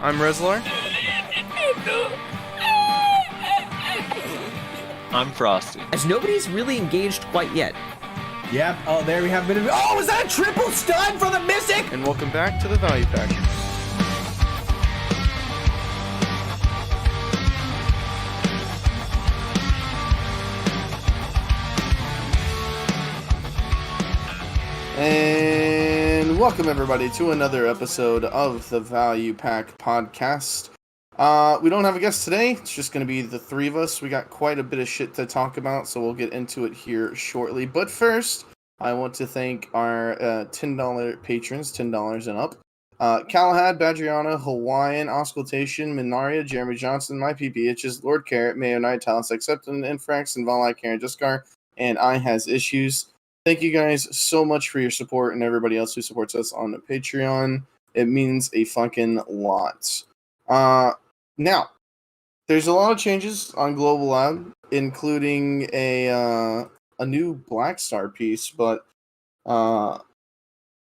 I'm Rezlar. I'm Frosty. As nobody's really engaged quite yet. Yep. Oh, there we have a bit of. Oh, was that a triple stun for the Mystic? And welcome back to the Value Pack. And welcome everybody to another episode of the Value Pack podcast. We don't have a guest today. It's just going to be the three of us. We got quite a bit of shit to talk about, so we'll get into it here shortly. But first, I want to thank our $10 patrons, $10 and up. Calahad, Badriana, Hawaiian, Auscultation, Minaria, Jeremy Johnson, My PPHs, Lord Carrot, Mayo Knight, Talus Accepted, Infrax, and Valai, Karen Discar, and I Has Issues. Thank you guys so much for your support and everybody else who supports us on Patreon. It means a fucking lot. Now, there's a lot of changes on Global Lab, including a new Blackstar piece, but I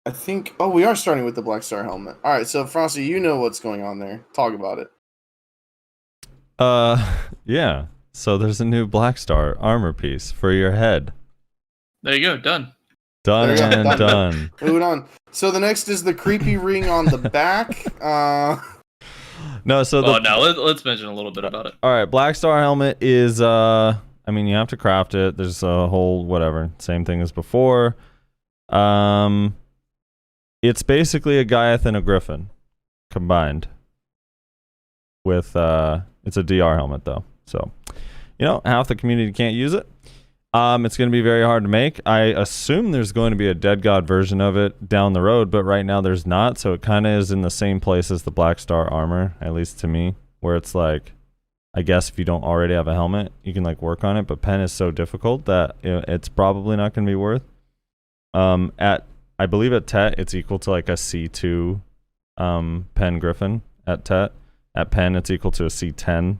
think... Oh, we are starting with the Blackstar helmet. Alright, so Frosty, you know what's going on there. Talk about it. Yeah. So there's a new Blackstar armor piece for your head. There you go, done. Done and done. Moving on. So the next is the creepy ring on the back. No, so let's mention a little bit about it. All right, Blackstar helmet is I mean, you have to craft it. There's a whole whatever, same thing as before. It's basically a Gaiath and a Griffin combined with it's a DR helmet though. So, half the community can't use it. It's going to be very hard to make. I assume there's going to be a Dead God version of it down the road, but right now there's not, so it kind of is in the same place as the Blackstar armor, at least to me, where it's like, I guess if you don't already have a helmet, you can like work on it, but pen is so difficult that it's probably not going to be worth. I believe at TET, it's equal to like a C2 pen Griffin at TET. At pen, it's equal to a C10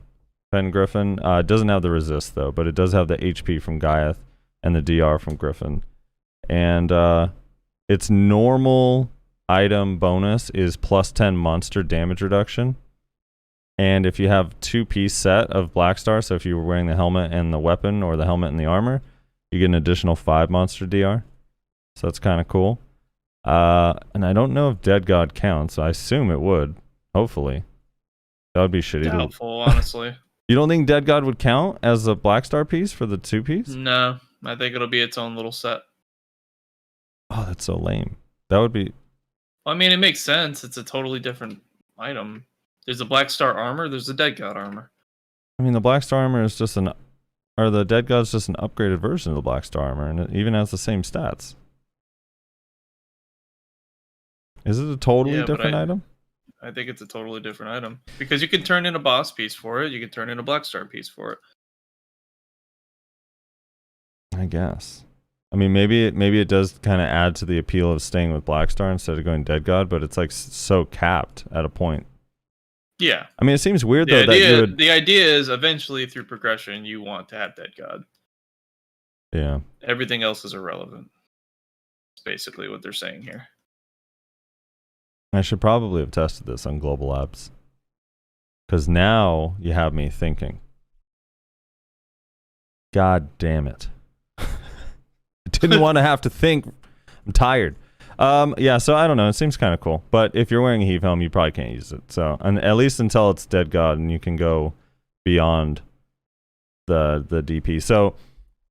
pen Griffin. It doesn't have the resist though, but it does have the HP from Gaiath and the DR from Griffin. And its normal item bonus is plus 10 monster damage reduction. And if you have 2-piece set of Blackstar, so if you were wearing the helmet and the weapon or the helmet and the armor, you get an additional 5 monster DR. So that's kind of cool. And I don't know if Dead God counts. I assume it would. Hopefully. That would be shitty. Doubtful, honestly. You don't think Dead God would count as a Blackstar piece for the 2-piece? No, I think it'll be its own little set. Oh, that's so lame. That would be... Well, I mean, it makes sense. It's a totally different item. There's a Blackstar armor, there's a Dead God armor. I mean, the Blackstar armor is just or the Dead God's just an upgraded version of the Blackstar armor, and it even has the same stats. Is it a totally different item? I think it's a totally different item. Because you can turn in a boss piece for it, you can turn in a Blackstar piece for it. I guess. I mean, maybe it does kind of add to the appeal of staying with Blackstar instead of going Dead God, but it's like so capped at a point. Yeah. I mean, it seems weird the though idea, that you would... The idea is eventually through progression you want to have Dead God. Yeah. Everything else is irrelevant. That's basically what they're saying here. I should probably have tested this on Global Labs. Because now you have me thinking. God damn it. I didn't want to have to think. I'm tired. Yeah, so I don't know. It seems kind of cool. But if you're wearing a Heave helm, you probably can't use it. So, and at least until it's Dead God and you can go beyond the DP. So,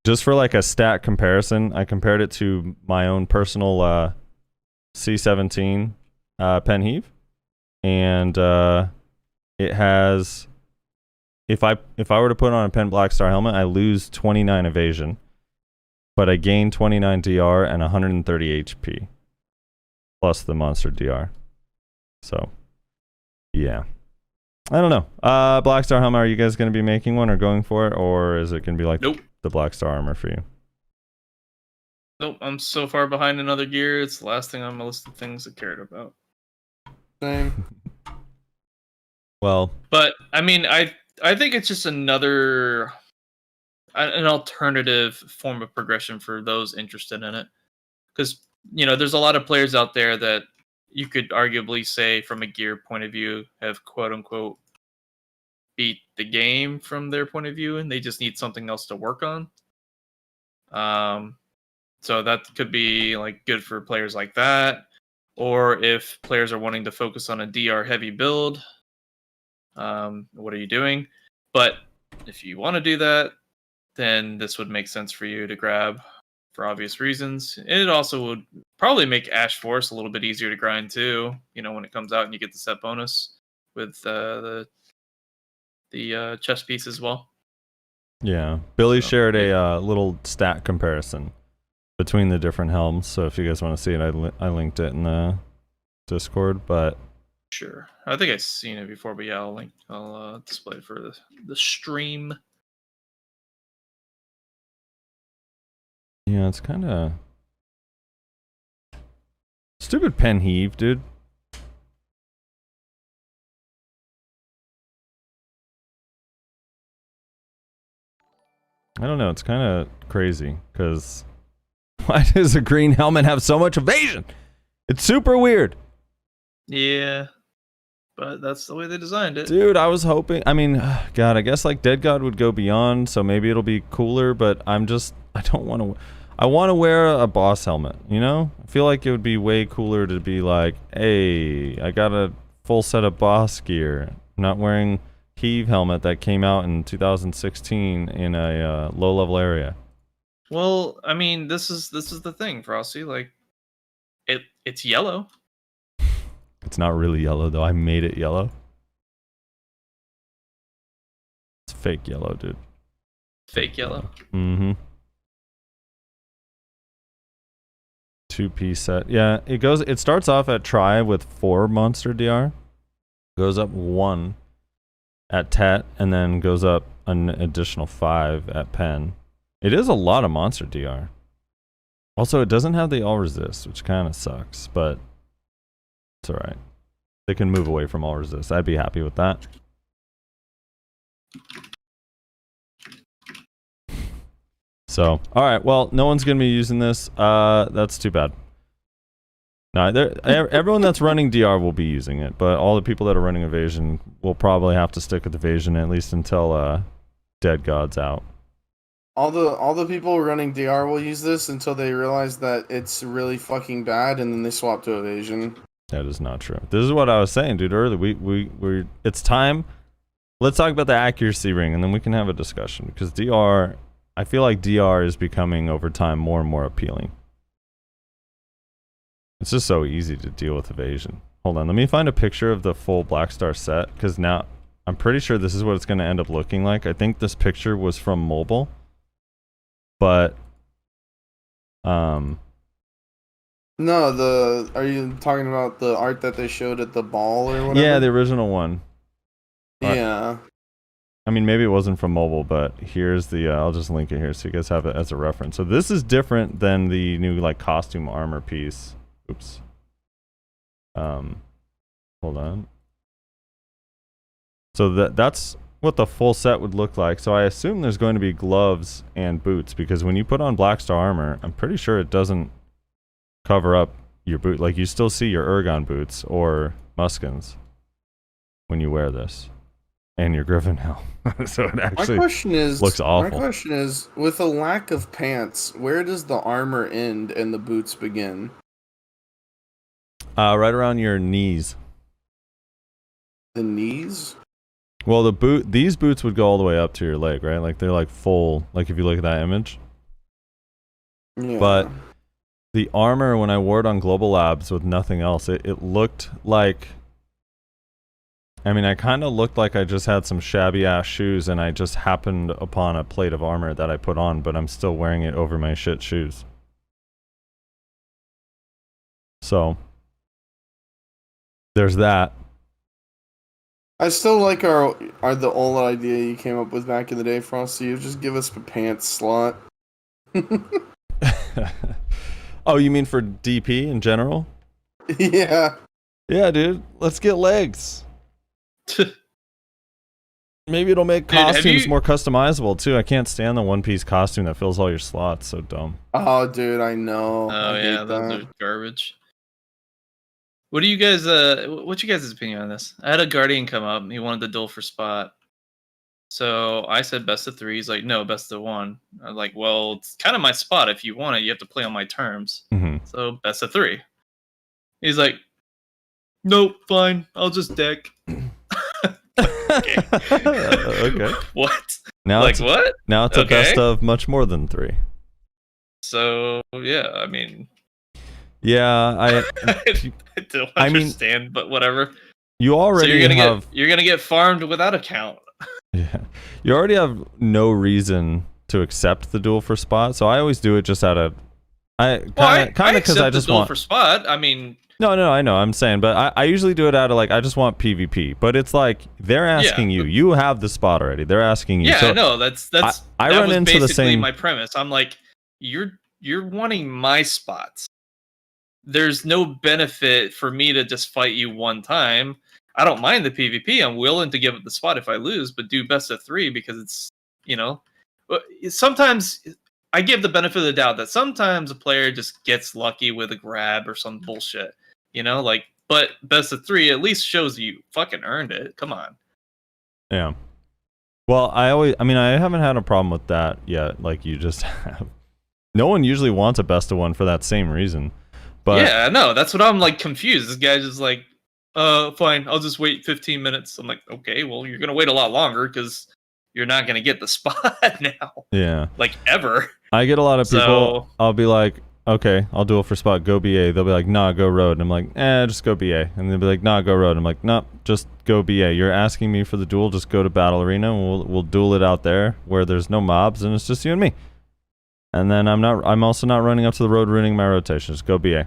just for like a stat comparison, I compared it to my own personal C17 pen heave, and it has, if I were to put on a pen Blackstar helmet, I lose 29 evasion, but I gain 29 DR and 130 HP plus the monster DR. So yeah, I don't know. Blackstar helmet, are you guys going to be making one or going for it, or is it going to be like Nope. the Blackstar armor for you? Nope, I'm so far behind in other gear, it's the last thing on my list of things I cared about. Same. Well, but I mean, I think it's just an alternative form of progression for those interested in it, because there's a lot of players out there that you could arguably say, from a gear point of view, have quote unquote beat the game from their point of view, and they just need something else to work on. So that could be like good for players like that, or if players are wanting to focus on a DR heavy build, what are you doing? But if you want to do that, then this would make sense for you to grab for obvious reasons. It also would probably make Ash Force a little bit easier to grind too, when it comes out and you get the set bonus with the chest piece as well. Yeah. Billy shared a little stat comparison between the different helms, so if you guys want to see it, I linked it in the Discord, but sure. I think I've seen it before, but yeah, I'll display it for the stream. Yeah, it's kind of stupid pen heave, dude. I don't know, it's kind of crazy, because why does a green helmet have so much evasion? It's super weird. Yeah, but that's the way they designed it. Dude, I was hoping, I mean, God, I guess like Dead God would go beyond, so maybe it'll be cooler, but I don't want to, I want to wear a boss helmet, I feel like it would be way cooler to be like, hey, I got a full set of boss gear. I'm not wearing Heave helmet that came out in 2016 in a low-level area. Well, I mean, this is the thing, Frosty. Like, it's yellow. It's not really yellow, though. I made it yellow. It's fake yellow, dude. Fake yellow. Mm-hmm. 2-piece set. Yeah, it starts off at Tri with 4 monster DR. Goes up 1 at Tet, and then goes up an additional 5 at Pen. It is a lot of monster DR. Also, it doesn't have the all resist, which kind of sucks, but it's alright. They can move away from all resist. I'd be happy with that. So, alright, well, no one's going to be using this. That's too bad. No, everyone that's running DR will be using it, but all the people that are running evasion will probably have to stick with evasion at least until Dead God's out. All the people running DR will use this until they realize that it's really fucking bad, and then they swap to evasion. That is not true. This is what I was saying, dude. Earlier, it's time. Let's talk about the accuracy ring, and then we can have a discussion. Because DR, I feel like DR is becoming over time more and more appealing. It's just so easy to deal with evasion. Hold on, let me find a picture of the full Blackstar set, because now I'm pretty sure this is what it's going to end up looking like. I think this picture was from mobile, but no, are you talking about the art that they showed at the ball or whatever? Yeah, the original one. Yeah. I mean, maybe it wasn't from mobile, but here's the I'll just link it here so you guys have it as a reference. So this is different than the new like costume armor piece. Oops. Hold on. So that's what the full set would look like. So I assume there's going to be gloves and boots, because when you put on Blackstar armor, I'm pretty sure it doesn't cover up your boot. Like, you still see your Ergon boots or Muskins when you wear this, and your Griffin helm. So it actually looks awful. My question is, with a lack of pants, where does the armor end and the boots begin? Right around your knees. The knees? Well, these boots would go all the way up to your leg, right? Like, they're like full, like if you look at that image. Yeah. But the armor, when I wore it on Global Labs with nothing else, it looked like, I mean, I kind of looked like I just had some shabby ass shoes and I just happened upon a plate of armor that I put on, but I'm still wearing it over my shit shoes. So there's that. I still like the old idea you came up with back in the day, Frosty. You just give us a pants slot. Oh, you mean for DP in general? Yeah. Yeah, dude. Let's get legs. Maybe it'll make costumes more customizable too. I can't stand the one-piece costume that fills all your slots. So dumb. Oh, dude, I know. Oh, yeah, those are garbage. What do you guys? What's your guys' opinion on this? I had a guardian come up. He wanted to duel for spot. So I said best of 3. He's like, no, best of 1. I'm like, well, it's kind of my spot. If you want it, you have to play on my terms. Mm-hmm. So best of 3. He's like, nope, fine. I'll just deck. Okay. Okay. What? Now Like it's, what? Now it's a best of much more than 3. So yeah, I mean, yeah, I don't I mean, understand, but whatever. You already so you're gonna get farmed without a count. Yeah, you already have no reason to accept the duel for spot. So I always do it just out of kind of because I just want for spot. I mean, no, I know. I'm saying, but I usually do it out of like I just want PvP. But it's like they're asking you. You have the spot already. They're asking you. Yeah, so no, that's I run into the same. My premise. I'm like, you're wanting my spots. There's no benefit for me to just fight you one time. I don't mind the PvP. I'm willing to give up the spot if I lose, but do best of 3 because it's, sometimes I give the benefit of the doubt that sometimes a player just gets lucky with a grab or some bullshit, but best of 3 at least shows you fucking earned it. Come on. Yeah. Well, I haven't had a problem with that yet. Like you just have. No one usually wants a best of 1 for that same reason. But yeah, no, that's what I'm like confused. This guy's just like, fine, I'll just wait 15 minutes. I'm like, okay, well, you're gonna wait a lot longer because you're not gonna get the spot now. Yeah, like ever. I get a lot of people. I'll be like, okay, I'll duel for spot. Go BA. They'll be like, nah, go road. And I'm like, just go BA. And they'll be like, nah, go road. I'm like, nah, just go BA. You're asking me for the duel. Just go to battle arena. And we'll duel it out there where there's no mobs and it's just you and me. And then I'm also not running up to the road ruining my rotation. Just go BA.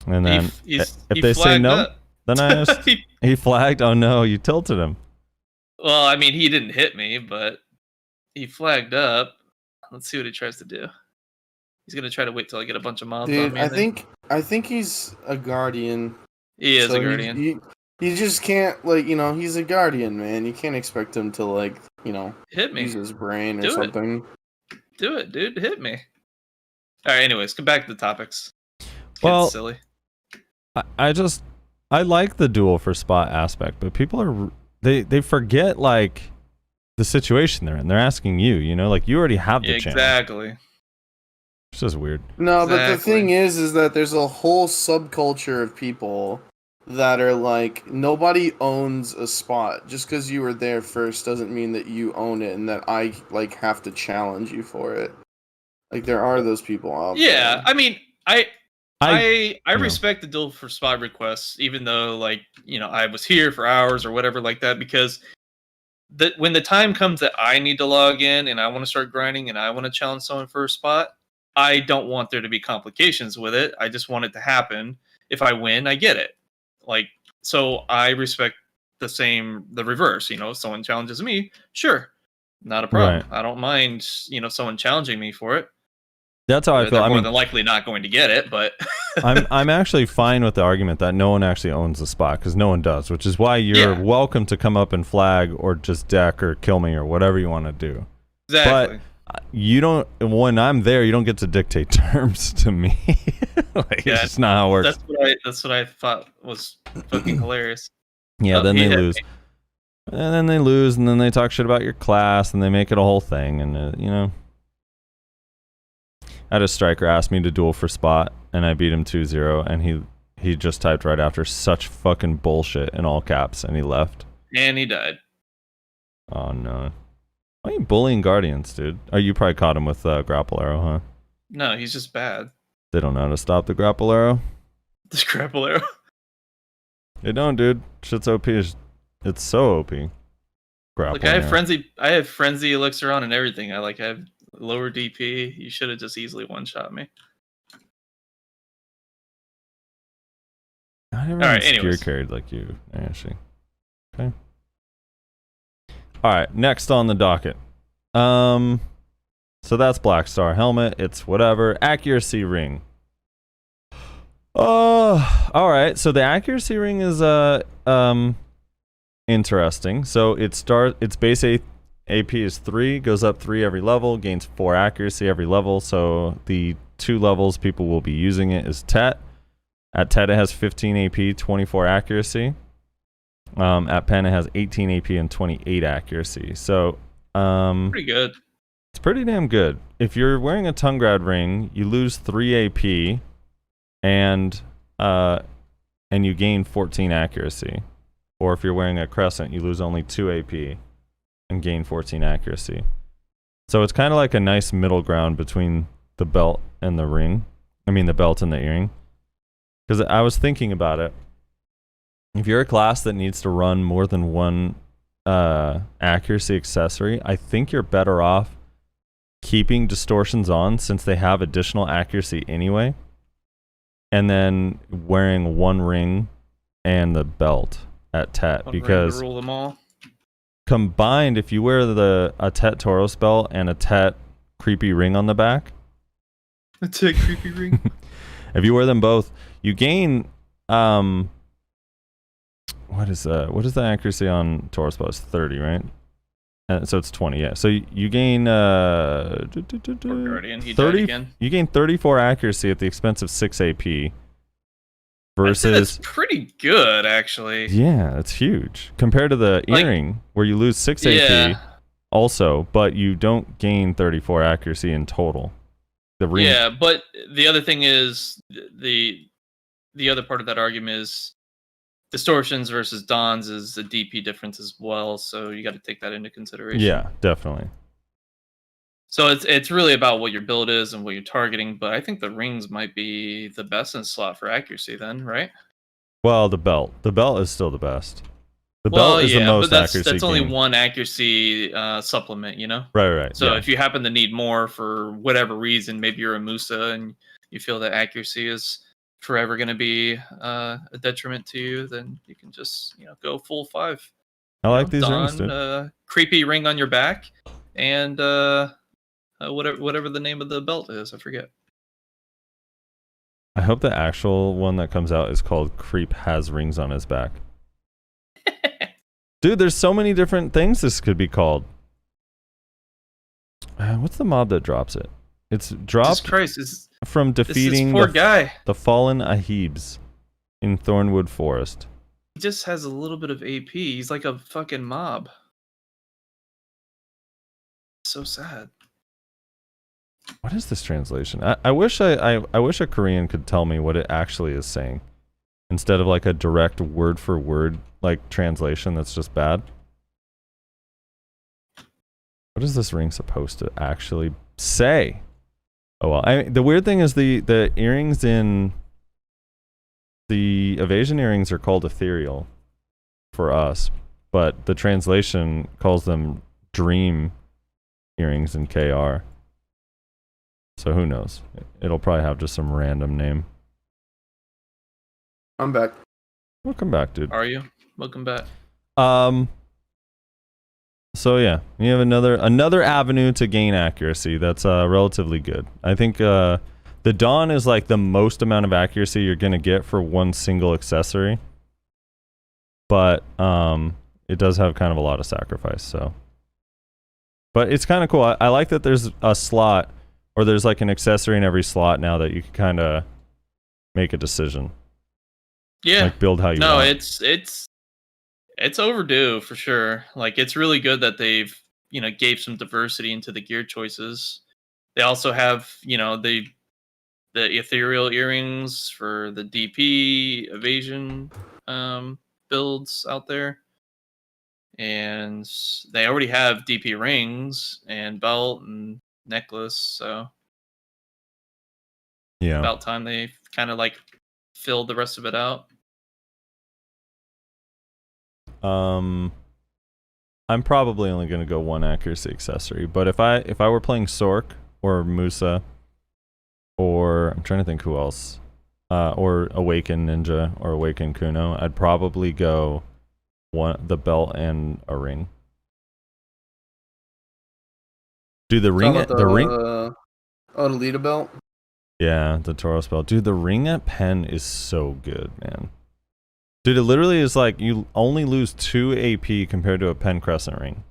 And then if they say no, then I just, he flagged. Oh no, you tilted him. Well, I mean, he didn't hit me, but he flagged up. Let's see what he tries to do. He's gonna try to wait till I get a bunch of mobs on me. I think he's a guardian. He is a guardian. You just can't he's a guardian, man. You can't expect him to hit me, use his brain or something. Do it, dude. Hit me. All right. Anyways, come back to the topics. Well, silly. I like the duel for spot aspect, but people they forget like the situation they're in. They're asking you, like you already have the chance. Exactly. It's just weird. No, but the thing is that there's a whole subculture of people that are like, nobody owns a spot. Just because you were there first doesn't mean that you own it and that I have to challenge you for it. Like there are those people out there. Yeah, I mean, I respect the duel for spot requests, even though I was here for hours or whatever like that, because when the time comes that I need to log in and I want to start grinding and I want to challenge someone for a spot, I don't want there to be complications with it. I just want it to happen. If I win, I get it. So I respect the reverse. If someone challenges me, sure, not a problem. Right. I don't mind, someone challenging me for it. That's how I feel. They're more than likely not going to get it, but I'm actually fine with the argument that no one actually owns the spot, because no one does, which is why you're welcome to come up and flag or just deck or kill me or whatever you want to do. Exactly. But you don't. When I'm there, you don't get to dictate terms to me. It's just not how it works. That's what I thought was fucking hilarious. Yeah. Then they lose. And then they lose, and then they talk shit about your class, and they make it a whole thing, and I had a striker ask me to duel for spot, and I beat him 2-0, and he just typed right after, such fucking bullshit in all caps, and he left. And he died. Oh no. Why are you bullying Guardians, dude? Oh, you probably caught him with grapple arrow, huh? No, he's just bad. They don't know how to stop the grapple arrow? The grapple arrow? They don't, dude. Shit's OP. It's so OP. Grapple Look, I have frenzy elixir on and everything. I have lower DP. You should have just easily one-shot me. Not everyone's gear carried like you, actually. Okay. All right, next on the docket. So that's Blackstar helmet. It's whatever. Accuracy ring. All right. So the accuracy ring is interesting. So its base AP is 3, goes up 3 every level, gains 4 accuracy every level. So the 2 levels people will be using it is Tet, At Tet, it has 15 AP, 24 accuracy. At Pen, it has 18 AP and 28 accuracy. So, Pretty good. it's pretty damn good. If you're wearing a Tungrad ring, you lose 3 AP, and you gain 14 accuracy. Or if you're wearing a Crescent, you lose only 2 AP and gain 14 accuracy. So it's kind of like a nice middle ground between the belt and the ring. I mean, the belt and the earring. Because I was thinking about it. If you're a class that needs to run more than one accuracy accessory, I think you're better off keeping distortions on since they have additional accuracy anyway. And then wearing one ring and the belt at Tet. One ring Because to rule them all. combined, if you wear a Tet Tauros belt and a Tet creepy ring on the back, It's a creepy ring. if you wear them both, you gain what is the accuracy on Tauros belt? It's 30, right? So it's 20, yeah. So you gain Guardian, he died 30. again. You gain 34 accuracy at the expense of 6 AP. I'd say Versus, that's pretty good, actually. yeah, it's huge compared to the Like, earring where you lose 6 AP Yeah. also, but you don't gain 34 accuracy in total. The ring, Yeah, but the other thing is the other part of that argument is distortions versus dons is a DP difference as well, so you got to take that into consideration. yeah, definitely. So it's really about what your build is and what you're targeting, but I think the rings might be the best in slot for accuracy then, right? Well, the belt is still the best. The Well, belt is the yeah, most but that's accuracy only gain. one accuracy supplement, you know? Right. So yeah. if you happen to need more for whatever reason, maybe you're a Musa and you feel that accuracy is forever going to be a detriment to you, then you can just go full 5. I like these rings, Don, dude. creepy ring on your back, and whatever the name of the belt is, I forget. I hope the actual one that comes out is called Creep Has Rings on His Back. Dude, there's so many different things this could be called. What's the mob that drops it? It's Jesus dropped Christ, from this is defeating poor guy. the fallen Ahibs in Thornwood Forest. He just has a little bit of AP. He's like a fucking mob. So sad. What is this translation? I wish I wish a Korean could tell me what it actually is saying, instead of like a direct word for word like translation that's just bad. What is this ring supposed to actually say? Oh well, the weird thing is the earrings in the evasion earrings are called ethereal for us, but the translation calls them dream earrings in KR. So who knows? It'll probably have just some random name. I'm back. Welcome back, dude. Are you? Welcome back. So yeah, we have another avenue to gain accuracy that's relatively good. I think the Dawn is like the most amount of accuracy you're gonna get for one single accessory, but it does have kind of a lot of sacrifice. So, but it's kind of cool. I like that there's a slot, or there's like an accessory in every slot now that you can kind of make a decision. Yeah. Like build how you No, want. it's overdue for sure. Like it's really good that they've gave some diversity into the gear choices. They also have the ethereal earrings for the DP evasion builds out there, and they already have DP rings and belt and necklace. So Yeah. about time they kind of like filled the rest of it out. I'm probably only gonna go one accuracy accessory, but if I were playing Sork or Musa, or I'm trying to think who else, or Awaken Ninja or Awaken Kuno, I'd probably go the belt and a ring. Dude, the ring, Talking about the ring, Lita belt. yeah, the Tauros belt. Dude, the ring at Penn is so good, man. Dude, it literally is like you only lose 2 AP compared to a Penn Crescent ring.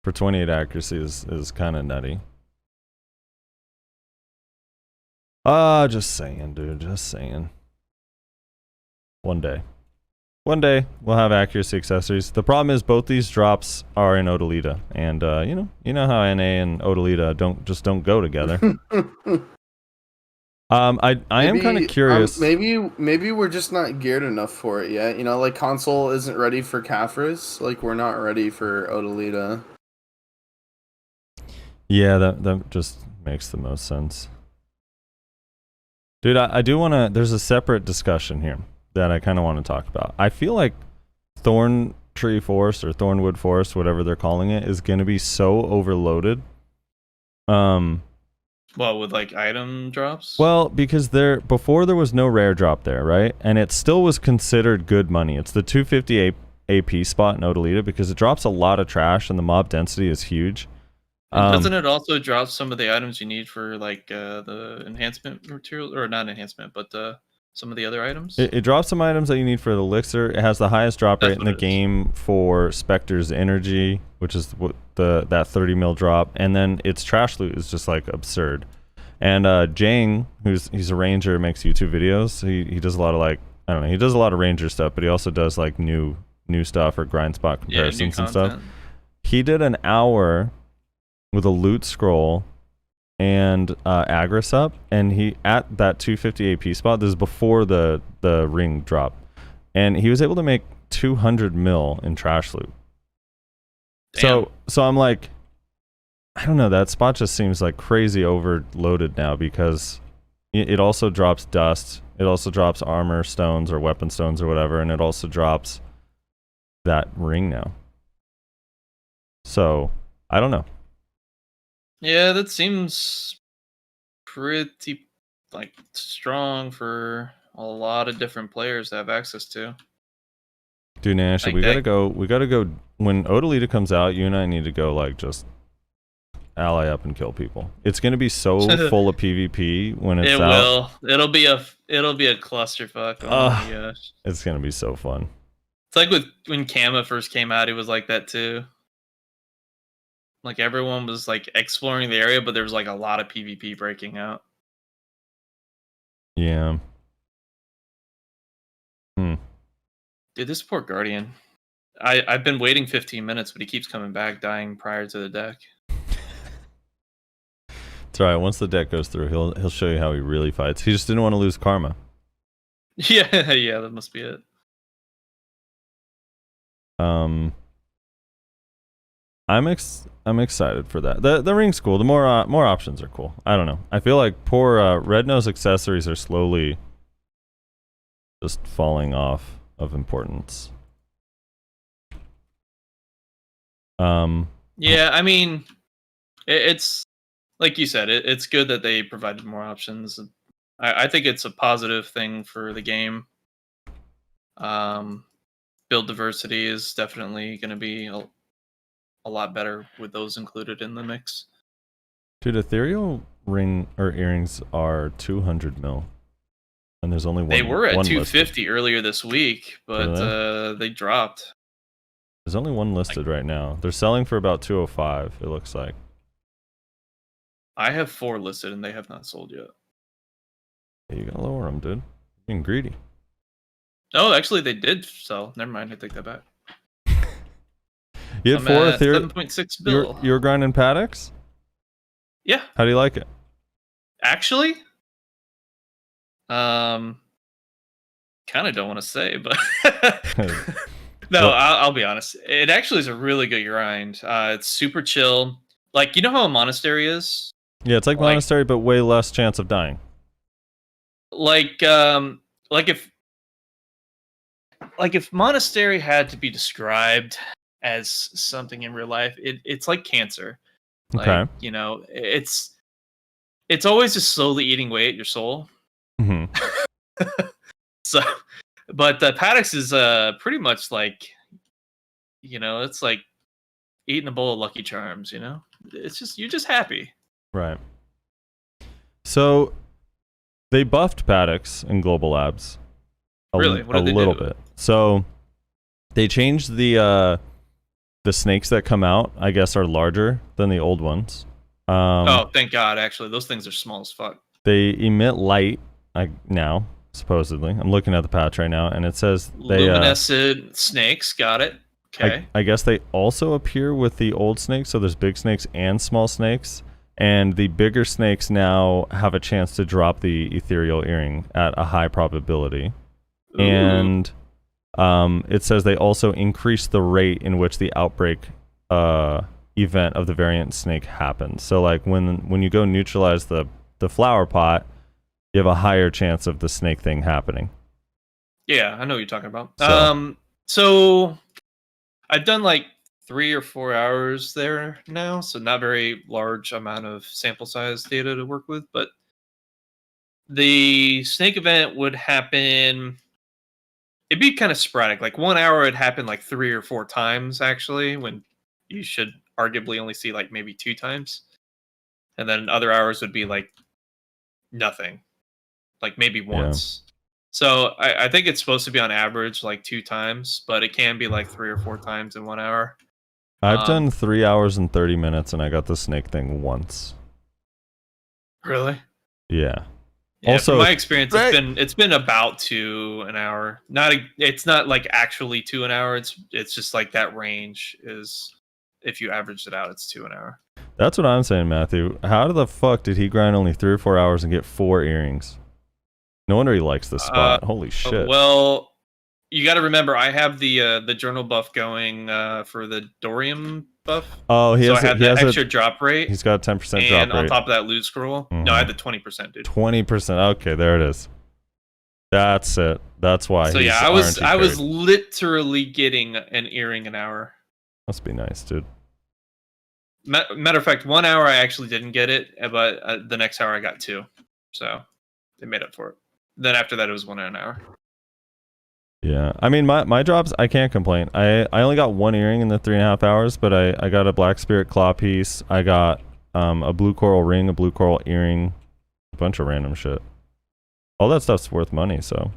For 28 accuracy is kind of nutty. Just saying, dude. Just saying. One day we'll have accuracy accessories. The problem is both these drops are in Odalita, and you know how NA and Odalita don't go together. I am kind of curious. Maybe we're just not geared enough for it yet. You know, like console isn't ready for Caphras. Like we're not ready for Odalita. Yeah, that just makes the most sense. Dude, I do want to... There's a separate discussion here that I kind of want to talk about. I feel like Thorn Tree Forest or Thornwood Forest, whatever they're calling it, is going to be so overloaded. Well, with like item drops? Well, because before there was no rare drop there, right? And it still was considered good money. It's the 250 AP spot in Odalita because it drops a lot of trash and the mob density is huge. Doesn't it also drop some of the items you need for like the enhancement material, or not enhancement, but some of the other items? It drops some items that you need for the elixir. It has the highest drop rate in the game for Spectre's energy, which is that 30 mil drop, and then its trash loot is just like absurd. And Jang, he's a ranger, makes YouTube videos. He does a lot of like, I don't know, he does a lot of ranger stuff, but he also does like new stuff or grind spot comparisons and stuff. He did an hour with a loot scroll and Agris up, and he at that 250 AP spot. This is before the ring drop, and he was able to make 200 mil in trash loot. Damn. So I'm like, I don't know. That spot just seems like crazy overloaded now because it also drops dust. It also drops armor stones or weapon stones or whatever, and it also drops that ring now. So I don't know. Yeah, that seems pretty like strong for a lot of different players to have access to. Dude, Nash, we gotta go when Odalita comes out. You and I need to go like just ally up and kill people. It's gonna be so full of PvP when it's out. It'll be a clusterfuck. Oh my gosh. It's gonna be so fun. It's like when Kama first came out, it was like that too. Like everyone was like exploring the area, but there was like a lot of PvP breaking out. Yeah. Dude, this poor Guardian. I've been waiting 15 minutes, but he keeps coming back, dying prior to the deck. It's alright. Once the deck goes through, he'll show you how he really fights. He just didn't want to lose karma. Yeah, that must be it. I'm excited for that. The ring's cool. The more options are cool. I don't know. I feel like poor Red Nose accessories are slowly just falling off of importance. Yeah, I mean, it's like you said. It's good that they provided more options. I think it's a positive thing for the game. Build diversity is definitely going to be a lot better with those included in the mix. Dude, ethereal ring or earrings are 200 mil, and there's only one. They were at 250 listed earlier this week, but they dropped. There's only one listed right now. They're selling for about 205. It looks like. I have 4 listed, and they have not sold yet. Yeah, you gotta lower them, dude. You're being greedy. Oh, actually, they did sell. Never mind. I take that back. You had 4 ethereal. 7.6 bill. You were grinding paddocks? Yeah. How do you like it? Actually, kind of don't want to say, but no, I'll be honest. It actually is a really good grind. It's super chill. Like, you know how a monastery is? Yeah, it's like monastery, but way less chance of dying. Like if monastery had to be described as something in real life, it's like cancer. Like, okay. You know, it's always just slowly eating away at your soul. Mm-hmm. So, but paddocks is pretty much like, you know, it's like eating a bowl of Lucky Charms. You know, it's just you're just happy. Right. So they buffed paddocks in Global Labs. Really? What did they little do? bit. So they changed the snakes that come out, I guess, are larger than the old ones. Oh, thank God! Actually, those things are small as fuck. they emit light. Now supposedly, I'm looking at the patch right now, and it says they luminescent snakes. Got it. Okay. I guess they also appear with the old snakes. So there's big snakes and small snakes, and the bigger snakes now have a chance to drop the ethereal earring at a high probability. Ooh. And it says they also increase the rate in which the outbreak event of the variant snake happens. So like when you go neutralize the flower pot, you have a higher chance of the snake thing happening. Yeah, I know what you're talking about. So- So I've done like 3 or 4 hours there now, so not very large amount of sample size data to work with, but the snake event would happen. It'd be kind of sporadic. Like 1 hour, it'd happen like 3 or 4 times actually, when you should arguably only see like maybe 2 times, and then other hours would be like nothing, like maybe once. So I think it's supposed to be on average like 2 times, but it can be like 3 or 4 times in 1 hour. I've done 3 hours and 30 minutes, and I got the snake thing once. Really? Yeah. Yeah, Also, from my experience, it's been about 2 an hour. It's not like actually 2 an hour. It's just like that range is, if you average it out, it's 2 an hour. that's what I'm saying, Matthew. How the fuck did he grind only 3 or 4 hours and get 4 earrings? No wonder he likes this spot. Holy shit. Well, you got to remember, I have the journal buff going for the Dorium buff. Oh, So I had the extra drop rate. He's got a 10% drop rate. And on top of that, loot scroll. No, I had the 20%, dude. 20%. Okay, there it is. That's it. That's why. So he's yeah, RNG I was carried. literally getting an earring an hour. Must be nice, dude. Matter of fact, 1 hour I actually didn't get it, but the next hour I got 2. So they made up for it. Then after that, it was 1 an hour. Yeah, I mean, my drops, I can't complain. I only got 1 earring in the 3.5 hours, but I got a Black Spirit claw piece. I got a blue coral ring, a blue coral earring, a bunch of random shit. All that stuff's worth money, so.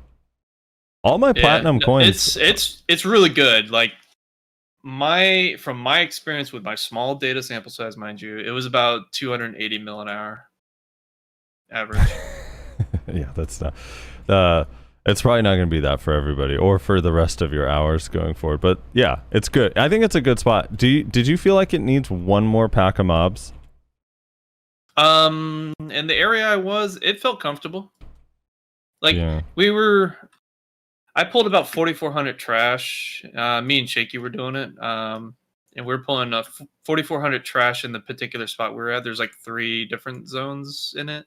All my platinum coins. It's really good. Like from my experience with my small data sample size, mind you, it was about 280 mil an hour average. Yeah, that's not. It's probably not going to be that for everybody or for the rest of your hours going forward. But yeah, it's good. I think it's a good spot. Did you feel like it needs one more pack of mobs? In the area I was, it felt comfortable. Like Yeah. I pulled about 4,400 trash. Me and Shaky were doing it. And we were pulling 4,400 trash in the particular spot we were at. There's like 3 different zones in it.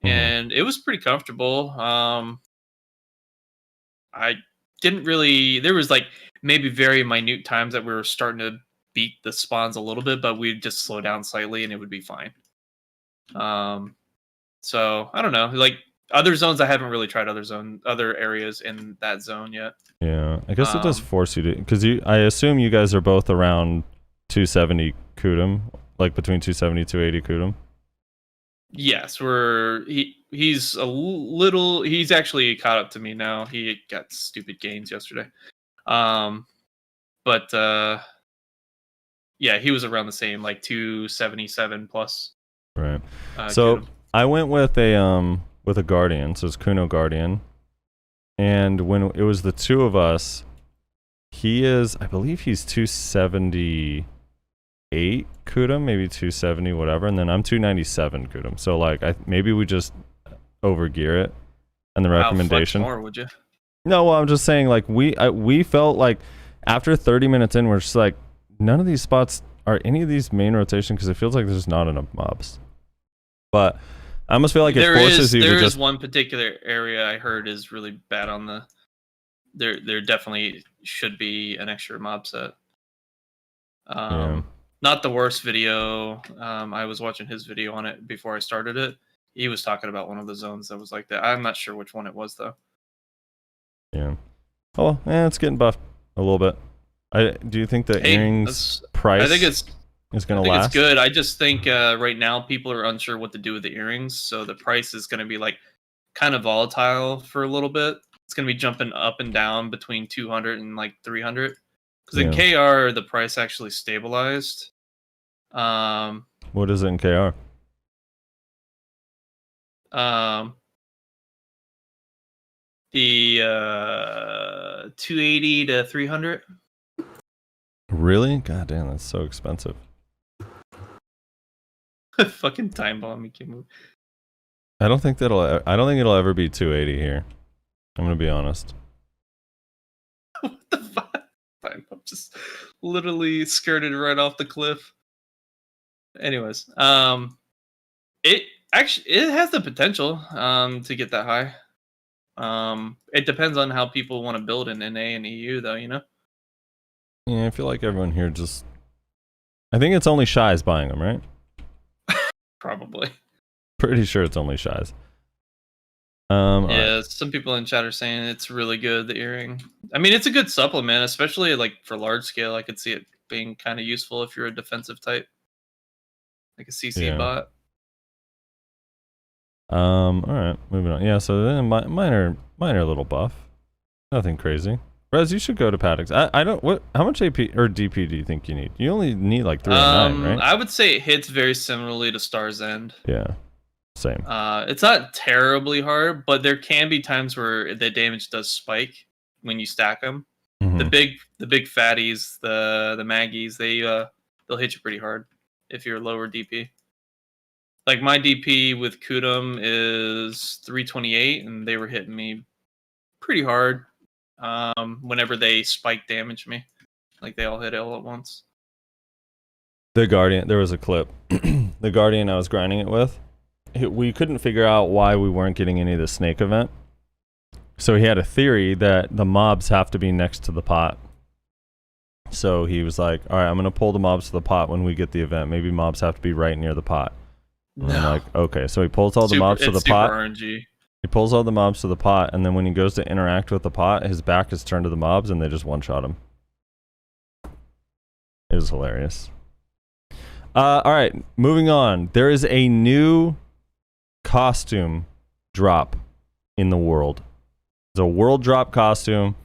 And it was pretty comfortable. I didn't really. There was like maybe very minute times that we were starting to beat the spawns a little bit, but we'd just slow down slightly and it would be fine. So I don't know. Like other zones, I haven't really tried other areas in that zone yet. Yeah, I guess it does force you to, because I assume you guys are both around 270 Kudum, like between 270 280 Kudum. Yes, he's actually caught up to me now. He got stupid gains yesterday. Yeah, he was around the same, like 277 plus. Right. So I went with a guardian, so it's Kuno Guardian. And when it was the 2 of us, I believe he's 278 Kudum, maybe 270, whatever, and then I'm 297 Kudum. So like, maybe we just overgear it. And the recommendation. Flex more, would you? No, well, I'm just saying, like we felt like after 30 minutes in, we're just like, none of these spots are any of these main rotation because it feels like there's not enough mobs. But I almost feel like it forces you to just. There is one particular area I heard is really bad on the. There definitely should be an extra mob set. Yeah. Not the worst video. I was watching his video on it before I started it. He was talking about one of the zones that was like that. I'm not sure which one it was though. Yeah. Oh, it's getting buffed a little bit. Do you think the earrings price? I think it's going to last. It's good. I just think right now people are unsure what to do with the earrings, so the price is going to be like kind of volatile for a little bit. It's going to be jumping up and down between 200 and like 300. Because in KR the price actually stabilized. What is it in KR? The 280 to 300. Really? God damn, that's so expensive. Fucking time bomb, you can move. I don't think it'll ever be 280 here. I'm gonna be honest. What the fuck? Time bomb just literally skirted right off the cliff. Anyways, it has the potential to get that high. It depends on how people want to build in NA and EU, though. You know. Yeah, I feel like everyone here just. I think it's only Shy's buying them, right? Probably. Pretty sure it's only Shy's. Yeah, some people in chat are saying it's really good, the earring. I mean, it's a good supplement, especially like for large scale. I could see it being kind of useful if you're a defensive type, like a CC bot. All right, moving on. Yeah, so then minor little buff, nothing crazy. Rez, you should go to Paddocks. I don't. What? How much AP or DP do you think you need? You only need like 309, right? I would say it hits very similarly to Star's End. Yeah, same. It's not terribly hard, but there can be times where the damage does spike when you stack them. Mm-hmm. The big fatties, the Maggies, they'll hit you pretty hard if you're lower DP. Like my DP with Kudum is 328, and they were hitting me pretty hard whenever they spike damage me. Like they all hit all at once. The Guardian, there was a clip. The Guardian I was grinding it with, we couldn't figure out why we weren't getting any of the snake event. So he had a theory that the mobs have to be next to the pot. So he was like, all right, I'm going to pull the mobs to the pot when we get the event. Maybe mobs have to be right near the pot. And I'm like, okay. So he pulls all the mobs to the pot. RNG. He pulls all the mobs to the pot, and then when he goes to interact with the pot, his back is turned to the mobs, and they just one-shot him. It was hilarious. All right, moving on. There is a new costume drop in the world. It's a world drop costume.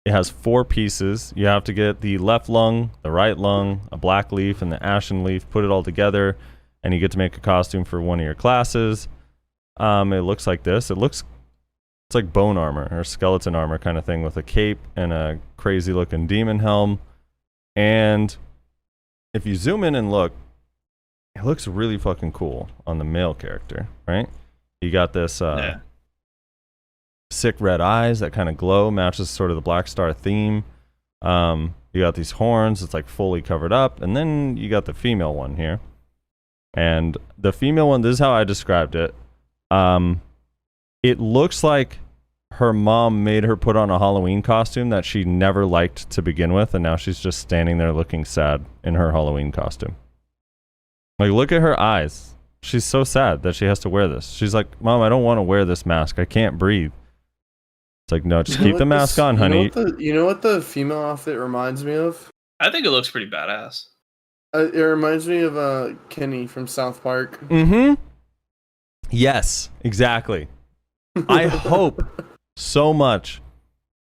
It has 4 pieces. You have to get the left lung, the right lung, a black leaf, and the ashen leaf. Put it all together, and you get to make a costume for one of your classes. It looks like this. It's like bone armor or skeleton armor kind of thing with a cape and a crazy looking demon helm. And if you zoom in and look, it looks really fucking cool on the male character, right? You got this sick red eyes that kind of glow, matches sort of the Blackstar theme. You got these horns, it's like fully covered up, and then you got the female one here. And the female one, this is how I described it. It looks like her mom made her put on a Halloween costume that she never liked to begin with, and now she's just standing there looking sad in her Halloween costume. Like, look at her eyes. She's so sad that she has to wear this. She's like, Mom, I don't want to wear this mask. I can't breathe. It's like, no, just keep the mask on, honey. You know what the female outfit reminds me of? I think it looks pretty badass. It reminds me of Kenny from South Park. Mm-hmm. Yes, exactly. I hope so much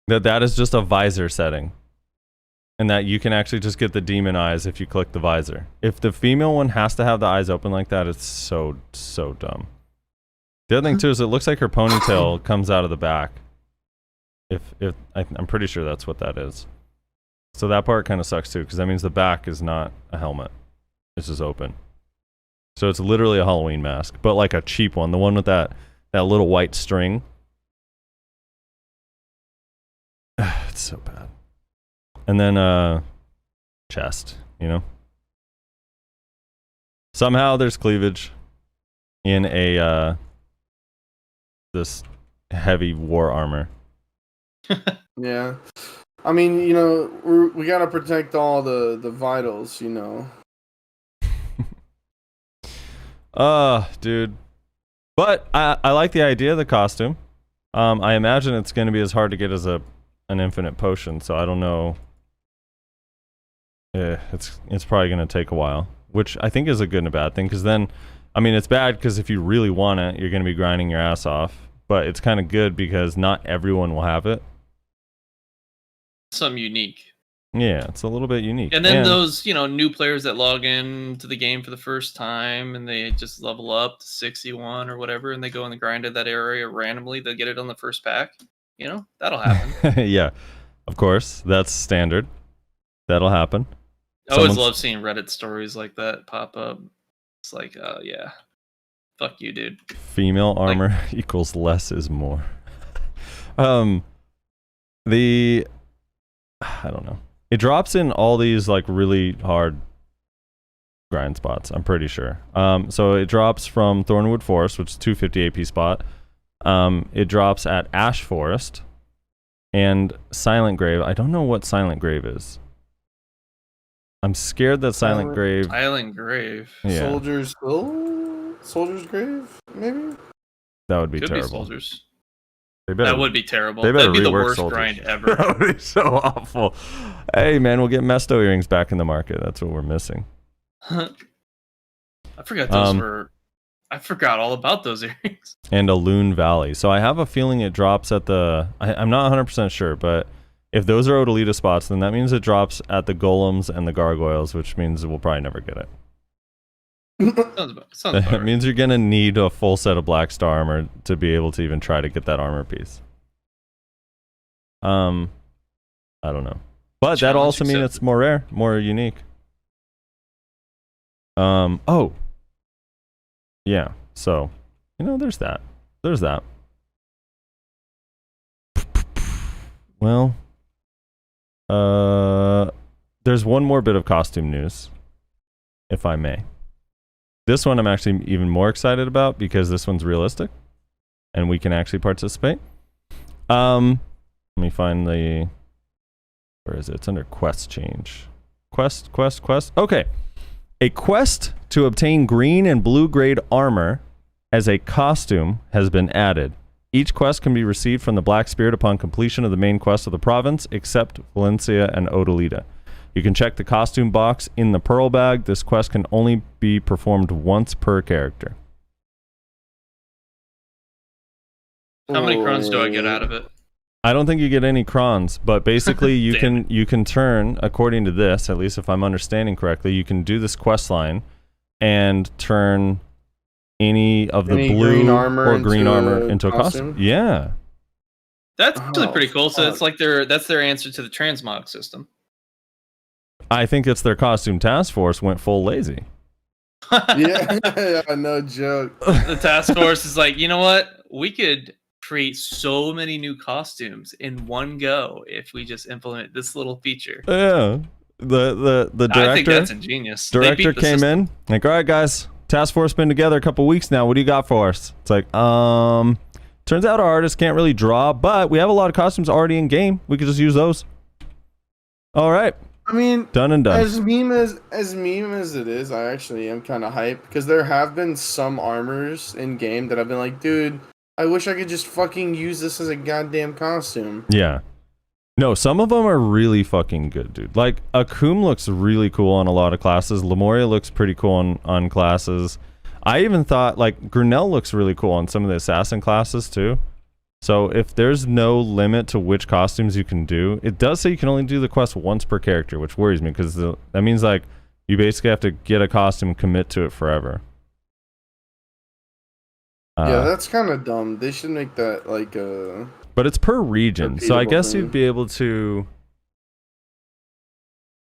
that is just a visor setting. And that you can actually just get the demon eyes if you click the visor. If the female one has to have the eyes open like that, it's so dumb. The other thing too is it looks like her ponytail comes out of the back. I'm pretty sure that's what that is. So that part kind of sucks too, because that means the back is not a helmet. It's just open. So it's literally a Halloween mask, but like a cheap one, the one with that little white string. It's so bad. And then chest, you know. Somehow there's cleavage in a this heavy war armor. Yeah. I mean, you know, we gotta protect all the vitals, you know. Dude. But I like the idea of the costume. I imagine it's going to be as hard to get as an infinite potion, so I don't know. It's probably going to take a while, which I think is a good and a bad thing, because then, I mean, it's bad because if you really want it, you're going to be grinding your ass off, but it's kind of good because not everyone will have it. Something unique. Yeah, it's a little bit unique. And then those, new players that log in to the game for the first time and they just level up to 61 or whatever, and they go in the grind of that area randomly, they'll get it on the first pack. That'll happen. Yeah, of course, that's standard. That'll happen. I always love seeing Reddit stories like that pop up. It's like, yeah, fuck you, dude. Female armor equals less is more. I don't know. It drops in all these like really hard grind spots, I'm pretty sure. So it drops from Thornwood Forest, which is 250 AP spot. It drops at Ash Forest and Silent Grave. I don't know what Silent Grave is. I'm scared that Silent Grave. Silent Grave. Yeah. Soldier's Grave, maybe? That would be Could terrible. be Soldiers. That would be terrible. They better That'd be the rework worst Soldiers. grind ever. That would be so awful. Hey, man, we'll get Mesto earrings back in the market. That's what we're missing. I forgot those were. I forgot all about those earrings. And a Loon Valley. So I have a feeling it drops at the... I'm not 100% sure, but if those are Odalita spots, then that means it drops at the Golems and the Gargoyles, which means we'll probably never get it. Sounds about It right. means you're going to need a full set of Blackstar armor to be able to even try to get that armor piece. I don't know. But that also means it's more rare, more unique. Oh. Yeah, so, there's that. There's that. Well, there's one more bit of costume news, if I may. This one I'm actually even more excited about because this one's realistic and we can actually participate. Let me find the... Where is it? It's under quest change. Quest. Okay. A quest to obtain green and blue grade armor as a costume has been added. Each quest can be received from the Black Spirit upon completion of the main quest of the province, except Valencia and Odalita. You can check the costume box in the Pearl Bag. This quest can only be performed once per character. How many crowns do I get out of it? I don't think you get any crons, but basically you can turn, according to this, at least if I'm understanding correctly, you can do this quest line and turn any of the blue or green armor into a costume. Yeah. That's actually pretty cool. So that's that's their answer to the transmog system. I think it's their costume task force went full lazy. Yeah, no joke. The task force is like, you know what? We could create so many new costumes in one go if we just implement this little feature. Yeah. The director, I think that's ingenious. Director came in like, all right, guys, task force been together a couple weeks now. What do you got for us? It's like, turns out our artists can't really draw, but we have a lot of costumes already in game. We could just use those. All right. I mean, done and done. As meme as it is, I actually am kind of hyped because there have been some armors in game that I've been like, dude, I wish I could just fucking use this as a goddamn costume. Yeah. No, some of them are really fucking good, dude. Like, Akum looks really cool on a lot of classes. Lemuria looks pretty cool on classes. I even thought, like, Grunell looks really cool on some of the assassin classes, too. So, if there's no limit to which costumes you can do, it does say you can only do the quest once per character, which worries me, because that means, like, you basically have to get a costume and commit to it forever. Yeah, that's kind of dumb. They should make that, like, But it's per region, so I guess thing. you'd be able to...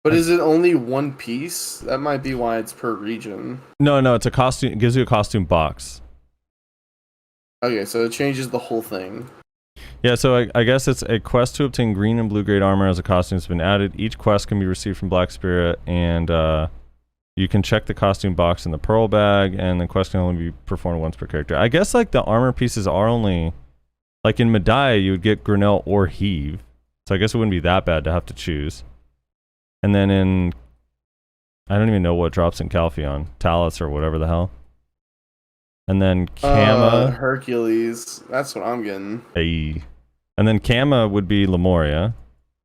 But is it only one piece? That might be why it's per region. No, it's a costume. It gives you a costume box. Okay, so it changes the whole thing. Yeah, so I guess it's a quest to obtain green and blue grade armor as a costume has been added. Each quest can be received from Black Spirit, and you can check the costume box in the Pearl Bag, and the quest can only be performed once per character. I guess, like, the armor pieces are only... Like, in Medaya, you would get Grunell or Heave. So I guess it wouldn't be that bad to have to choose. And then in... I don't even know what drops in Calpheon. Talus or whatever the hell. And then Kama... Hercules. That's what I'm getting. Hey. And then Kama would be Lemuria.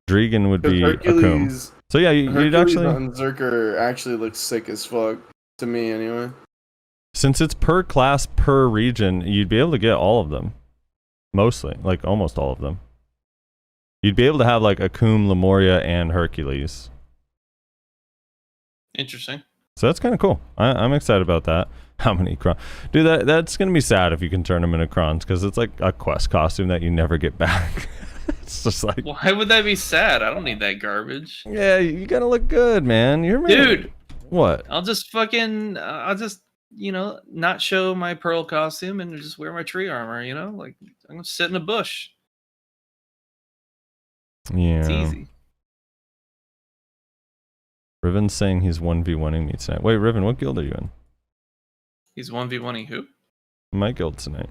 Drigan would be Akum. So yeah, you'd actually... on Zerker actually looks sick as fuck. To me, anyway. Since it's per class, per region, you'd be able to get all of them. Mostly. Like, almost all of them. You'd be able to have like Akum, Lemuria, and Hercules. Interesting. So that's kind of cool. I'm excited about that. How many Krons? Dude, that's going to be sad if you can turn them into Krons, because it's like a quest costume that you never get back. It's just like... Why would that be sad? I don't need that garbage. Yeah, you got to look good, man. You're Dude. What? I'll just not show my pearl costume and just wear my tree armor, Like, I'm going to sit in a bush. Yeah. It's easy. Riven's saying he's 1v1ing me tonight. Wait, Riven, what guild are you in? He's 1v1ing who? My guild tonight.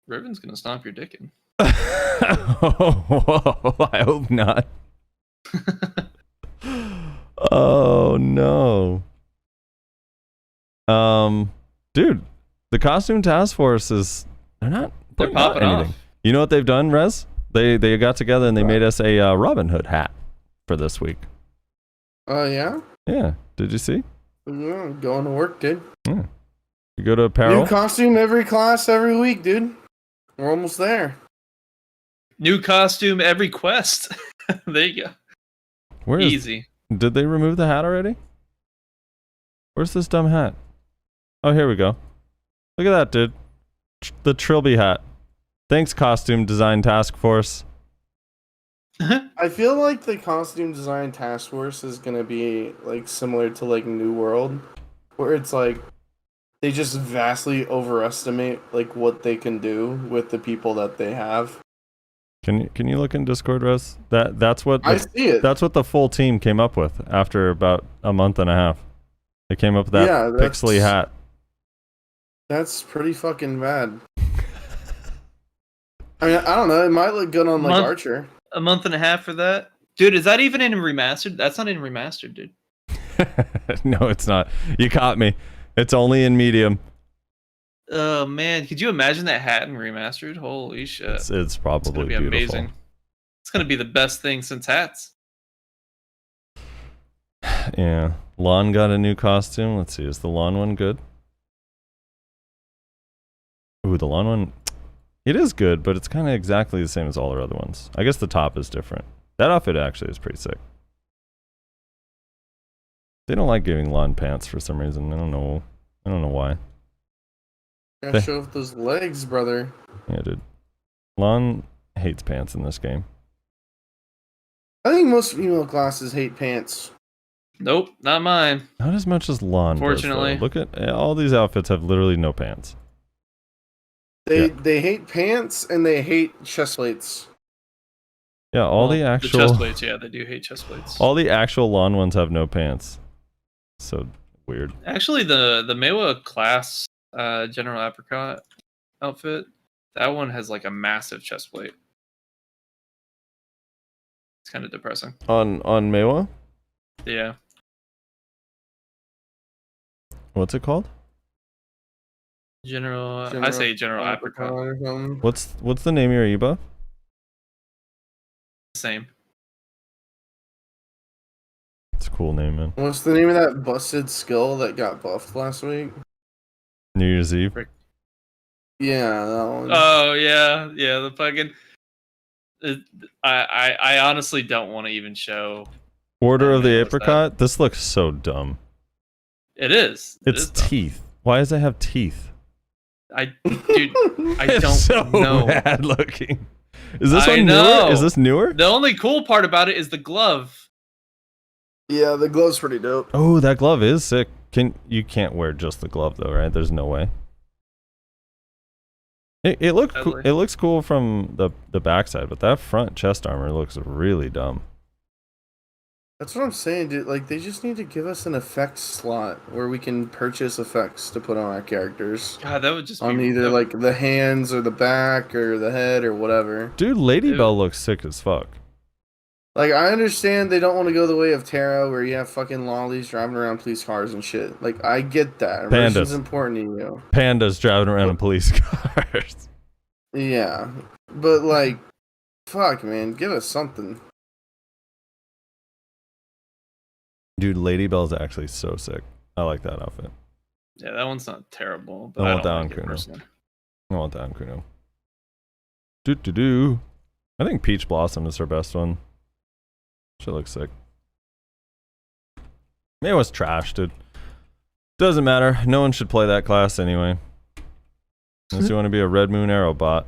Riven's going to stomp your dick in. Oh, I hope not. Oh no. Dude, the costume task force they're popping anything. off. You know what they've done, Rez? They got together and they made us a Robin Hood hat for this week. Oh, yeah? Yeah. Did you see? Yeah, going to work, dude. Yeah. You go to apparel. New costume every class every week, dude. We're almost there. New costume every quest. There you go. Easy. Did they remove the hat already? Where's this dumb hat? Oh, here we go. Look at that, dude. The Trilby hat. Thanks, Costume Design Task Force. I feel like the costume design task force is gonna be like similar to like New World, where it's like they just vastly overestimate like what they can do with the people that they have. Can you look in Discord, Rez? That's what I see it. That's what the full team came up with after about a month and a half. They came up with that pixely hat. That's pretty fucking bad. I mean, I don't know. It might look good on like Archer. A month and a half for that? Dude, is that even in remastered? That's not in remastered, dude. No, it's not. You caught me. It's only in medium. Oh man, could you imagine that hat in remastered? Holy shit. It's probably gonna be beautiful. Amazing. It's gonna be the best thing since hats. Yeah. Lon got a new costume. Let's see. Is the Lon one good? Ooh, the Lon one. It is good, but it's kind of exactly the same as all our other ones. I guess the top is different. That outfit actually is pretty sick. They don't like giving Lon pants for some reason. I don't know why. Gotta show off those legs, brother. Yeah, dude. Lon hates pants in this game. I think most female classes hate pants. Nope, not mine. Not as much as Lon. Fortunately. Look at all these outfits have literally no pants. They hate pants and they hate chest plates. Yeah, the actual chest plates. Yeah, they do hate chest plates. All the actual Lon ones have no pants. So weird. Actually, the Mewa class General Apricot outfit, that one has like a massive chest plate. It's kind of depressing. On Mewa? Yeah. What's it called? General I say General Apricot. What's the name of your ebuff? Same. It's a cool name, man. What's the name of that busted skill that got buffed last week? New Year's Eve. Yeah, that one. Oh yeah, the fucking. I honestly don't want to even show. Order of the Apricot. This looks so dumb. It is. It's teeth. Why does it have teeth? I don't so know. Bad looking. Is this one newer? Is this newer? The only cool part about it is the glove. Yeah, the glove's pretty dope. Oh, that glove is sick. You can't wear just the glove though, right? There's no way. It looks cool from the backside, but that front chest armor looks really dumb. That's what I'm saying, dude. Like, they just need to give us an effects slot where we can purchase effects to put on our characters. God, that would just on be either like the hands or the back or the head or whatever. Dude, Lady Bell looks sick as fuck. Like, I understand they don't want to go the way of Terra where you have fucking lollies driving around police cars and shit. Like, I get that. Immersion's important to you. Pandas driving around in police cars. Yeah. But, like, fuck, man. Give us something. Dude, Lady Bell's actually so sick. I like that outfit. Yeah, that one's not terrible. But I want that on Kuno. I want that on Kuno. Do. I think Peach Blossom is her best one. She looks sick. Maywa's trash, dude. Doesn't matter. No one should play that class anyway. Unless you want to be a Red Moon Arrow bot.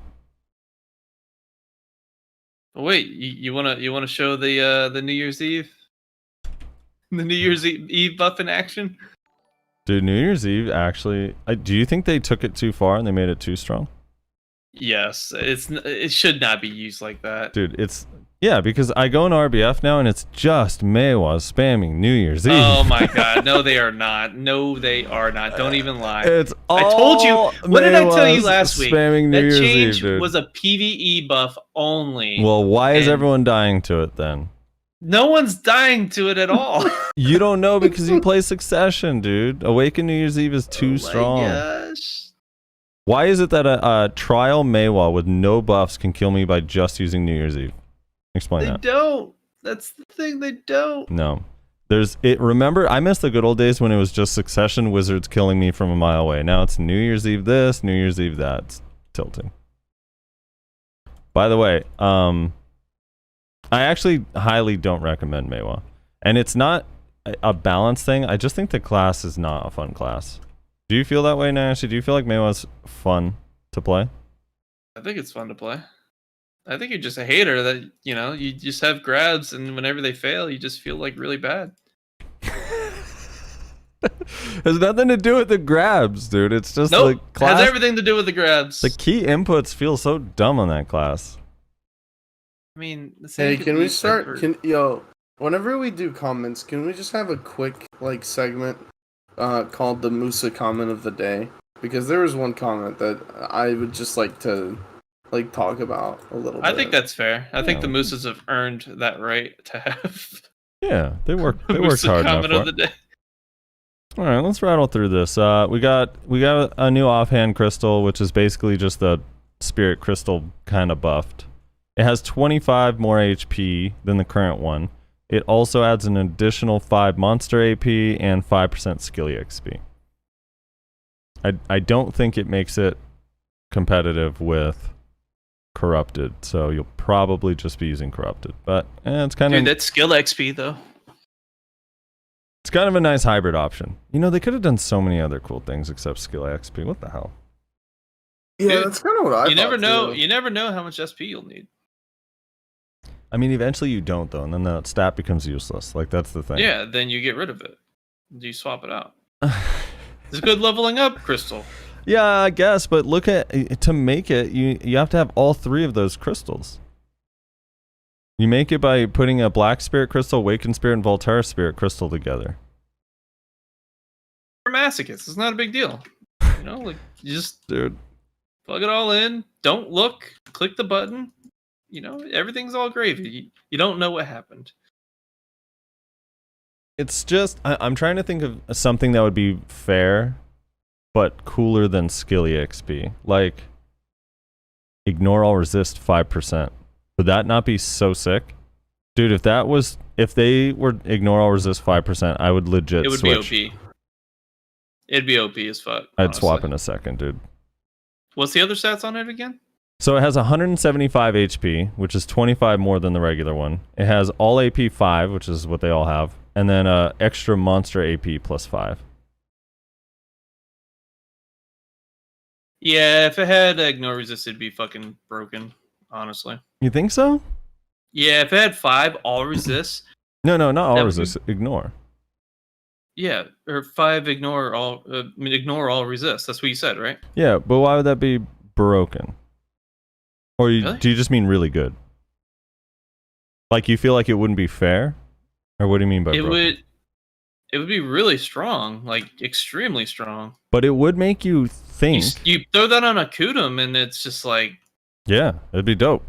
Oh, wait, you wanna show the New Year's Eve? The New Year's Eve buff in action? Dude, New Year's Eve actually. Do you think they took it too far and they made it too strong? Yes, it should not be used like that. Dude, yeah, because I go in RBF now and it's just Maywa spamming New Year's Eve. Oh my god, no they are not. No they are not. Don't even lie. It's all I told you. What did I tell you last week? Spamming New Year's change Eve, dude. was a PvE buff only. Well, why is everyone dying to it then? No one's dying to it at all. You don't know because you play Succession, dude. Awaken New Year's Eve is too strong. Gosh. Why is it that a trial Maywa with no buffs can kill me by just using New Year's Eve? Explain that. They don't. That's the thing. They don't. No. Remember, I miss the good old days when it was just Succession wizards killing me from a mile away. Now it's New Year's Eve this, New Year's Eve that. It's tilting. By the way, I actually highly don't recommend Maywa. And it's not a balance thing. I just think the class is not a fun class. Do you feel that way, Nash? Do you feel like Maywa's fun to play? I think it's fun to play. I think you're just a hater that, you just have grabs and whenever they fail, you just feel like really bad. Has nothing to do with the grabs, dude. It's just nope, the class. Has everything to do with the grabs. The key inputs feel so dumb on that class. I mean, hey, can we start? Whenever we do comments, can we just have a quick segment called the Musa comment of the day? Because there was one comment that I would just like to talk about a little bit. I think that's fair. I think the Mooses have earned that right to have. Yeah, they worked hard enough comment for of the day. All right, let's rattle through this. We got a new offhand crystal, which is basically just the spirit crystal kind of buffed. It has 25 more HP than the current one. It also adds an additional 5 monster AP and 5% skill EXP. I don't think it makes it competitive with Corrupted, so you'll probably just be using Corrupted. But it's kind of... Dude, that's skill XP, though. It's kind of a nice hybrid option. They could have done so many other cool things except skill XP. What the hell? Yeah, Dude, that's kind of what I thought, never know. too. You never know how much SP you'll need. I mean, eventually you don't, though, and then the stat becomes useless. That's the thing. Yeah, then you get rid of it. You swap it out. It's a good leveling up crystal. Yeah, I guess, but to make it, you have to have all 3 of those crystals. You make it by putting a Black Spirit Crystal, Awakened Spirit, and Volterra Spirit Crystal together. For masochists, it's not a big deal. You just Dude. plug it all in, don't look, click the button. Everything's all gravy. You don't know what happened. It's just, I'm trying to think of something that would be fair, but cooler than skill EXP. Ignore all resist 5%. Would that not be so sick? Dude, if they were ignore all resist 5%, I would legit switch. It would be OP. It'd be OP as fuck. I'd honestly. swap in a second, dude. What's the other stats on it again? So it has 175 HP, which is 25 more than the regular one. It has all AP 5, which is what they all have, and then extra monster AP plus 5. Yeah, if it had ignore resist, it'd be fucking broken, honestly. You think so? Yeah, if it had 5 all resist. No, not all resist. Ignore. Yeah, or 5 ignore all resist. That's what you said, right? Yeah, but why would that be broken? Or Really? Do you just mean really good? You feel like it wouldn't be fair? Or what do you mean by broken? It would be really strong, extremely strong. But it would make you think. You throw that on a Kudum and it's just Yeah, it'd be dope.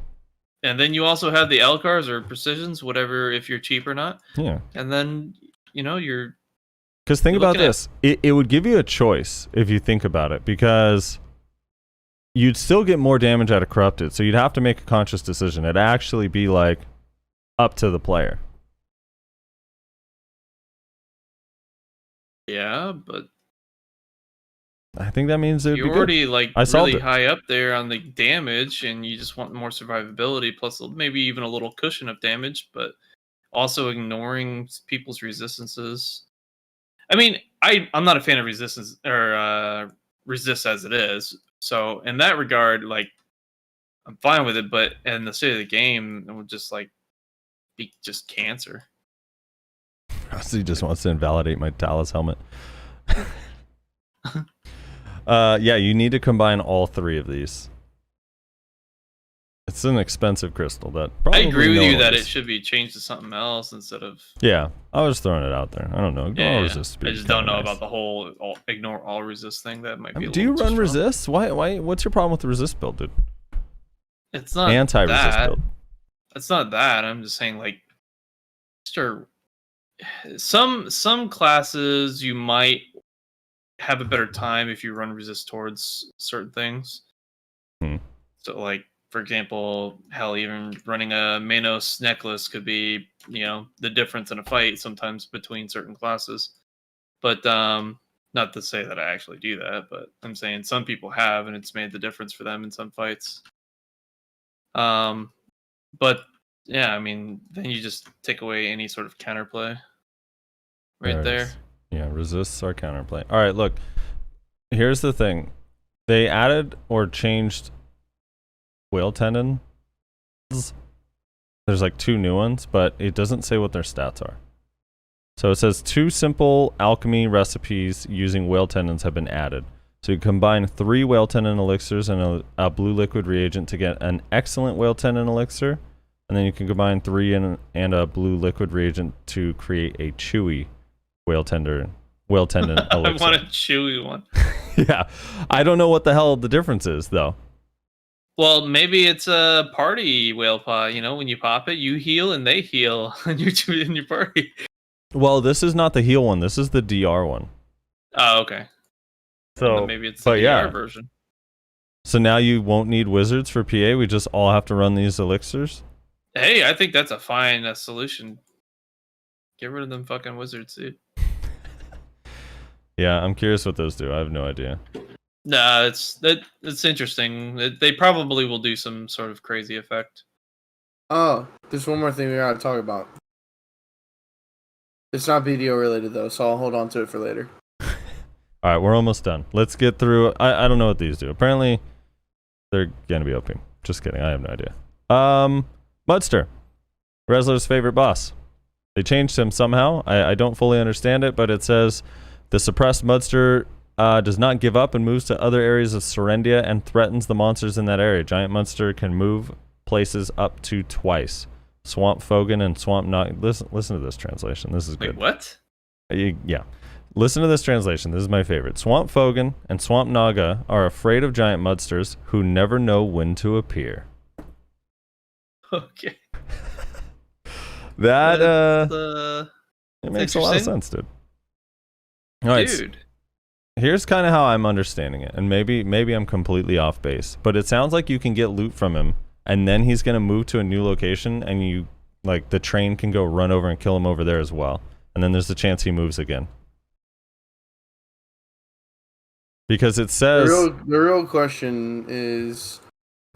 and then you also have the Elcars or Precisions, whatever, if you're cheap or not. Yeah. And then, you're... Because think You're about looking at- this. It would give you a choice if you think about it, because you'd still get more damage out of Corrupted, so you'd have to make a conscious decision. It'd actually be up to the player. Yeah, but I think that means it would You're be good. already like I solved really it. high up there on the damage, and you just want more survivability, plus maybe even a little cushion of damage, but also ignoring people's resistances. I mean, I'm not a fan of resistance or resist as it is. So in that regard, like I'm fine with it, but in the state of the game, it would just like be just cancer. Frosty just wants to invalidate my Talus helmet. Yeah, you need to combine all 3 of these. It's an expensive crystal that I probably agree with no you one that is. it should be changed to something else instead of. Yeah, I was throwing it out there. I don't know. Yeah, Resist I just don't know about the whole ignore all resist thing. That might be. Do you run resist? Why? What's your problem with the resist build, dude? It's not Anti-resist that. build. It's not that. I'm just saying, like, sure. Some classes you might have a better time if you run resist towards certain things. So, like, for example, hell, even running a Manos necklace could be, the difference in a fight sometimes between certain classes. But not to say that I actually do that, but I'm saying some people have, and it's made the difference for them in some fights. But yeah, I mean, then you just take away any sort of counterplay right there. Yeah, resists our counterplay. All right, look. Here's the thing. They added or changed whale tendons. There's like 2 new ones, but it doesn't say what their stats are. So it says 2 simple alchemy recipes using whale tendons have been added. So you combine 3 whale tendon elixirs and a blue liquid reagent to get an excellent whale tendon elixir. And then you can combine 3 and a blue liquid reagent to create a chewy whale tendon elixir. I want a chewy one. Yeah. I don't know what the hell the difference is, though. Well, maybe it's a party whale paw. When you pop it, you heal and they heal, and you're two in your party. Well, this is not the heal one. This is the DR one. Oh, okay. So then maybe it's the DR version. So now you won't need wizards for PA. We just all have to run these elixirs. Hey, I think that's a fine solution. Get rid of them fucking wizards, dude. Yeah, I'm curious what those do. I have no idea. Nah, it's interesting. They probably will do some sort of crazy effect. Oh, there's one more thing we gotta talk about. It's not BDO related though, so I'll hold on to it for later. All right, we're almost done. Let's get through. I don't know what these do. Apparently, they're gonna be OP. Just kidding. I have no idea. Mudster, Rezler's favorite boss. They changed him somehow. I don't fully understand it, but it says the suppressed Mudster does not give up and moves to other areas of Serendia and threatens the monsters in that area. Giant Mudster can move places up to twice. Swamp Fogan and Swamp Naga. Listen to this translation. This is good. Wait, what? Yeah. Listen to this translation. This is my favorite. Swamp Fogan and Swamp Naga are afraid of giant mudsters who never know when to appear. Okay. That it makes a lot of sense, dude. All right, dude. Here's kind of how I'm understanding it, and maybe I'm completely off base, but it sounds like you can get loot from him, and then he's gonna move to a new location, and you like the train can go run over and kill him over there as well, and then there's a chance he moves again. Because it says the real question is,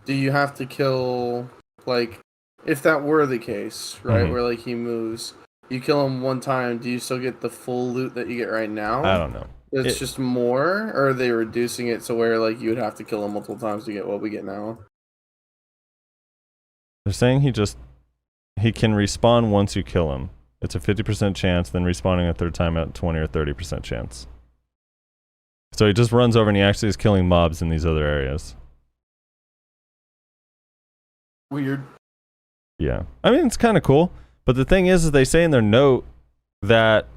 do you have to kill, like, if that were the case, right, where like he moves, you kill him one time, do you still get the full loot that you get right now? I don't know. It's just more, or are they reducing it to where like you would have to kill him multiple times to get what we get now? They're saying he can respawn once you kill him. It's a 50% chance, then respawning a third time at 20 or 30% chance. So he just runs over and he actually is killing mobs in these other areas. Weird. Yeah. I mean, it's kind of cool. But the thing is they say in their note that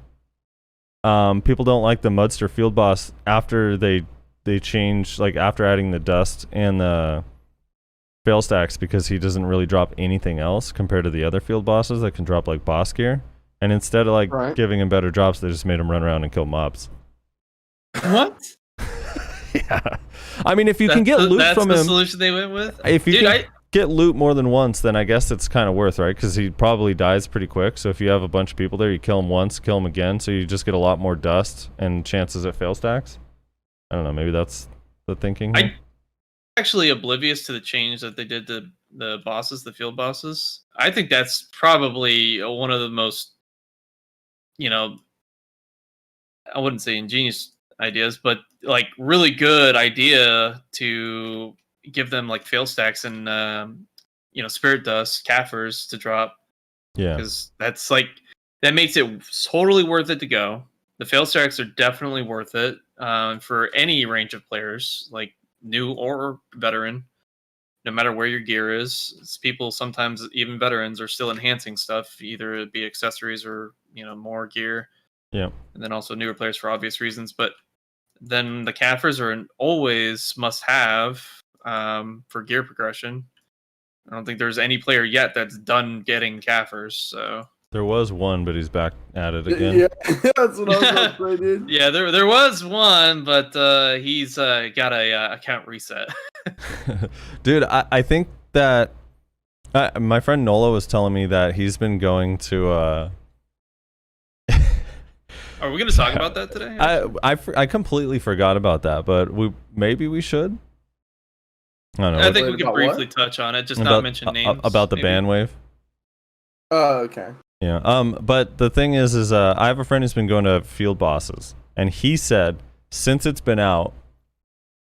people don't like the Mudster field boss after they change, like after adding the dust and the fail stacks, because he doesn't really drop anything else compared to the other field bosses that can drop like boss gear. And instead of like giving him better drops, they just made him run around and kill mobs. What? Yeah. I mean, if you can get loot from him... That's the solution they went with? If you can get loot more than once, then I guess it's kind of worth, right? Because he probably dies pretty quick. So if you have a bunch of people there, you kill him once, kill him again. So you just get a lot more dust and chances at fail stacks. I don't know. Maybe that's the thinking. I- Here. Actually oblivious to the change that they did to the bosses, the field bosses. I think that's probably one of the most, you know, I wouldn't say ingenious ideas, but like really good idea to give them like fail stacks and spirit dust, Kafirs to drop, Yeah. because that's like that makes it totally worth it to go. The fail stacks are definitely worth it for any range of players, like new or veteran. No matter where your gear is, it's people sometimes even veterans are still enhancing stuff, either it be accessories or more gear. Yeah. And then also newer players for obvious reasons. But then the Kafirs are an always must have for gear progression. I don't think there's any player yet that's done getting Kafirs. So There was one, but he's back at it again. Yeah, that's what I was about to say, dude. yeah, there was one, but he's got a account reset. Dude, I think that my friend Nola was telling me that he's been going to Are we going to talk about that today? I completely forgot about that, but maybe we should. I don't know. I think we About could what? briefly touch on it, just not mention names. About the maybe. ban wave. Oh, okay. Yeah. But the thing is I have a friend who's been going to field bosses, and he said since it's been out,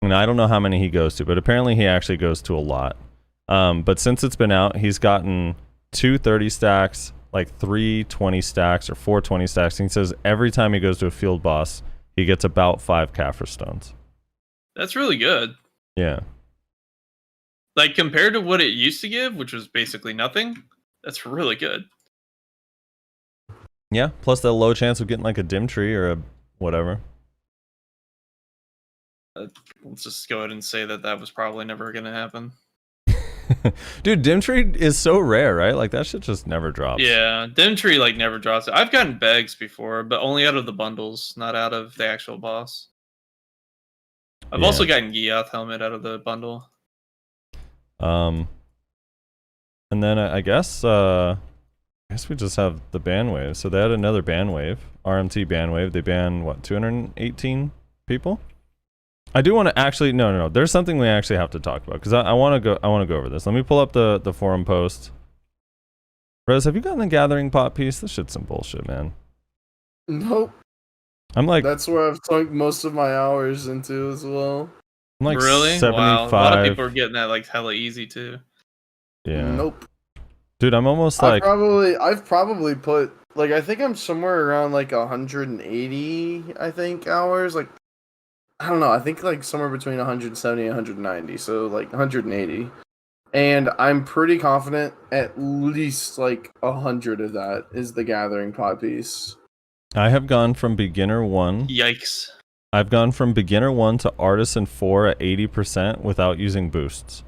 and I don't know how many he goes to, but apparently he actually goes to a lot. But since it's been out, he's gotten 2 30 stacks, like 3 20 stacks, or 4 20 stacks. And he says every time he goes to a field boss, he gets about 5 Kafir stones. That's really good. Yeah. Like compared to what it used to give, which was basically nothing, that's really good. Yeah. Plus the low chance of getting like a dim tree or a whatever. Let's just go ahead and say that was probably never going to happen. Dude, dim tree is so rare, right? Like that shit just never drops. Yeah, dim tree like never drops. I've gotten bags before, but only out of the bundles, not out of the actual boss. I've Yeah. also gotten Giath helmet out of the bundle. And then I guess we just have the ban wave. So they had another ban wave, RMT ban wave. They banned what, 218 people? I do want to actually no. There's something we actually have to talk about because I want to go over this. Let me pull up the forum post. Rose, have you gotten the gathering pot piece? This shit's some bullshit, man. Nope. I'm like That's where I've sunk most of my hours into as well. I'm like Really? 75. Wow. A lot of people are getting that like hella easy too. Yeah. Nope. Dude, I'm almost I've like probably put like I think I'm somewhere around like 180 I think hours. Like I don't know. I think like somewhere between 170 and 190. So like 180. And I'm pretty confident at least like 100 of that is the gathering pot piece. I have gone from beginner 1. Yikes. I've gone from beginner 1 to artisan 4 at 80% without using boosts.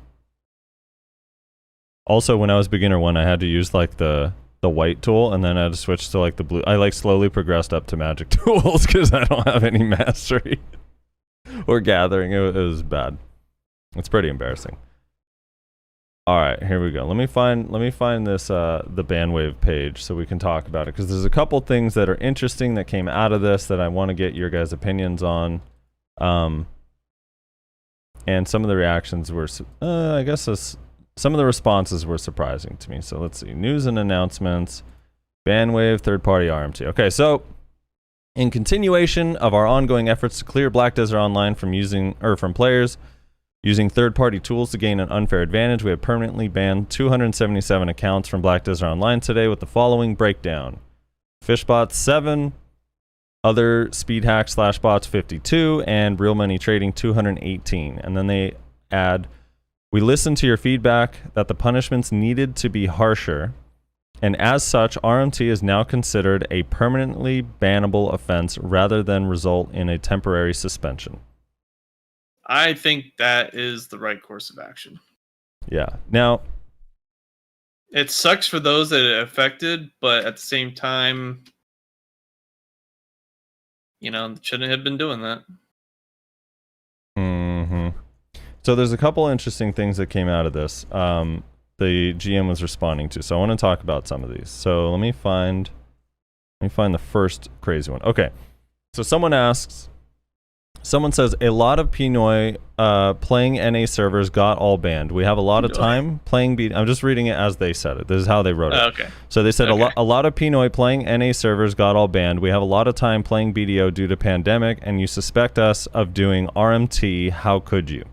Also, when I was beginner 1, I had to use like the white tool, and then I had to switch to like the blue. I like slowly progressed up to magic tools because I don't have any mastery or gathering. It was bad. It's pretty embarrassing. All right, here we go. Let me find this the bandwave page so we can talk about it because there's a couple things that are interesting that came out of this that I want to get your guys' opinions on. And some of the reactions were some of the responses were surprising to me. So let's see. News and announcements. Bandwave third-party RMT. Okay, so in continuation of our ongoing efforts to clear Black Desert Online from players using third-party tools to gain an unfair advantage, we have permanently banned 277 accounts from Black Desert Online today with the following breakdown. Fishbots 7, other speed hacks / bots 52, and real money trading 218. And then they add, we listened to your feedback that the punishments needed to be harsher, and as such, RMT is now considered a permanently bannable offense rather than result in a temporary suspension. I think that is the right course of action. Yeah. Now, it sucks for those that it affected, but at the same time, shouldn't have been doing that. So there's a couple interesting things that came out of this. The GM was responding to. So I want to talk about some of these. So let me find the first crazy one. Okay. So someone asks, Someone says a lot of Pinoy playing NA servers got all banned. We have a lot of time playing I'm just reading it as they said it. This is how they wrote it. Okay. So they said a lot of Pinoy playing NA servers got all banned. We have a lot of time playing BDO due to pandemic, and you suspect us of doing RMT. How could you?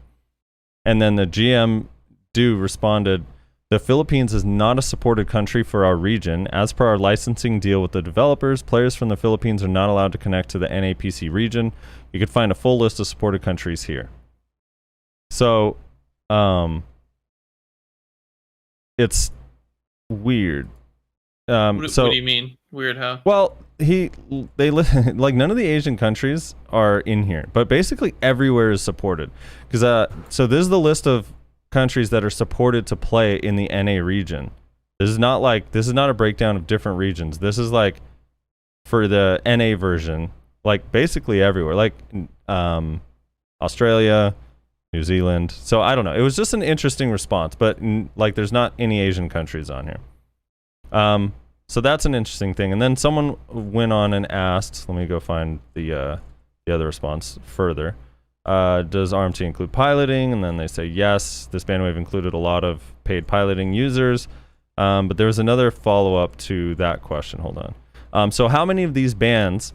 And then the GM responded, the Philippines is not a supported country for our region. As per our licensing deal with the developers, players from the Philippines are not allowed to connect to the NAPC region. You can find a full list of supported countries here. So, it's weird. What do you mean? Weird how? Well, like none of the Asian countries are in here, but basically everywhere is supported. Because so this is the list of countries that are supported to play in the NA region. This is not a breakdown of different regions. This is like for the NA version, like basically everywhere, like Australia, New Zealand. So I don't know. It was just an interesting response, but like there's not any Asian countries on here. So that's an interesting thing. And then someone went on and asked, let me go find the other response further. Does RMT include piloting? And then they say yes. This bandwave included a lot of paid piloting users. But there was another follow-up to that question. Hold on. So how many of these bans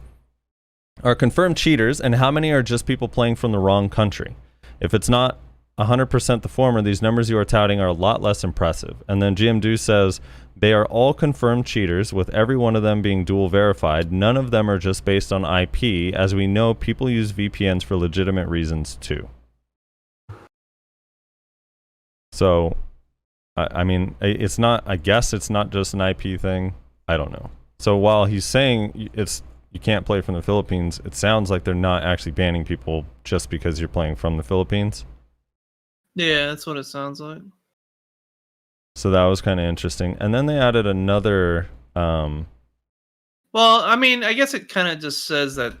are confirmed cheaters, and how many are just people playing from the wrong country? If it's not 100% the former, these numbers you are touting are a lot less impressive. And then GM says they are all confirmed cheaters, with every one of them being dual verified. None of them are just based on IP. As we know, people use VPNs for legitimate reasons too. So, I mean, it's not, I guess it's not just an IP thing. I don't know. So while he's saying you can't play from the Philippines, it sounds like they're not actually banning people just because you're playing from the Philippines. Yeah, that's what it sounds like. So that was kind of interesting. And then they added another... Well, I mean, I guess it kind of just says that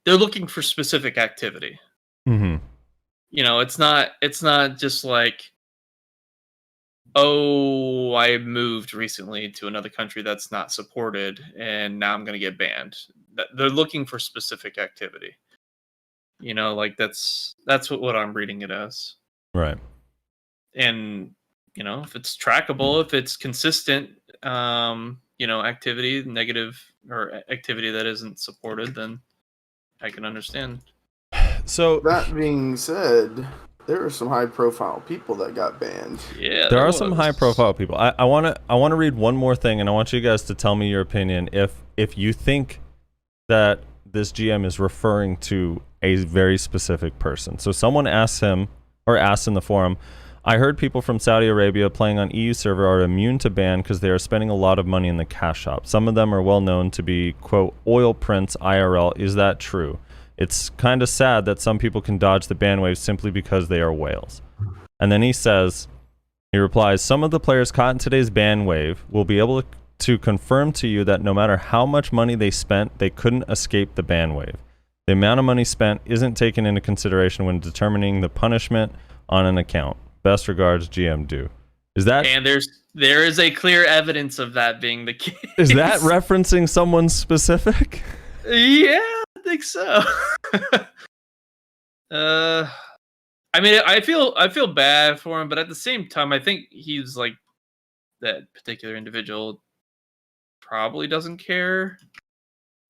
they're looking for specific activity. Mm-hmm. You know, it's not just like, oh, I moved recently to another country that's not supported, and now I'm going to get banned. They're looking for specific activity. You know, like that's what I'm reading it as. Right. And, you know, if it's trackable, if it's consistent, you know, activity, negative or activity that isn't supported, then I can understand. So that being said, there are some high-profile people that got banned. Yeah, there are some high-profile people. I want to read one more thing, and I want you guys to tell me your opinion. If you think that this GM is referring to a very specific person. So someone asked him, or asked in the forum, I heard people from Saudi Arabia playing on EU server are immune to ban because they are spending a lot of money in the cash shop. Some of them are well known to be, quote, oil prince IRL. Is that true? It's kind of sad that some people can dodge the ban wave simply because they are whales. And then he replies, some of the players caught in today's ban wave will be able to confirm to you that no matter how much money they spent, they couldn't escape the ban wave. The amount of money spent isn't taken into consideration when determining the punishment on an account. Best regards, GM Do. Is that... And there is a clear evidence of that being the case. Is that referencing someone specific? Yeah, I think so. I mean, I feel bad for him, but at the same time, I think he's like, that particular individual probably doesn't care.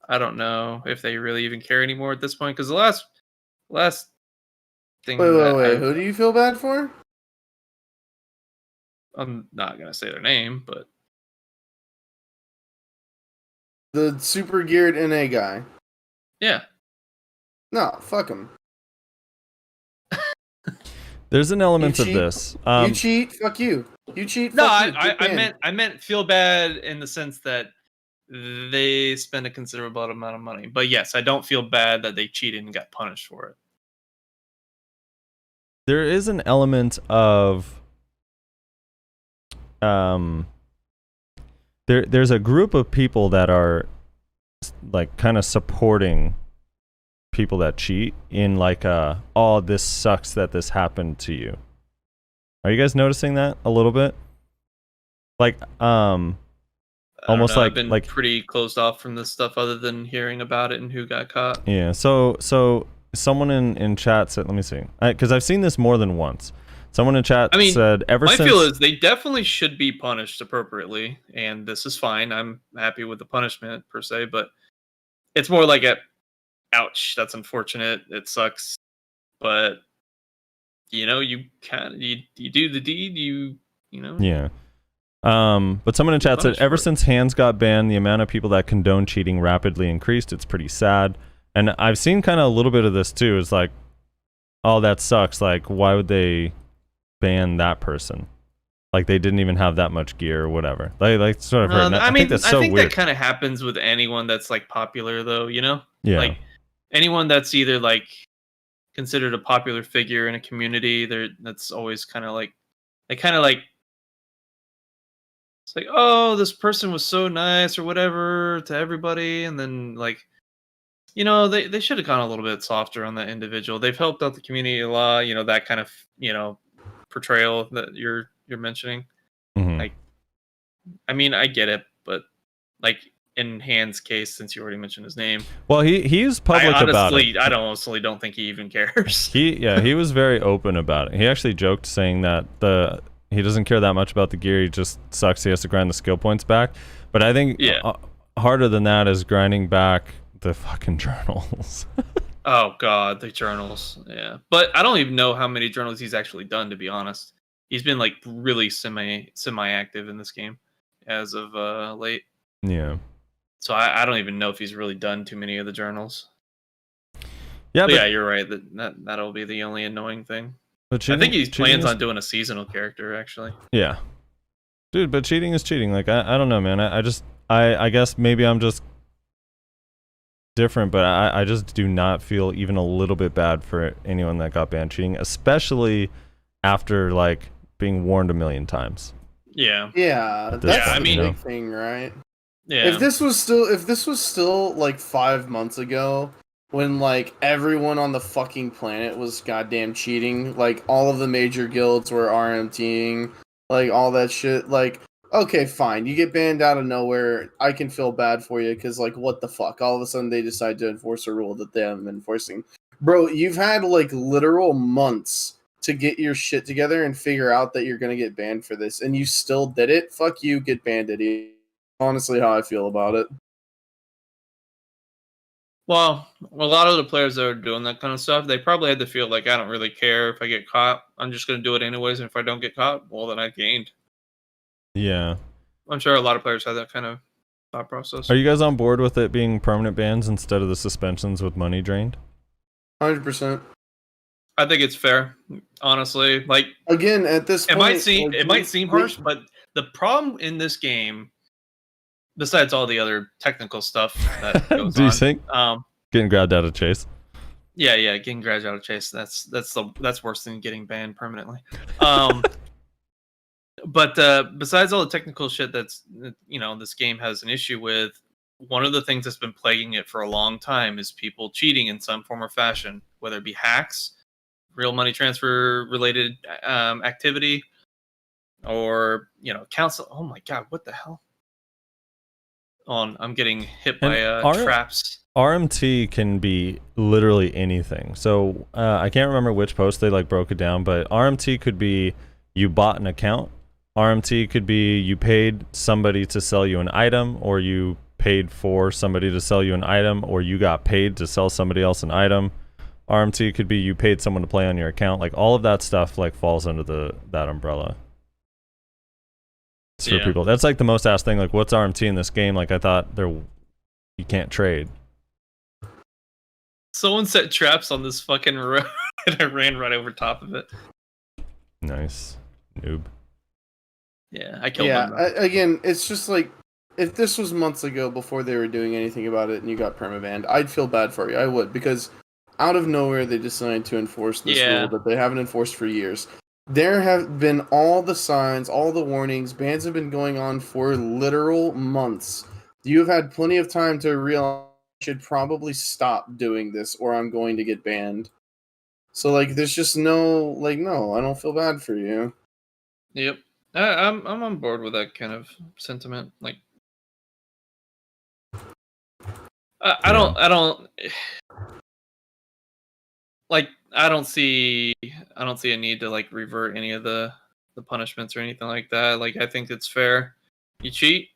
I don't know if they really even care anymore at this point, because the last thing. Wait. Who do you feel bad for? I'm not gonna say their name, but The super geared NA guy. yeah. No, fuck him. There's an element of this. You cheat, fuck you. You cheat, No, fuck you. I meant feel bad in the sense that they spend a considerable amount of money. But yes, I don't feel bad that they cheated and got punished for it. There is an element of there's a group of people that are like kind of supporting people that cheat in like oh, this sucks that this happened to you. Are you guys noticing that a little bit? Like almost I've been like pretty closed off from this stuff other than hearing about it and who got caught. Yeah, so someone in chat said, let me see, because I've seen this more than once. Someone in chat said, my feel is they definitely should be punished appropriately, and this is fine. I'm happy with the punishment per se, but it's more like ouch, that's unfortunate. It sucks, but you know, you do the deed, you know. Yeah. But someone in chat said, ever since hands got banned, the amount of people that condone cheating rapidly increased. It's pretty sad. And I've seen kind of a little bit of this too. It's like, oh, that sucks. Like, why would they ban that person? Like, they didn't even have that much gear or whatever. Like sort of heard. I think that's so weird. That kind weird. of happens with anyone that's like popular, though. You know, Yeah. like anyone that's either like considered a popular figure in a community. That's always kind of like it's like, oh, this person was so nice or whatever to everybody, and then like, you know, they should have gone a little bit softer on that individual. They've helped out the community a lot. You know, that kind of, you know, portrayal that you're mentioning. Mhm. Like, I mean, I get it, but like in Hand's case, since you already mentioned his name, Well, he's public about it. I honestly don't think he even cares. He was very open about it. He actually joked saying that he doesn't care that much about the gear. He just sucks. He has to grind the skill points back. But I think harder than that is grinding back the fucking journals. Oh god, the journals. Yeah, but I don't even know how many journals he's actually done. To be honest, he's been like really semi active in this game as of late. Yeah. So I don't even know if he's really done too many of the journals. Yeah, but yeah, you're right. That'll be the only annoying thing. But cheating, I think he plans on doing a seasonal character, actually. Yeah, dude. But cheating is cheating. Like I don't know, man. I guess maybe I'm just different, but I just do not feel even a little bit bad for anyone that got banned cheating, especially after like being warned a million times. Yeah, that's I mean, the big thing, right? Yeah. If this was still like 5 months ago, when like everyone on the fucking planet was goddamn cheating, like all of the major guilds were RMTing, like all that shit, like okay, fine, you get banned out of nowhere, I can feel bad for you, because like what the fuck, all of a sudden they decide to enforce a rule that they haven't been enforcing. Bro, you've had like literal months to get your shit together and figure out that you're gonna get banned for this, and you still did it. Fuck you, get banned, idiot. Honestly, how I feel about it. Well, a lot of the players that are doing that kind of stuff, they probably had to feel like, I don't really care if I get caught. I'm just going to do it anyways. And if I don't get caught, well, then I gained. Yeah. I'm sure a lot of players have that kind of thought process. Are you guys on board with it being permanent bans instead of the suspensions with money drained? 100%. I think it's fair, honestly. Like, again, at this point, it might seem harsh, but the problem in this game, besides all the other technical stuff that goes Do you think? Getting grabbed out of chase. Yeah, getting grabbed out of chase. That's worse than getting banned permanently. But besides all the technical shit that's, you know, this game has an issue with, one of the things that's been plaguing it for a long time is people cheating in some form or fashion, whether it be hacks, real money transfer related activity, or, you know, council. Oh my god, what the hell? I'm getting hit by traps. RMT can be literally anything. So I can't remember which post they like broke it down, but RMT could be you bought an account. RMT could be you paid somebody to sell you an item, or you paid for somebody to sell you an item, or you got paid to sell somebody else an item. RMT could be you paid someone to play on your account. Like all of that stuff like falls under that umbrella. For people, that's like the most asked thing. Like, what's RMT in this game? Like, I thought you can't trade. Someone set traps on this fucking road, and I ran right over top of it. Nice, noob. Yeah, I killed them. Again, it's just like, if this was months ago before they were doing anything about it, and you got permabanned, I'd feel bad for you. I would, because out of nowhere they decided to enforce this rule that they haven't enforced for years. There have been all the signs, all the warnings. Bans have been going on for literal months. You have had plenty of time to realize I should probably stop doing this, or I'm going to get banned. So, like, there's just no, I don't feel bad for you. Yep, I'm on board with that kind of sentiment. Like, I don't. like I don't see a need to like revert any of the punishments or anything like that. Like I think it's fair. You cheat,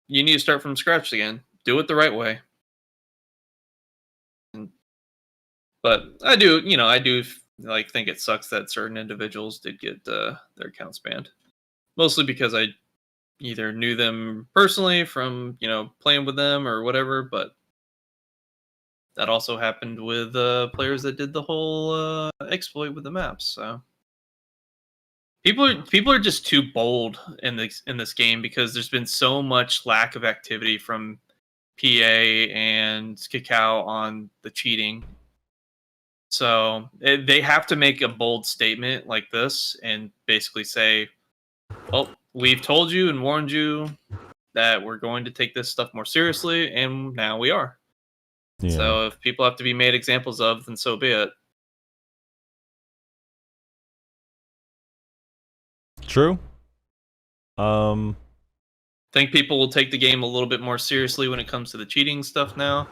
you need to start from scratch again. Do it the right way. But I do like think it sucks that certain individuals did get their accounts banned. Mostly because I either knew them personally from, playing with them or whatever, but that also happened with players that did the whole exploit with the maps. So people are just too bold in this game because there's been so much lack of activity from PA and Kakao on the cheating. So they have to make a bold statement like this and basically say, well, we've told you and warned you that we're going to take this stuff more seriously, and now we are. Yeah. So if people have to be made examples of, then so be it. True. I think people will take the game a little bit more seriously when it comes to the cheating stuff now.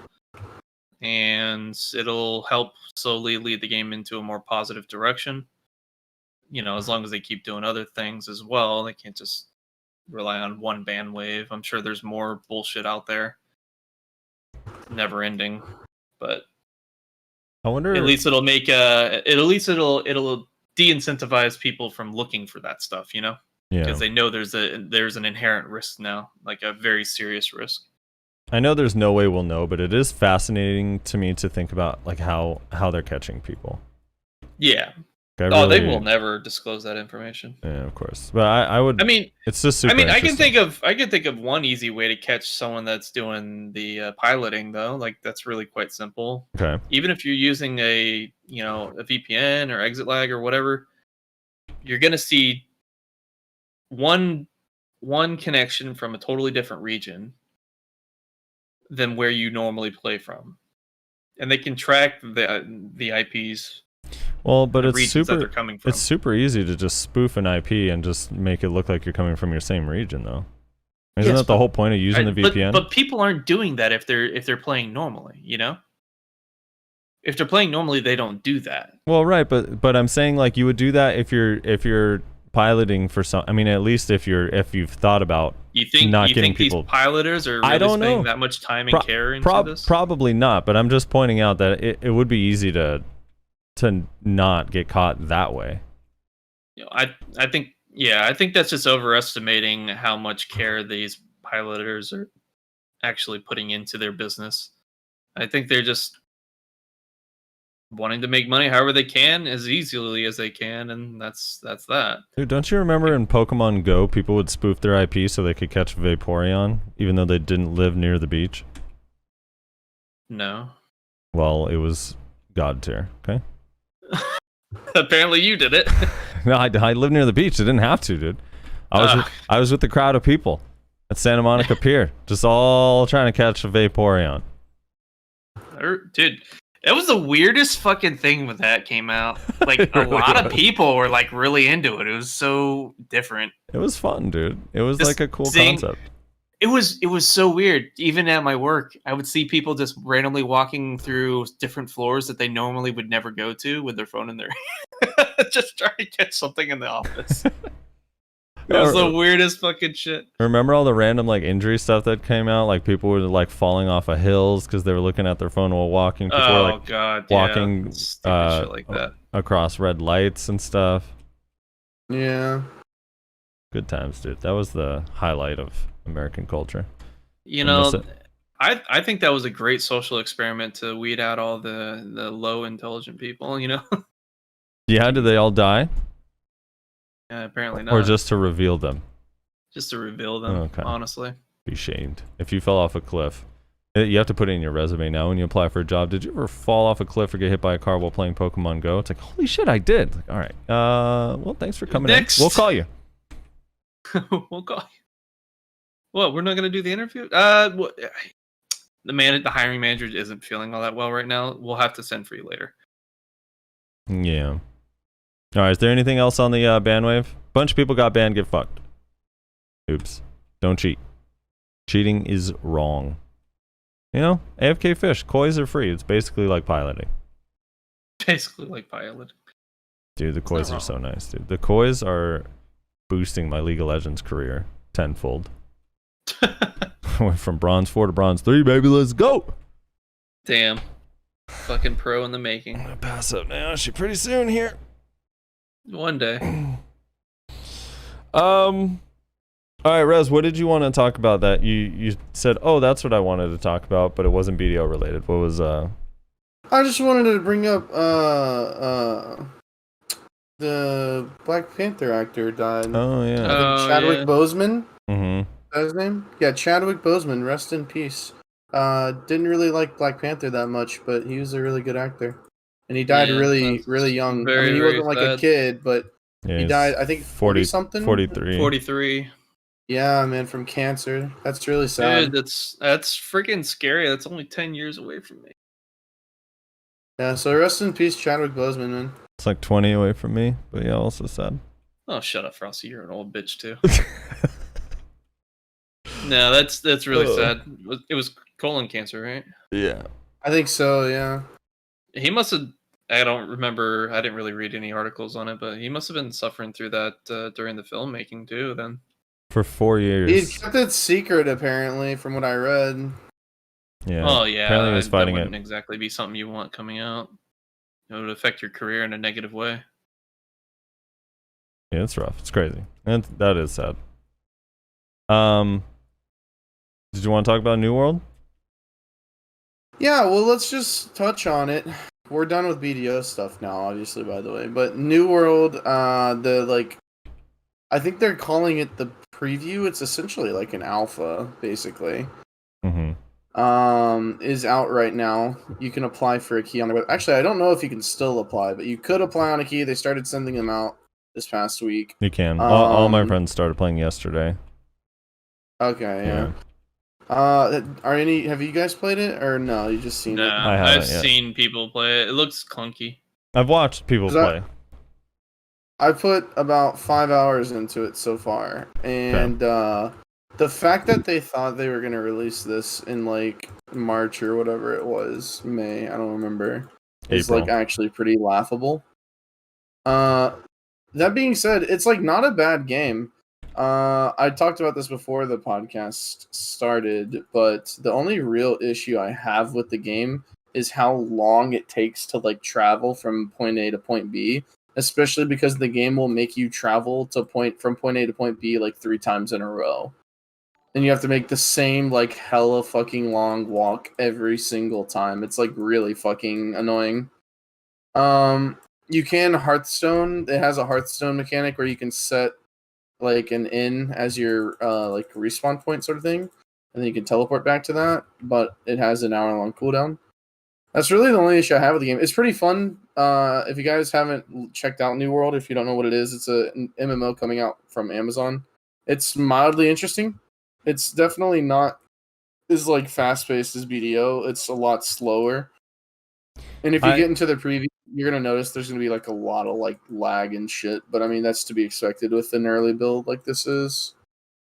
And it'll help slowly lead the game into a more positive direction. As long as they keep doing other things as well. They can't just rely on one ban wave. I'm sure there's more bullshit out there. Never ending. But I wonder. at least it'll make it'll de-incentivize people from looking for that stuff, Yeah. Because they know there's an inherent risk now, like a very serious risk. I know there's no way we'll know, but it is fascinating to me to think about like how they're catching people. Yeah. Like, they will never disclose that information. Yeah, of course. But I would. I mean, it's just super. I can think of one easy way to catch someone that's doing the piloting though. Like that's really quite simple. Okay. Even if you're using a VPN or exit lag or whatever, you're gonna see one connection from a totally different region than where you normally play from, and they can track the IPs. Well, but it's regions that super. they're coming from. It's super easy to just spoof an IP and just make it look like you're coming from your same region, though. Isn't that the whole point of using the VPN? But people aren't doing that if they're playing normally, If they're playing normally, they don't do that. Well, right, but I'm saying like you would do that if you're piloting for some. I mean, at least if you've thought about getting people. These piloters are really spending that much time and care into this? Probably not, but I'm just pointing out that it would be easy to not get caught that way. I think that's just overestimating how much care these piloters are actually putting into their business. I think they're just wanting to make money however they can, as easily as they can, and that's that. Dude, don't you remember in Pokemon Go, people would spoof their IP so they could catch Vaporeon, even though they didn't live near the beach? No. Well, it was God tier, okay? Apparently you did it. No, I live near the beach. I didn't have to, dude. I was with the crowd of people at Santa Monica Pier, just all trying to catch a Vaporeon. Dude, it was the weirdest fucking thing when that came out. Like a lot of people were like really into it. It was so different. It was fun, dude. It was Just like a cool concept. It was so weird. Even at my work, I would see people just randomly walking through different floors that they normally would never go to with their phone in their just trying to catch something in the office. It was the weirdest fucking shit. Remember all the random like injury stuff that came out? Like people were like falling off of hills because they were looking at their phone while walking. People were, like, God, walking stupid shit like that across red lights and stuff. Yeah. Good times, dude. That was the highlight of American culture. I think that was a great social experiment to weed out all the low intelligent people. Yeah, did they all die? Apparently not. Or just to reveal them? Just to reveal them. Okay. Honestly. Be shamed if you fell off a cliff. You have to put it in your resume now when you apply for a job. Did you ever fall off a cliff or get hit by a car while playing Pokemon Go? It's like, holy shit, I did. Like, all right. Well, thanks for coming Next. in. We'll call you. We'll call you. What? We're not going to do the interview? The hiring manager isn't feeling all that well right now. We'll have to send for you later. Yeah. All right. Is there anything else on the ban wave? Bunch of people got banned. Get fucked. Oops. Don't cheat. Cheating is wrong. AFK fish. Kois are free. It's basically like piloting. Basically like piloting. Dude, the kois not are so nice, dude. The kois are boosting my League of Legends career tenfold. Went from bronze 4 to bronze 3, baby. Let's go. Damn. Fucking pro in the I'm making. gonna pass up now. She pretty soon here. One day. All right, Rez, what did you want to talk about that you said, oh, that's what I wanted to talk about, but it wasn't BDO related. What was I just wanted to bring up the Black Panther actor died. Oh yeah. I think Chadwick yeah. Boseman. Mm-hmm. Is that his name? Yeah, Chadwick Boseman. Rest in peace. Didn't really like Black Panther that much, but he was a really good actor, and he died Yeah, really, that's really young. I very, mean, he very wasn't like a sad. kid, but Yeah, he he's died. I think 40 something. 43. 43. Yeah, man, from cancer. That's really sad. Dude, that's freaking scary. That's only 10 years away from me. Yeah, so rest in peace, Chadwick Boseman, man. It's like 20 away from me, but yeah, also sad. Oh, shut up, Frosty. You're an old bitch too. No, that's really sad. It was colon cancer, right? Yeah. I think so. Yeah. He must have. I don't remember. I didn't really read any articles on it, but he must have been suffering through that during the filmmaking too. Then. For 4 He years. kept it secret, apparently, from what I read. Yeah. Oh yeah. Apparently he was fighting that it. wouldn't exactly be something you want coming out. It would affect your career in a negative way. Yeah, it's rough. It's crazy. And that is sad. Did you want to talk about New World? Yeah, well, let's just touch on it. We're done with BDO stuff now, obviously, by the way. But New World, I think they're calling it the preview. It's essentially like an alpha, basically. Mm-hmm. Is out right now. You can apply for a key on the web. Actually, I don't know if you can still apply, but you could apply on a key. They started sending them out this past week. You can. All my Um, friends started playing yesterday. Okay, yeah. Have you guys played it or no? You just seen No, it? I haven't I've yet. seen people play it. It looks clunky. I've watched people Is that- play. I put about 5 hours into it so far, and the fact that they thought they were gonna release this in like March or whatever it was, May, I don't remember, is April. like actually pretty laughable. That being said, it's like not a bad game. I talked about this before the podcast started, but the only real issue I have with the game is how long it takes to like travel from point A to point B, especially because the game will make you travel from point A to point B like 3 times in a row. And you have to make the same like hella fucking long walk every single time. It's like really fucking annoying. You can Hearthstone. It has a Hearthstone mechanic where you can set like an inn as your like respawn point sort of thing, and then you can teleport back to that. But it has an hour-long cooldown. That's really the only issue I have with the game. It's pretty fun. If you guys haven't checked out New World, if you don't know what it is, it's an MMO coming out from Amazon. It's mildly interesting. It's definitely not as like fast-paced as BDO. It's a lot slower. And if you get into the preview, you're gonna notice there's gonna be like a lot of like lag and shit. But I mean, that's to be expected with an early build like this is.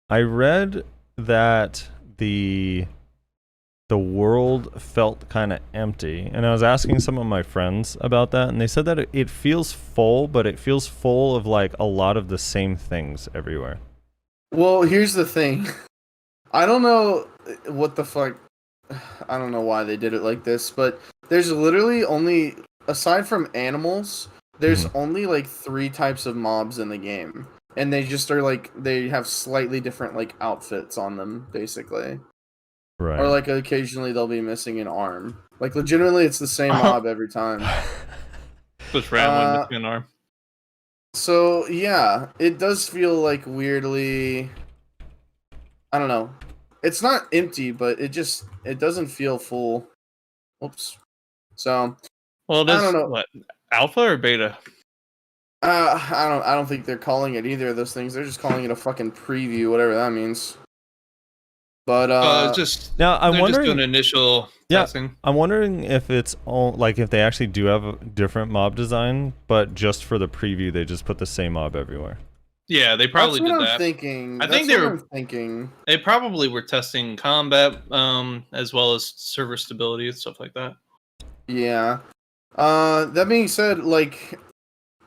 I read that the world felt kind of empty, and I was asking some of my friends about that, and they said that it feels full, but it feels full of like a lot of the same things everywhere. Well, here's the thing. I don't know what the fuck. I don't know why they did it like this, but there's literally only, aside from animals, there's only like 3 types of mobs in the game. And they just are like, they have slightly different like outfits on them, basically. Right. Or like occasionally they'll be missing an arm. Like legitimately it's the same mob every time. Just randomly missing an arm. So yeah, it does feel like weirdly, I don't know. It's not empty, but it doesn't feel full. Oops. So Well, I don't know. What, alpha or beta? I don't think they're calling it either of those things. They're just calling it a fucking preview, whatever that means. But It's just now I'm they're wondering. just doing initial testing. I'm wondering if it's all like if they actually do have a different mob design, but just for the preview they just put the same mob everywhere. Yeah, they probably that's what did I'm that. thinking. I think That's they what were I'm thinking. They probably were testing combat, as well as server stability and stuff like that. Yeah. That being said, like,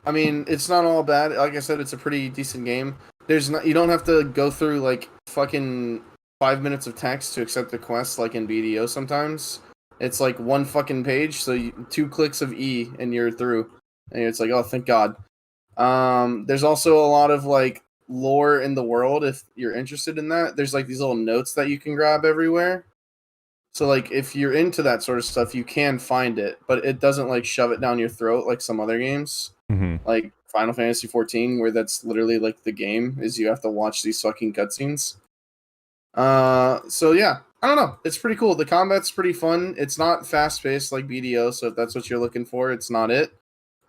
I mean, it's not all bad. Like I said, it's a pretty decent game. You don't have to go through like fucking 5 minutes of text to accept the quest like in BDO sometimes. It's like one fucking page, so 2 clicks of E and you're through. And it's like, oh, thank God. There's also a lot of like lore in the world if you're interested in that. There's like these little notes that you can grab everywhere. So like if you're into that sort of stuff, you can find it, but it doesn't like shove it down your throat like some other games. Mm-hmm. Like Final Fantasy 14, where that's literally like the game is you have to watch these fucking cutscenes. So yeah, I don't know. It's pretty cool. The combat's pretty fun. It's not fast paced like BDO, so if that's what you're looking for, it's not it.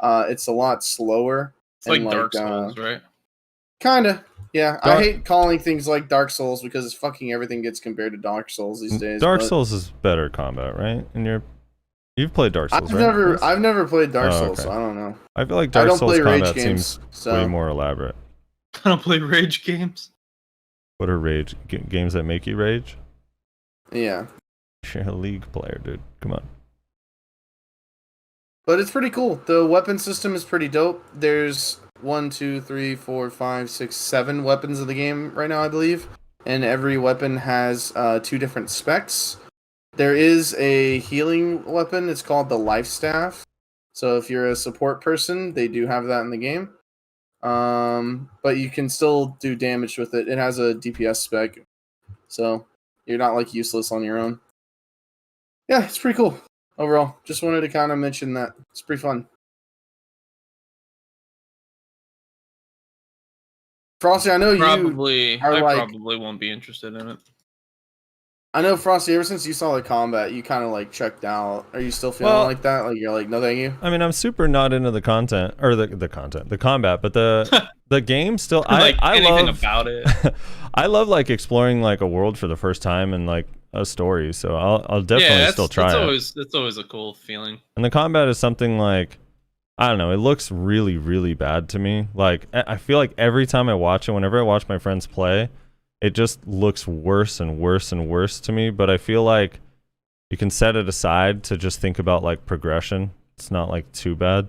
It's a lot slower. It's like Dark Souls, right? Kinda. Yeah, I hate calling things like Dark Souls because fucking everything gets compared to Dark Souls these days. Dark Souls is better combat, right? And you've played Dark Souls, right? I've never played Dark Souls, okay. so I don't know. I feel like Dark Souls play Rage combat games, seems way more elaborate. I don't play Rage games. What are rage games that make you rage? Yeah. You're a League player, dude. Come on. But it's pretty cool. The weapon system is pretty dope. There's 1, 2, 3, 4, 5, 6, 7 weapons in the game right now, I believe. And every weapon has 2 different specs. There is a healing weapon. It's called the Life Staff. So if you're a support person, they do have that in the game. But you can still do damage with it. It has a DPS spec. So you're not like useless on your own. Yeah, it's pretty cool. Overall, just wanted to kind of mention that. It's pretty fun. Frosty, I know you probably won't be interested in it. I know, Frosty, ever since you saw the combat, you kind of like checked out. Are you still feeling like that? Like you're like, no thank you? I mean, I'm super not into the content, or the combat, but the game still, like I anything love about it. I love like exploring like a world for the first time and like a story, so I'll definitely still try it. That's always a cool feeling. And the combat is something like, I don't know, it looks really, really bad to me. Like, I feel like every time I watch it, whenever I watch my friends play, it just looks worse and worse and worse to me. But I feel like you can set it aside to just think about like progression. It's not like too bad,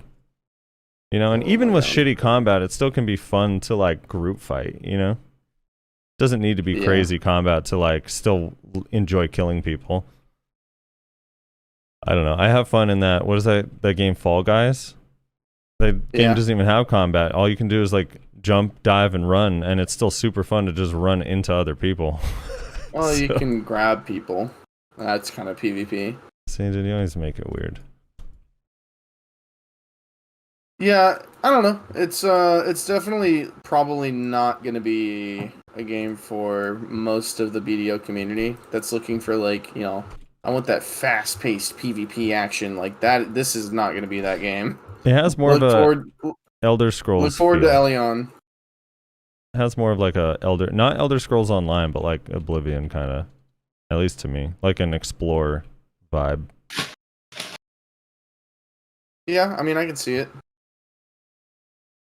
you know. And even with shitty combat, it still can be fun to like group fight, you know. It doesn't need to be crazy combat to like still enjoy killing people. I don't know. I have fun in that. What is that game, Fall Guys? That game doesn't even have combat. All you can do is like jump, dive, and run, and it's still super fun to just run into other people. Well, you can grab people. That's kind of PvP. See, did you always make it weird? Yeah, I don't know. It's definitely probably not going to be a game for most of the BDO community that's looking for like, you know, I want that fast-paced PvP action like that. This is not going to be that game. It has more of a Elder Scrolls. Look forward to Elion. It has more of like a not Elder Scrolls Online, but like Oblivion kind of, at least to me, like an Explorer vibe. Yeah, I mean, I can see it.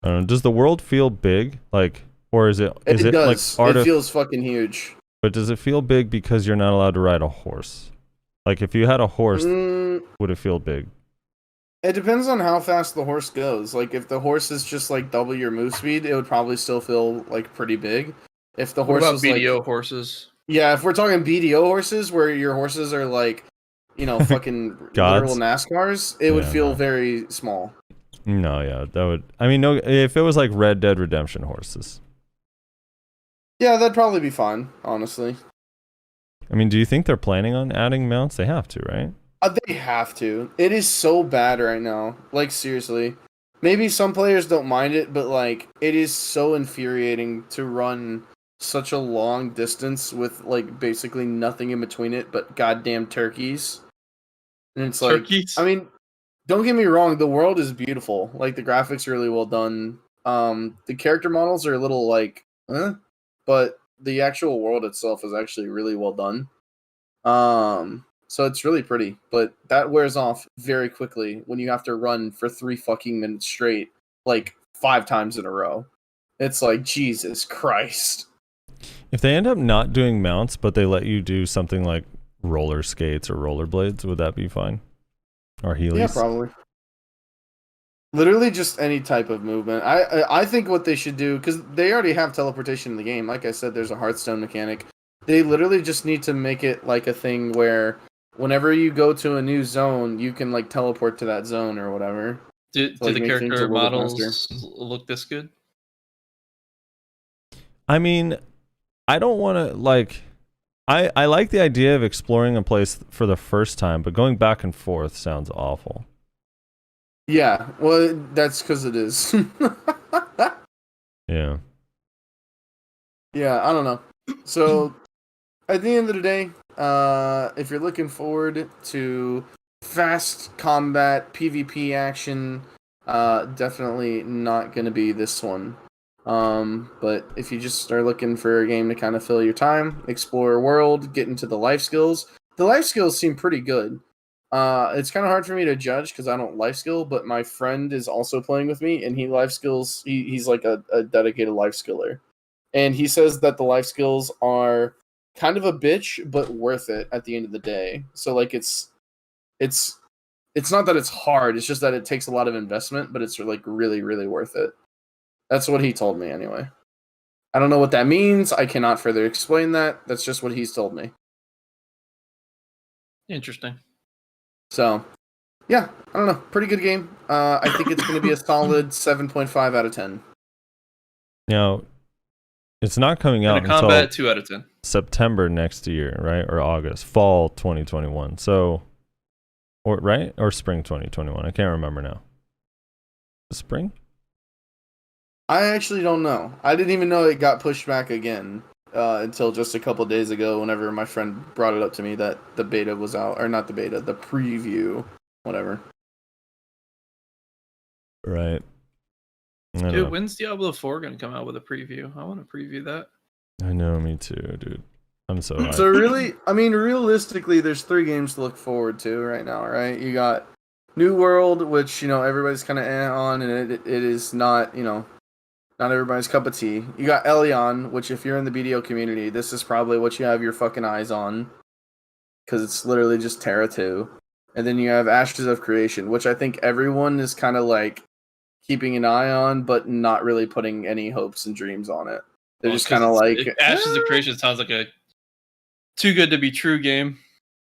I don't know, does the world feel big, like, or is it does. like it feels fucking huge? But does it feel big because you're not allowed to ride a horse? Like, if you had a horse, would it feel big? It depends on how fast the horse goes. Like, if the horse is just like double your move speed, it would probably still feel like pretty big. If the horse was BDO like, horses? Yeah, if we're talking BDO horses, where your horses are like, you know, fucking literal NASCARs, it would feel very small. No, yeah, that would. I mean, no, if it was like Red Dead Redemption horses. Yeah, that'd probably be fine, honestly. I mean, do you think they're planning on adding mounts? They have to, right? They have to. It is so bad right now. Like, seriously. Maybe some players don't mind it, but, like, it is so infuriating to run such a long distance with, like, basically nothing in between it but goddamn turkeys. And it's like... Turkeys? I mean, don't get me wrong, the world is beautiful. Like, the graphics are really well done. The character models are a little, like, but the actual world itself is actually really well done. So it's really pretty, but that wears off very quickly when you have to run for 3 fucking minutes straight, like 5 times in a row. It's like, Jesus Christ. If they end up not doing mounts, but they let you do something like roller skates or rollerblades, would that be fine? Or Heelys? Yeah, probably. Literally just any type of movement. I think what they should do, because they already have teleportation in the game. Like I said, there's a Hearthstone mechanic. They literally just need to make it like a thing where whenever you go to a new zone, you can like teleport to that zone or whatever. Do like, the make things a character little bit models faster. look this good? I mean, I don't want to like. I like the idea of exploring a place for the first time, but going back and forth sounds awful. Yeah, well, that's because it is. Yeah. Yeah, I don't know. So, at the end of the day, if you're looking forward to fast combat PvP action, definitely not going to be this one. But if you just are looking for a game to kind of fill your time, explore a world, get into the life skills seem pretty good. It's kind of hard for me to judge because I don't life skill, but my friend is also playing with me, and he life skills. He's like a dedicated life skiller, and he says that the life skills are kind of a bitch, but worth it at the end of the day. So like it's not that it's hard; it's just that it takes a lot of investment, but it's like really, really worth it. That's what he told me anyway. I don't know what that means. I cannot further explain that. That's just what he's told me. Interesting. So, yeah, I don't know. Pretty good game. I think it's going to be a solid 7.5 out of 10. Now, it's not coming out In a combat, until 2 out of 10. September next year, right? Or August, fall 2021. So, or spring 2021. I can't remember now. Spring? I actually don't know. I didn't even know it got pushed back again until just a couple days ago whenever my friend brought it up to me that the beta was out. Or not the beta, the preview. Whatever. Right. I don't Dude, know. when's Diablo 4 going to come out with a preview? I want to preview that. I know, me too, dude. I'm so hyped. So really, I mean, realistically, there's 3 games to look forward to right now, right? You got New World, which, everybody's kind of on, and it is not, not everybody's cup of tea. You got Elion, which if you're in the BDO community, this is probably what you have your fucking eyes on. Because it's literally just Terra 2. And then you have Ashes of Creation, which I think everyone is kind of like keeping an eye on, but not really putting any hopes and dreams on it. They're just kind of like... Ashes of Creation sounds like a too good to be true game.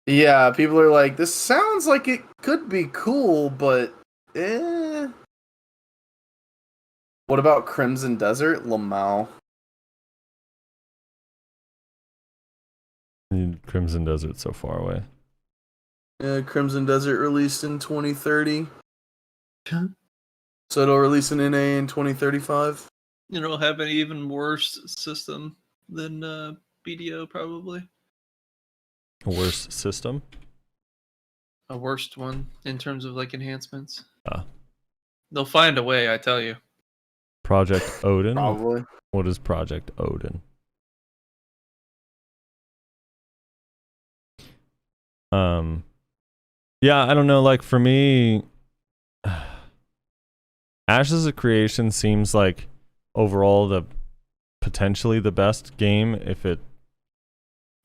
Yeah, people are like, this sounds like it could be cool, but... What about Crimson Desert? Lamau. Crimson Desert's so far away. Crimson Desert released in 2030. So it'll release an NA in 2035. It'll have an even worse system than BDO, probably. A worse system? A worst one in terms of like enhancements. Ah. They'll find a way, I tell you. Project Odin? Probably. What is Project Odin? Yeah, I don't know, like for me Ashes of Creation seems like overall the potentially the best game if it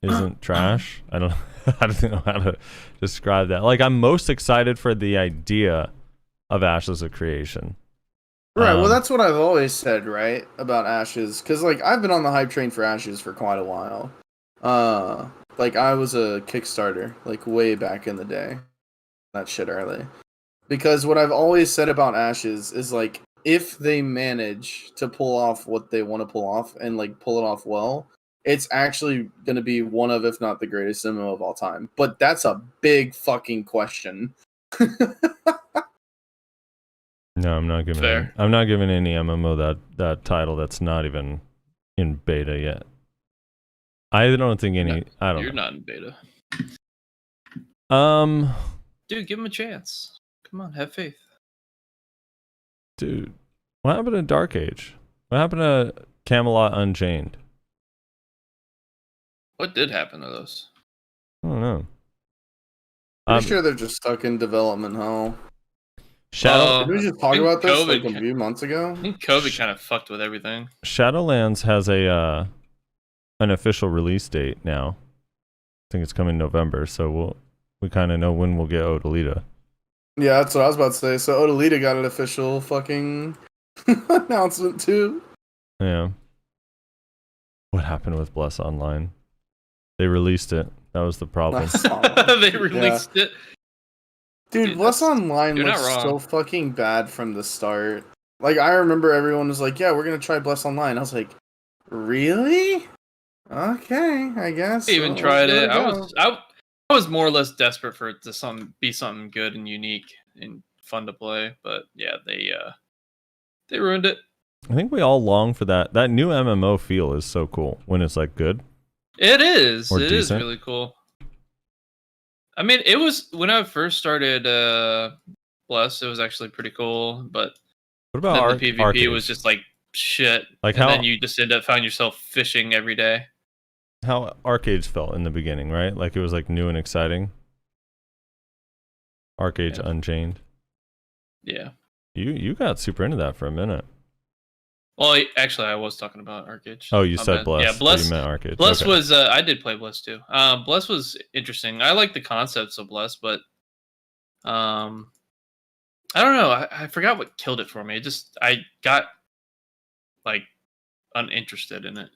isn't trash. I don't know how to describe that. Like I'm most excited for the idea of Ashes of Creation. Right, well that's what I've always said, right, about Ashes, because like I've been on the hype train for Ashes for quite a while. Like I was a Kickstarter, like way back in the day. That shit early. Because what I've always said about Ashes is like if they manage to pull off what they want to pull off and like pull it off well, it's actually going to be one of, if not the greatest MMO of all time. But that's a big fucking question. No, I'm not giving Fair. I'm not giving any MMO that title that's not even in beta yet. I don't think any. I don't. You're know. not in beta. Dude, give him a chance. Come on, have faith. Dude, what happened to Dark Age? What happened to Camelot Unchained? What did happen to those? I don't know. Pretty sure they're just stuck in development hell. Shadow. Did we just talk about this like a few months ago? I think COVID kind of fucked with everything. Shadowlands has a an official release date now. I think it's coming November, so we kind of know when we'll get Odalita. Yeah, that's what I was about to say. So Odalita got an official fucking announcement too. Yeah. What happened with Bless Online? They released it. That was the problem. They released it. Dude, Bless Online you're looks not so wrong. fucking bad from the start. Like, I remember everyone was like, yeah, we're gonna try Bless Online. I was like, really? Okay, I guess. I even Let's tried give it. a go. I was more or less desperate for it to be something good and unique and fun to play. But yeah, they ruined it. I think we all long for that. That new MMO feel is so cool when it's like good. It is. Or It is decent. really cool. I mean, it was when I first started Bless, it was actually pretty cool, but What about then the PvP Arcade? was just like shit. Like and how then you just end up finding yourself fishing every day. how Arcades felt in the beginning, right? Like it was like new and exciting. Arcades Yeah. Unchained. Yeah. You got super into that for a minute. Well, actually, I was talking about Arcade. Oh, you My said bad. Bless. Yeah, but Bless. You meant Arcades. Bless Okay. was. I did play Bless too. Bless was interesting. I like the concepts of Bless, but I don't know. I forgot what killed it for me. I got like uninterested in it.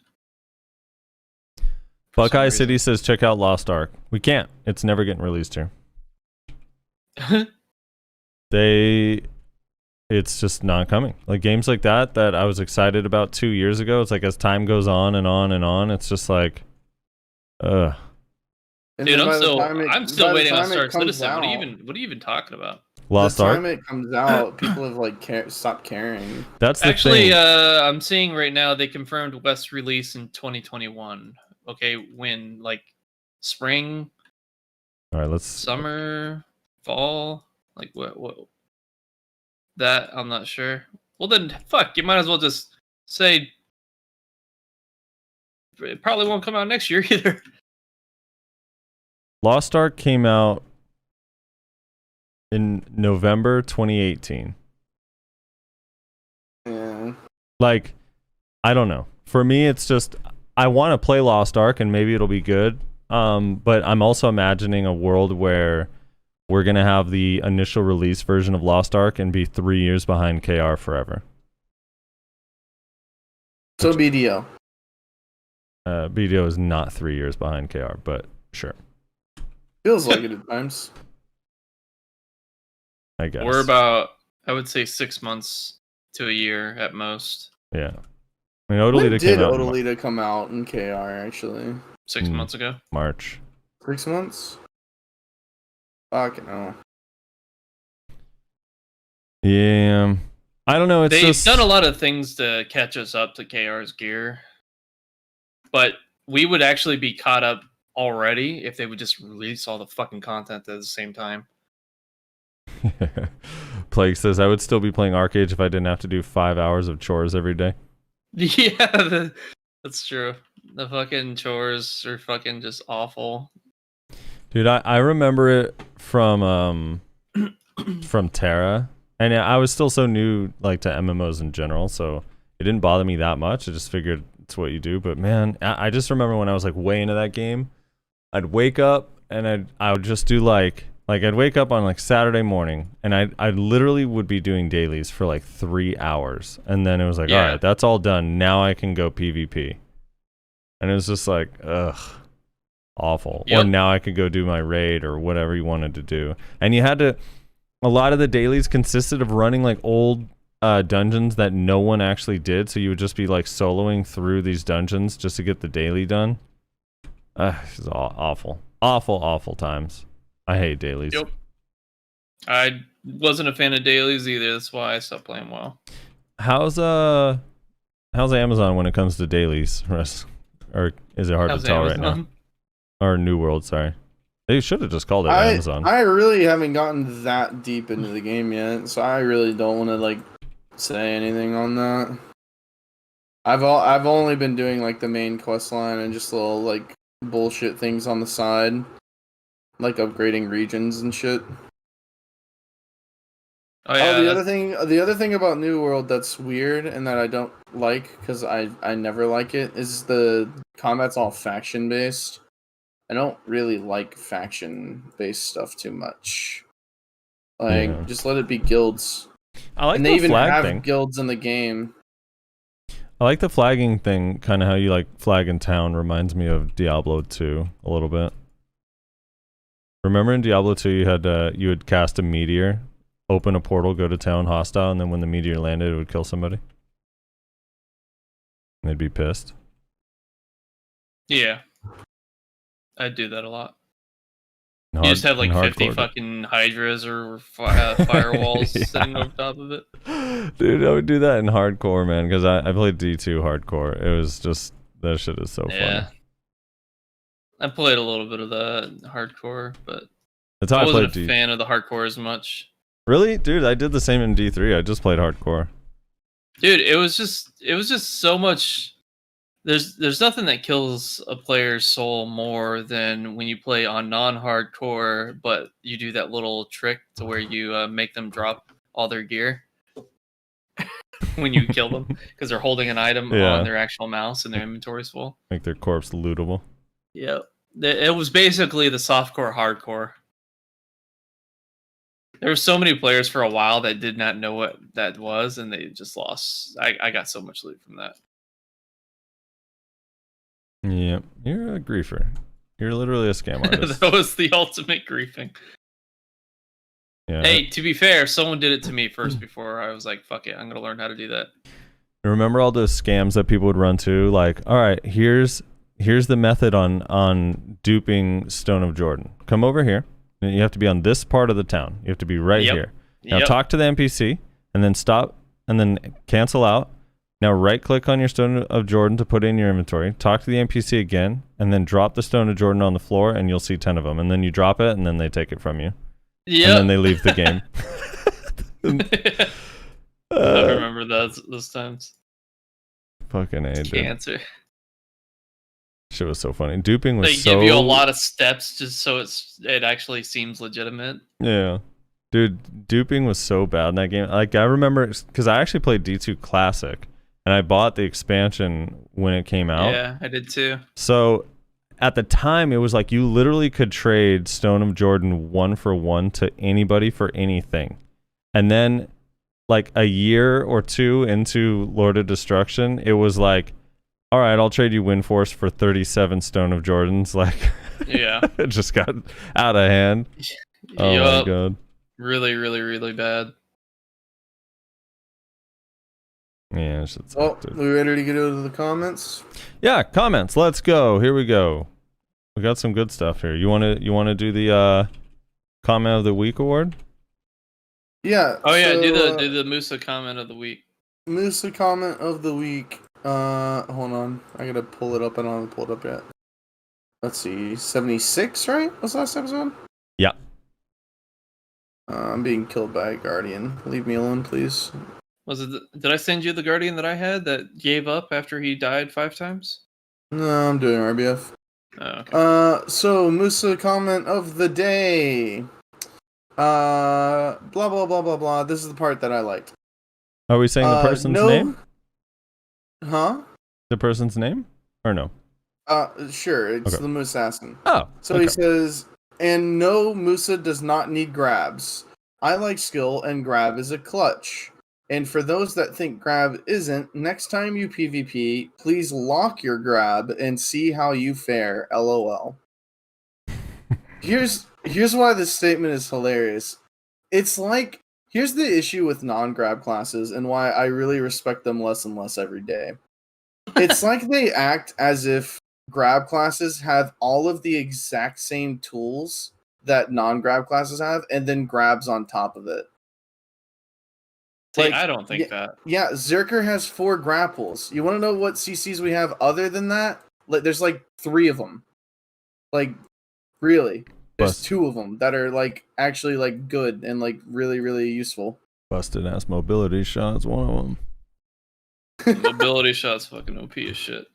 For some Buckeye reason. City says check out Lost Ark. We can't. It's never getting released here. It's just not coming. Like games like that I was excited about 2 years ago. It's like as time goes on and on and on, it's just like, And Dude, then I'm by the still time it- I'm still by the waiting on time it Star comes Citizen. What out- are you even talking about? Lost the Ark. time it comes out, people have like stopped caring. That's the Actually, thing. I'm seeing right now they confirmed West release in 2021. Okay, when like spring, All right, let's. summer, fall, like what? That I'm not sure. Well then, fuck, you might as well just say it probably won't come out next year either. Lost Ark came out in November 2018. Yeah. Like, I don't know. For me, it's just I want to play Lost Ark and maybe it'll be good. But I'm also imagining a world where we're gonna have the initial release version of Lost Ark and be 3 years behind KR forever. So BDO. BDO is not 3 years behind KR, but sure, Feels like it at times. I guess. We're about, I would say, 6 months to a year at most. Yeah. I mean, When Odalita did came out in Odalita come out in KR actually? 6 months ago. March. 6 months? Fucking hell. Yeah. I don't know. It's They've just done a lot of things to catch us up to KR's gear, but we would actually be caught up already if they would just release all the fucking content at the same time. Plague says I would still be playing Arcade if I didn't have to do 5 hours of chores every day. Yeah, that's true. The fucking chores are fucking just awful. Dude, I remember it from Terra, and I was still so new like to MMOs in general, so it didn't bother me that much. I just figured it's what you do. But man, I just remember when I was like way into that game, I'd wake up and I would just do like I'd wake up on like Saturday morning and I literally would be doing dailies for like 3 hours, and then it was like, Yeah. all right, that's all done. Now I can go PvP, and it was just like, ugh, awful. Or Yep. now I could go do my raid or whatever you wanted to do, and you had to. A lot of the dailies consisted of running like old dungeons that no one actually did, so you would just be like soloing through these dungeons just to get the daily done. It's awful, awful times. I hate dailies. Yep. I wasn't a fan of dailies either. That's why I stopped playing WoW. How's Amazon when it comes to dailies, Russ? Or is it hard How's to tell right Amazon? now? Or New World, sorry. They should have just called it Amazon. I really haven't gotten that deep into the game yet, so I really don't want to like say anything on that. I've only been doing like the main quest line and just little like bullshit things on the side, like upgrading regions and shit. Oh yeah. The other thing about New World that's weird and that I don't like because I never like it is the combat's all faction based. I don't really like faction based stuff too much. Like, Yeah. just let it be guilds. I like And the they even flag have thing. guilds in the game. I like the flagging thing, kind of how you like flag in town. Reminds me of Diablo 2 a little bit. Remember in Diablo 2 you would cast a meteor, open a portal, go to town hostile, and then when the meteor landed, it would kill somebody. And they'd be pissed. Yeah. I'd do that a lot. And You just have like and 50 hardcore. fucking hydras or firewalls Yeah. sitting over top of it. Dude, I would do that in hardcore, man, because I played D2 hardcore. It was just, that shit is so Yeah. funny. I played a little bit of the hardcore, but That's how I I wasn't played a fan of the hardcore as much. Really? Dude, I did the same in D3. I just played hardcore. Dude, it was just so much. There's nothing that kills a player's soul more than when you play on non-hardcore, but you do that little trick to where you make them drop all their gear when you kill them because they're holding an item Yeah. on their actual mouse and their inventory's full. Make their corpse lootable. Yep. It was basically the softcore hardcore. There were so many players for a while that did not know what that was, and they just lost. I got so much loot from that. Yep. You're a griefer. You're literally a scam artist. That was the ultimate griefing. Yeah. Hey, to be fair, someone did it to me first before I was like, fuck it, I'm gonna learn how to do that. Remember all those scams that people would run to? Like, all right, here's the method on duping Stone of Jordan. Come over here. And you have to be on this part of the town. You have to be right Yep. here. Now Yep. talk to the NPC, and then stop, and then cancel out. Now right-click on your Stone of Jordan to put in your inventory. Talk to the NPC again, and then drop the Stone of Jordan on the floor, and you'll see 10 of them. And then you drop it, and then they take it from you. Yep. And then they leave the game. I remember those times. Fucking A, dude. Cancer. Shit was so funny. Duping was They so... give you a lot of steps just so it actually seems legitimate. Yeah. Dude, duping was so bad in that game. Like, I remember, because I actually played D2 Classic, and I bought the expansion when it came out. Yeah, I did too. So, at the time, it was like you literally could trade Stone of Jordan 1-for-1 to anybody for anything. And then, like, a year or two into Lord of Destruction, it was like, all right, I'll trade you Windforce for 37 Stone of Jordans. Like, Yeah. it just got out of hand. Oh my Yup. god. Really, really, really bad. Yeah, shit's Well, dude. we ready to get into the comments? Yeah, comments. Let's go. Here we go. We got some good stuff here. You wanna do the comment of the week award? Yeah. Oh yeah, so, do the Musa comment of the week. Musa comment of the week. Hold on. I gotta pull it up. I don't have it pulled up yet. Let's see. 76, right? Was last episode? Yeah. I'm being killed by a guardian. Leave me alone, please. Was it? Did I send you the Guardian that I had that gave up after he died 5 times? No, I'm doing RBF. Oh, okay. So Musa comment of the day. Blah blah blah blah blah. This is the part that I liked. Are we saying the person's no... name? Huh? The person's name? Or no? Sure. It's Okay. the Musassin. Oh. So okay. he says, and no, Musa does not need grabs. I like skill, and grab is a clutch. And for those that think grab isn't, next time you PvP, please lock your grab and see how you fare. LOL. Here's why this statement is hilarious. It's like, here's the issue with non-grab classes and why I really respect them less and less every day. It's like they act as if grab classes have all of the exact same tools that non-grab classes have, and then grabs on top of it. See, like, I don't think that. Yeah, Zerker has 4 grapples. You want to know what CCs we have other than that? Like, there's like 3 of them. Like, really. There's Bust. 2 of them that are like actually like good and like really, really useful. Busted ass mobility shot's one of them. Mobility shots fucking OP as shit.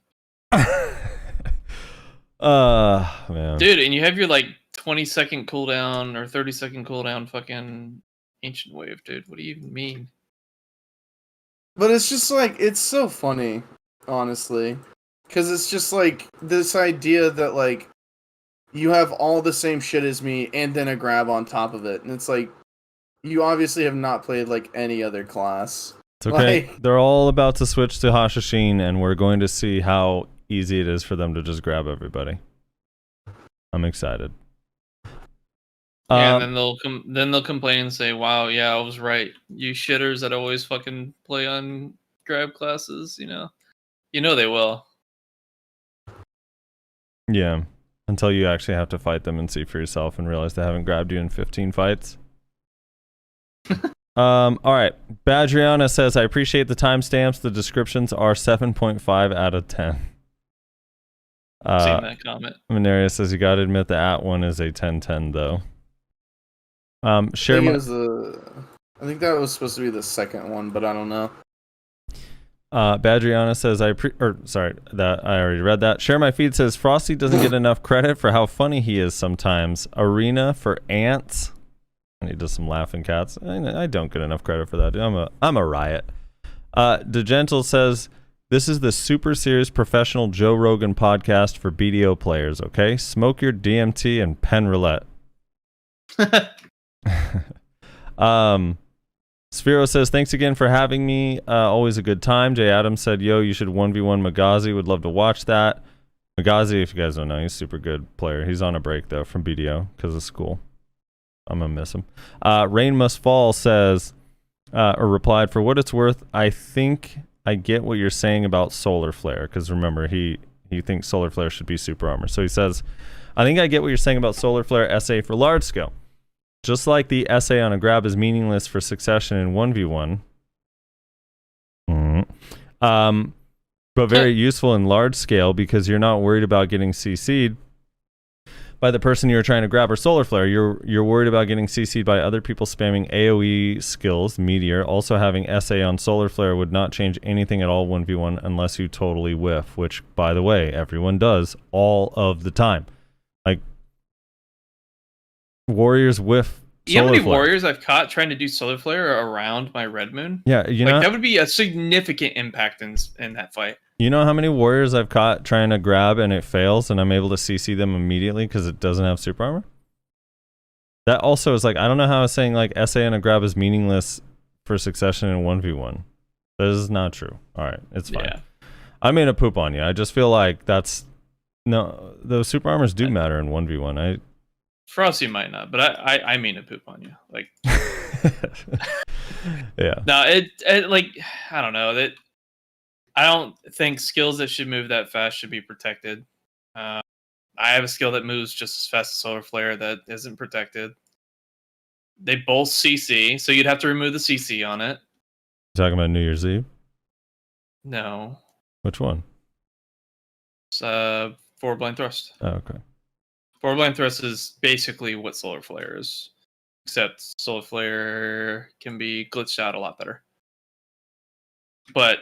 Man. Dude, and you have your like 20-second cooldown or 30-second cooldown fucking ancient wave, dude. What do you even mean? But it's just like, it's so funny, honestly. Because it's just like this idea that like you have all the same shit as me and then a grab on top of it. And it's like, you obviously have not played like any other class. It's okay. Like- They're all about to switch to Hashashin, and we're going to see how easy it is for them to just grab everybody. I'm excited. Yeah, and then they'll complain and say, "Wow, yeah, I was right. You shitters that always fucking play on grab classes, you know they will." Yeah, until you actually have to fight them and see for yourself and realize they haven't grabbed you in 15 fights. All right. Badriana says, I appreciate the timestamps. The descriptions are 7.5 out of 10. Seen that comment. Mineria says, you gotta admit the at one is a 10-10 though. I think that was supposed to be the second one, but I don't know. Badriana says, I already read that. Share My Feed says, Frosty doesn't get enough credit for how funny he is sometimes. Arena for ants. And he does some laughing cats. I don't get enough credit for that, dude. I'm a riot. DeGentle says, this is the super serious professional Joe Rogan podcast for BDO players, okay? Smoke your DMT and pen roulette. Sphero says, thanks again for having me. Always a good time. Jay Adams said, yo, you should 1v1 Magazi. Would love to watch that. Magazi, if you guys don't know, he's a super good player. He's on a break, though, from BDO because of school. I'm going to miss him. Rain Must Fall says, or replied, for what it's worth, I think I get what you're saying about Solar Flare. Because remember, he thinks Solar Flare should be super armor. So he says, I think I get what you're saying about Solar Flare SA for large scale. Just like the SA on a grab is meaningless for succession in 1v1. But very useful in large scale because you're not worried about getting CC'd by the person you're trying to grab or Solar Flare. You're worried about getting CC'd by other people spamming AoE skills, Meteor. Also having SA on Solar Flare would not change anything at all 1v1 unless you totally whiff, which, by the way, everyone does all of the time. Like, warriors whiff. You know how many Flare. warriors I've caught trying to do Solar Flare around my Red Moon? Yeah, you know that would be a significant impact in that fight. You know how many warriors I've caught trying to grab and it fails and I'm able to CC them immediately because it doesn't have super armor? That also is like, I don't know how I was saying like SA and a grab is meaningless for succession in 1v1. That is not true. All right, it's fine. Yeah. I made a poop on you. I just feel like those super armors do matter in 1v1. Frosty might not, but I mean to poop on you. Like, yeah. No, it like, I don't know that. I don't think skills that should move that fast should be protected. I have a skill that moves just as fast as Solar Flare that isn't protected. They both CC, so you'd have to remove the CC on it. You talking about New Year's Eve? No. Which one? It's Forward Blind Thrust. Oh, okay. Forward Blind Thrust is basically what Solar Flare is, except Solar Flare can be glitched out a lot better. But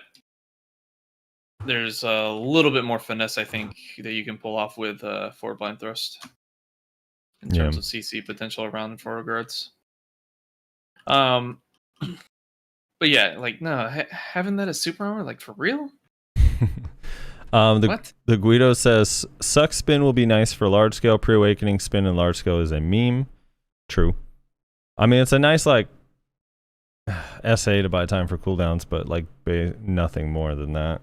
there's a little bit more finesse, I think, that you can pull off with Forward Blind Thrust in terms of CC potential around forward guards. But yeah, like, no, having that as super armor, like, for real? What? The Guido says, suck spin will be nice for large scale. Pre-awakening spin in large scale is a meme. True. I mean, it's a nice, like, SA to buy time for cooldowns, but, like, nothing more than that.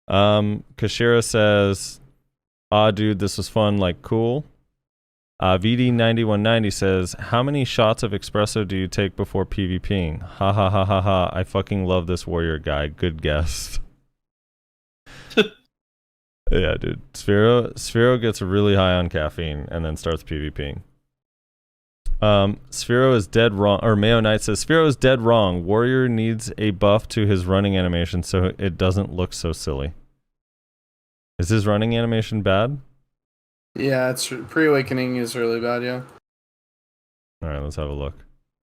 Kashira says, dude, this was fun, like, cool. VD9190 says, how many shots of espresso do you take before PvPing? Ha ha ha ha ha. I fucking love this warrior guy. Good guess. Yeah, dude. Sphero gets really high on caffeine and then starts PvPing. Sphero is dead wrong. Or Mayo Knight says, Sphero is dead wrong. Warrior needs a buff to his running animation so it doesn't look so silly. Is his running animation bad? Yeah, it's pre-awakening is really bad, yeah. Alright, let's have a look.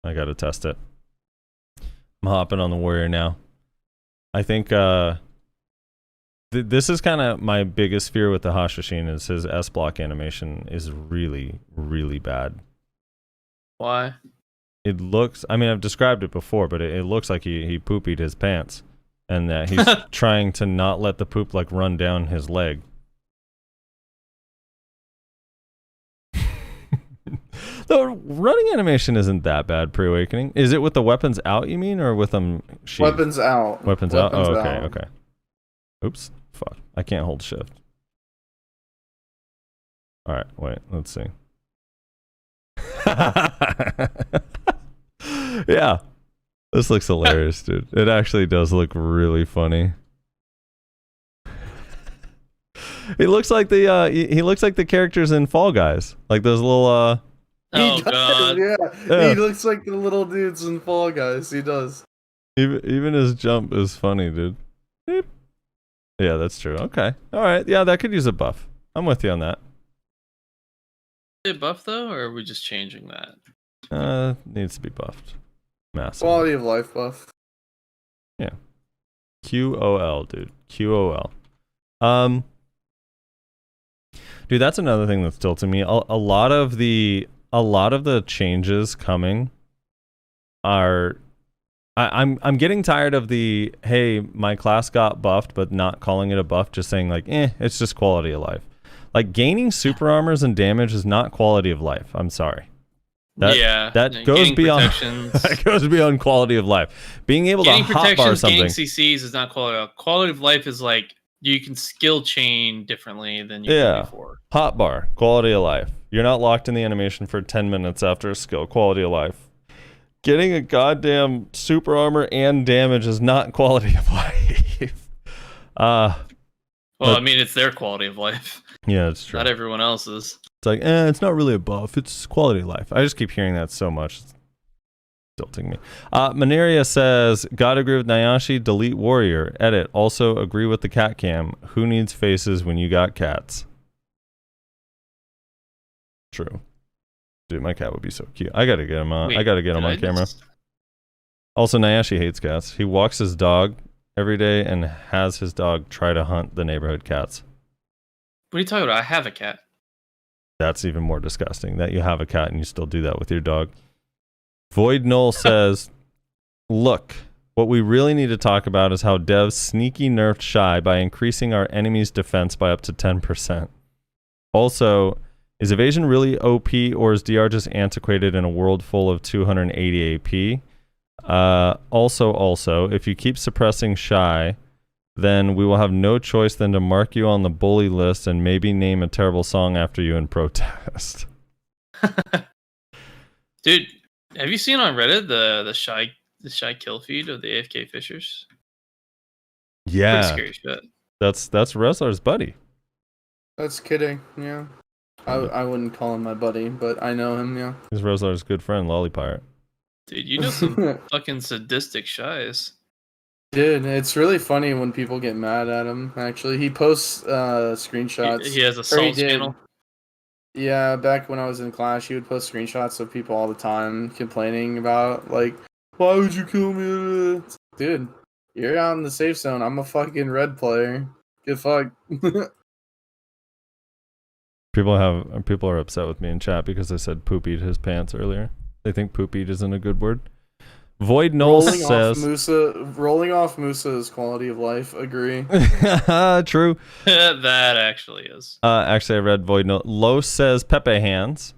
I gotta test it. I'm hopping on the warrior now. I think this is kind of my biggest fear with the Hashashin is his S-block animation is really, really bad. Why? It looks, I mean, I've described it before, but it looks like he poopied his pants and that he's trying to not let the poop like run down his leg. The running animation isn't that bad pre-awakening. Is it with the weapons out, you mean, or with them sheathed? Weapons out. Weapons out? Oh, okay, out. okay. Oops. Fuck. I can't hold shift. Alright, wait, let's see. Yeah. This looks hilarious, dude. It actually does look really funny. He looks like the he looks like the characters in Fall Guys. Like those little Oh He does, god. yeah. He looks like the little dudes in Fall Guys. He does. even his jump is funny, dude. Beep. Yeah, that's true. Okay. Alright, yeah, that could use a buff. I'm with you on that. Is it buff though, or are we just changing that? Needs to be buffed. Massive. Quality of life buff. Yeah. QOL, dude. QOL. Dude, that's another thing that's tilting me. A lot of the changes coming are I'm getting tired of the hey, my class got buffed, but not calling it a buff, just saying like, it's just quality of life. Like gaining super armors and damage is not quality of life. I'm sorry. That goes beyond that goes beyond quality of life. Being able to hotbar something. Gaining CCs is not quality. Quality of life is like you can skill chain differently than you could before. Hotbar, quality of life. You're not locked in the animation for 10 minutes after a skill. Quality of life. Getting a goddamn super armor and damage is not quality of life. Well, I mean, it's their quality of life. Yeah, it's true. Not everyone else's. It's like, it's not really a buff. It's quality of life. I just keep hearing that so much. It's tilting me. Maneria says, gotta agree with Nyashi, delete warrior. Edit, also agree with the cat cam. Who needs faces when you got cats? True. Dude, my cat would be so cute. I gotta get him on. I gotta get him on camera. Also, Nyashi hates cats. He walks his dog every day and has his dog try to hunt the neighborhood cats. What are you talking about? I have a cat. That's even more disgusting that you have a cat and you still do that with your dog. Void Null says, look, what we really need to talk about is how devs sneaky nerfed Shy by increasing our enemy's defense by up to 10%. Also, is evasion really OP or is DR just antiquated in a world full of 280 AP? Also, if you keep suppressing Shy, then we will have no choice than to mark you on the bully list and maybe name a terrible song after you in protest. Dude, have you seen on Reddit the shy kill feed of the AFK Fishers? Yeah. Pretty scary shit. That's Wrestler's buddy. That's kidding, yeah. I wouldn't call him my buddy, but I know him, yeah. He's Wrestler's good friend, Lolly Pirate. Dude, you know some fucking sadistic Shies. Dude, it's really funny when people get mad at him, actually. He posts screenshots. He has a Salts channel. Yeah, back when I was in class, he would post screenshots of people all the time complaining about, like, why would you kill me? Dude, you're out in the safe zone. I'm a fucking red player. Get fucked. People are upset with me in chat because I said poop eat his pants earlier. They think poop eat isn't a good word. Void Null says rolling off Musa is quality of life. Agree. True. That actually is. Actually, I read Void Null. Lo says Pepe hands.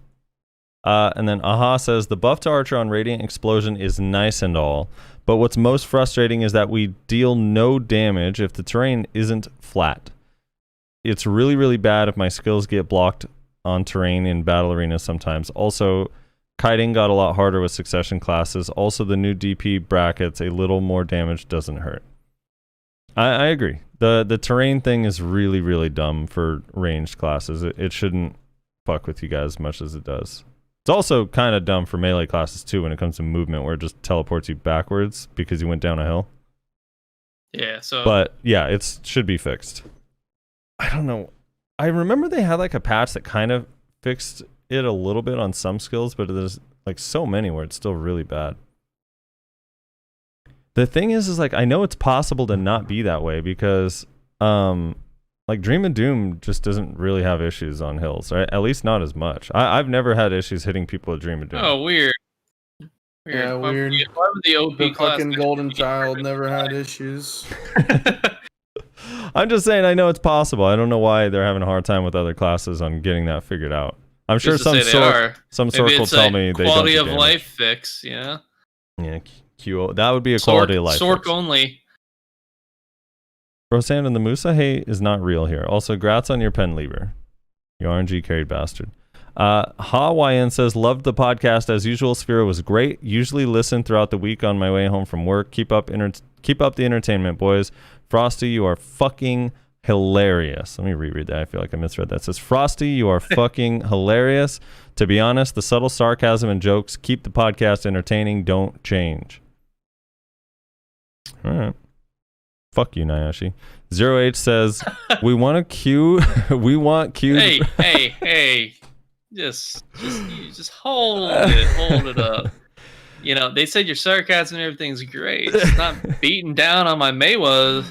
And then Aha says the buff to Archer on Radiant Explosion is nice and all, but what's most frustrating is that we deal no damage if the terrain isn't flat. It's really, really bad if my skills get blocked on terrain in battle arenas sometimes. Also, kiting got a lot harder with succession classes. Also, the new DP brackets, a little more damage doesn't hurt. I agree. The terrain thing is really, really dumb for ranged classes. It shouldn't fuck with you guys as much as it does. It's also kind of dumb for melee classes too when it comes to movement, where it just teleports you backwards because you went down a hill. Yeah, so... But, yeah, it should be fixed. I don't know. I remember they had like a patch that kind of fixed it a little bit on some skills, but there's like so many where it's still really bad. The thing is like I know it's possible to not be that way because like Dream of Doom just doesn't really have issues on hills, right? At least not as much. I've never had issues hitting people with Dream of Doom. Oh, weird. Yeah, weird. Why would the OP The class fucking golden child never had issues. I'm just saying I know it's possible. I don't know why they're having a hard time with other classes on getting that figured out. I'm sure Who's to say they are? some Maybe source will it's tell a me they don't quality do of damage. life fix. Yeah. Yeah, QO. That would be a quality of life. Sork fix. only. Roseanne and the Musa hate is not real here. Also, grats on your pen lever. You RNG carried bastard. HaYN says, loved the podcast as usual. Sphero was great. Usually listen throughout the week on my way home from work. Keep up the entertainment, boys. Frosty, you are fucking hilarious. Let me reread that. I feel like I misread that. It says, Frosty, you are fucking hilarious. To be honest, the subtle sarcasm and jokes keep the podcast entertaining. Don't change. All right. Fuck you, Nyashi. 0H says, we want Q. We want Q. Hey. Just hold it up. You know, they said your sarcasm and everything's great. It's not beating down on my Maywa,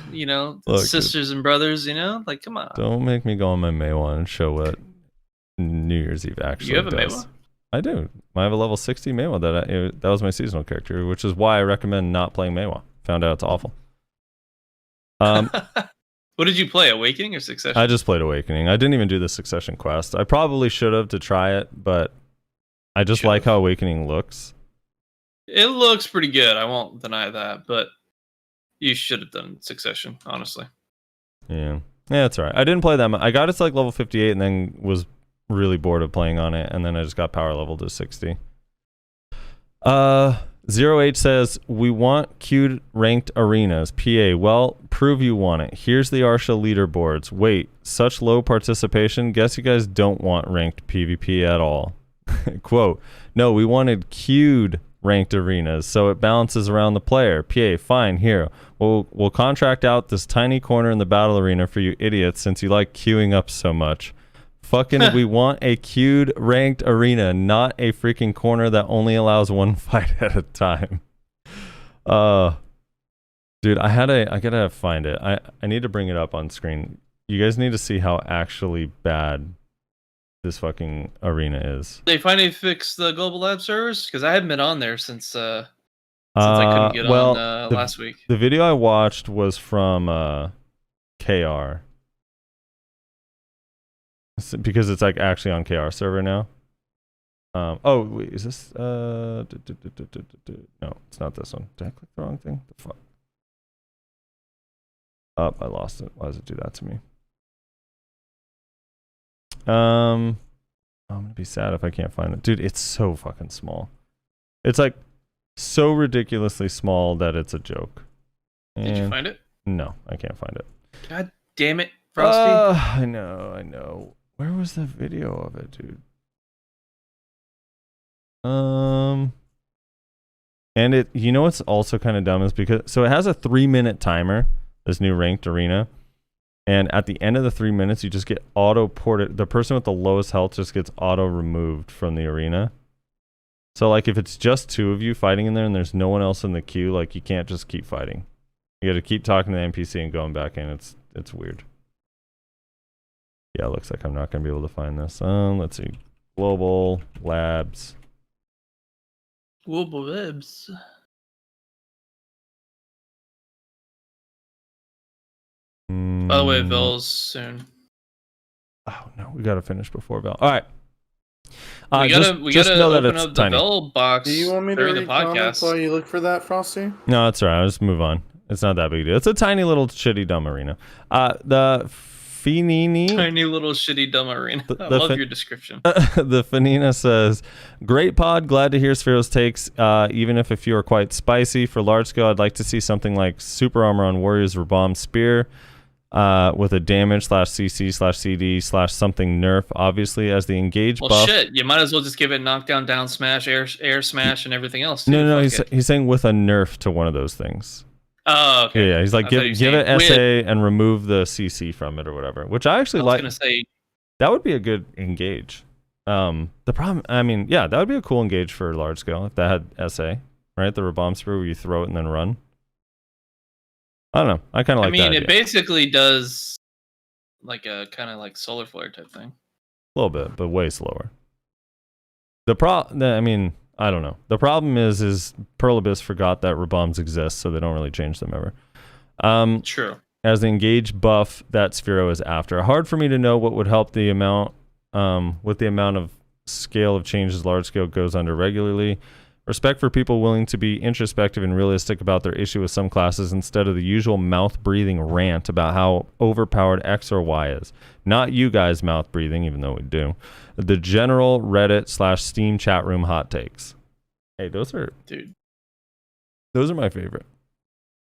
Look, sisters and brothers, like, come on. Don't make me go on my Maywa and show what New Year's Eve actually You have a does. Maywa? I do. I have a level 60 Maywa that was my seasonal character, which is why I recommend not playing Maywa. Found out it's awful. What did you play, Awakening or Succession? I just played Awakening. I didn't even do the Succession quest. I probably should have to try it, but I just like how Awakening looks. It looks pretty good. I won't deny that, but you should have done Succession, honestly. Yeah, that's all right. I didn't play that much. I got it to like level 58 and then was really bored of playing on it, and then I just got power level to 60. 0H says, we want queued ranked arenas. PA, well, prove you want it. Here's the Arsha leaderboards. Wait, such low participation? Guess you guys don't want ranked PvP at all. Quote, no, we wanted queued ranked arenas, so it balances around the player. PA, fine, here. We'll contract out this tiny corner in the battle arena for you idiots since you like queuing up so much. Fucking, we want a queued ranked arena, not a freaking corner that only allows one fight at a time. Dude, I gotta find it. I need to bring it up on screen. You guys need to see how actually bad this fucking arena is. They finally fixed the global lab servers? Because I haven't been on there since I couldn't get on last week. The video I watched was from KR. Because it's like actually on KR server now. Oh wait, is this no, it's not this one. Did I click the wrong thing? The fuck. Oh, I lost it. Why does it do that to me? I'm gonna be sad if I can't find it. Dude, it's so fucking small. It's like so ridiculously small that it's a joke. Did you find it? No, I can't find it. God damn it, Frosty. I know. Where was the video of it, dude? And it, what's also kind of dumb is because, so it has a 3-minute timer, this new ranked arena. And at the end of the 3 minutes, you just get auto ported. The person with the lowest health just gets auto removed from the arena. So like if it's just 2 of you fighting in there and there's no one else in the queue, like you can't just keep fighting. You got to keep talking to the NPC and going back in. It's weird. Yeah, it looks like I'm not going to be able to find this. Let's see. Global Labs. Global Labs. By the way, Vel's soon. Oh, no. We got to finish before Vel. All right. We gotta know that open it's up tiny. the Vel box. Do you want me to during read the comments podcast? while you look for that, Frosty? No, that's all right. I'll just move on. It's not that big a deal. It's a tiny little shitty dumb arena. The Finini. Tiny little shitty dumb arena. I love your description. The Fanina says, great pod. Glad to hear Sphero's takes, even if a few are quite spicy. For large scale, I'd like to see something like Super Armor on Warriors Rabam Spear with a damage /CC/CD/something nerf, obviously, as the engage Well, buff. shit. You might as well just give it knockdown, down smash, air smash, and everything else. Too. No, Fuck he's saying with a nerf to one of those things. Oh, okay. Yeah, he's like, give it SA and remove the CC from it or whatever, which I actually like. I was going to say, that would be a good engage. The problem, that would be a cool engage for large scale if that had SA, right? The Rabam Spear where you throw it and then run. I don't know. I kind of like that. It basically does like a kind of like solar flare type thing. A little bit, but way slower. I don't know. The problem is Pearl Abyss forgot that Rabams exist, so they don't really change them ever. True. As the engage buff that Sphero is after. Hard for me to know what would help the amount with the amount of scale of changes large scale goes under regularly. Respect for people willing to be introspective and realistic about their issue with some classes instead of the usual mouth-breathing rant about how overpowered X or Y is. Not you guys mouth-breathing, even though we do. The general Reddit/Steam chat room hot takes. Hey, those are my favorite.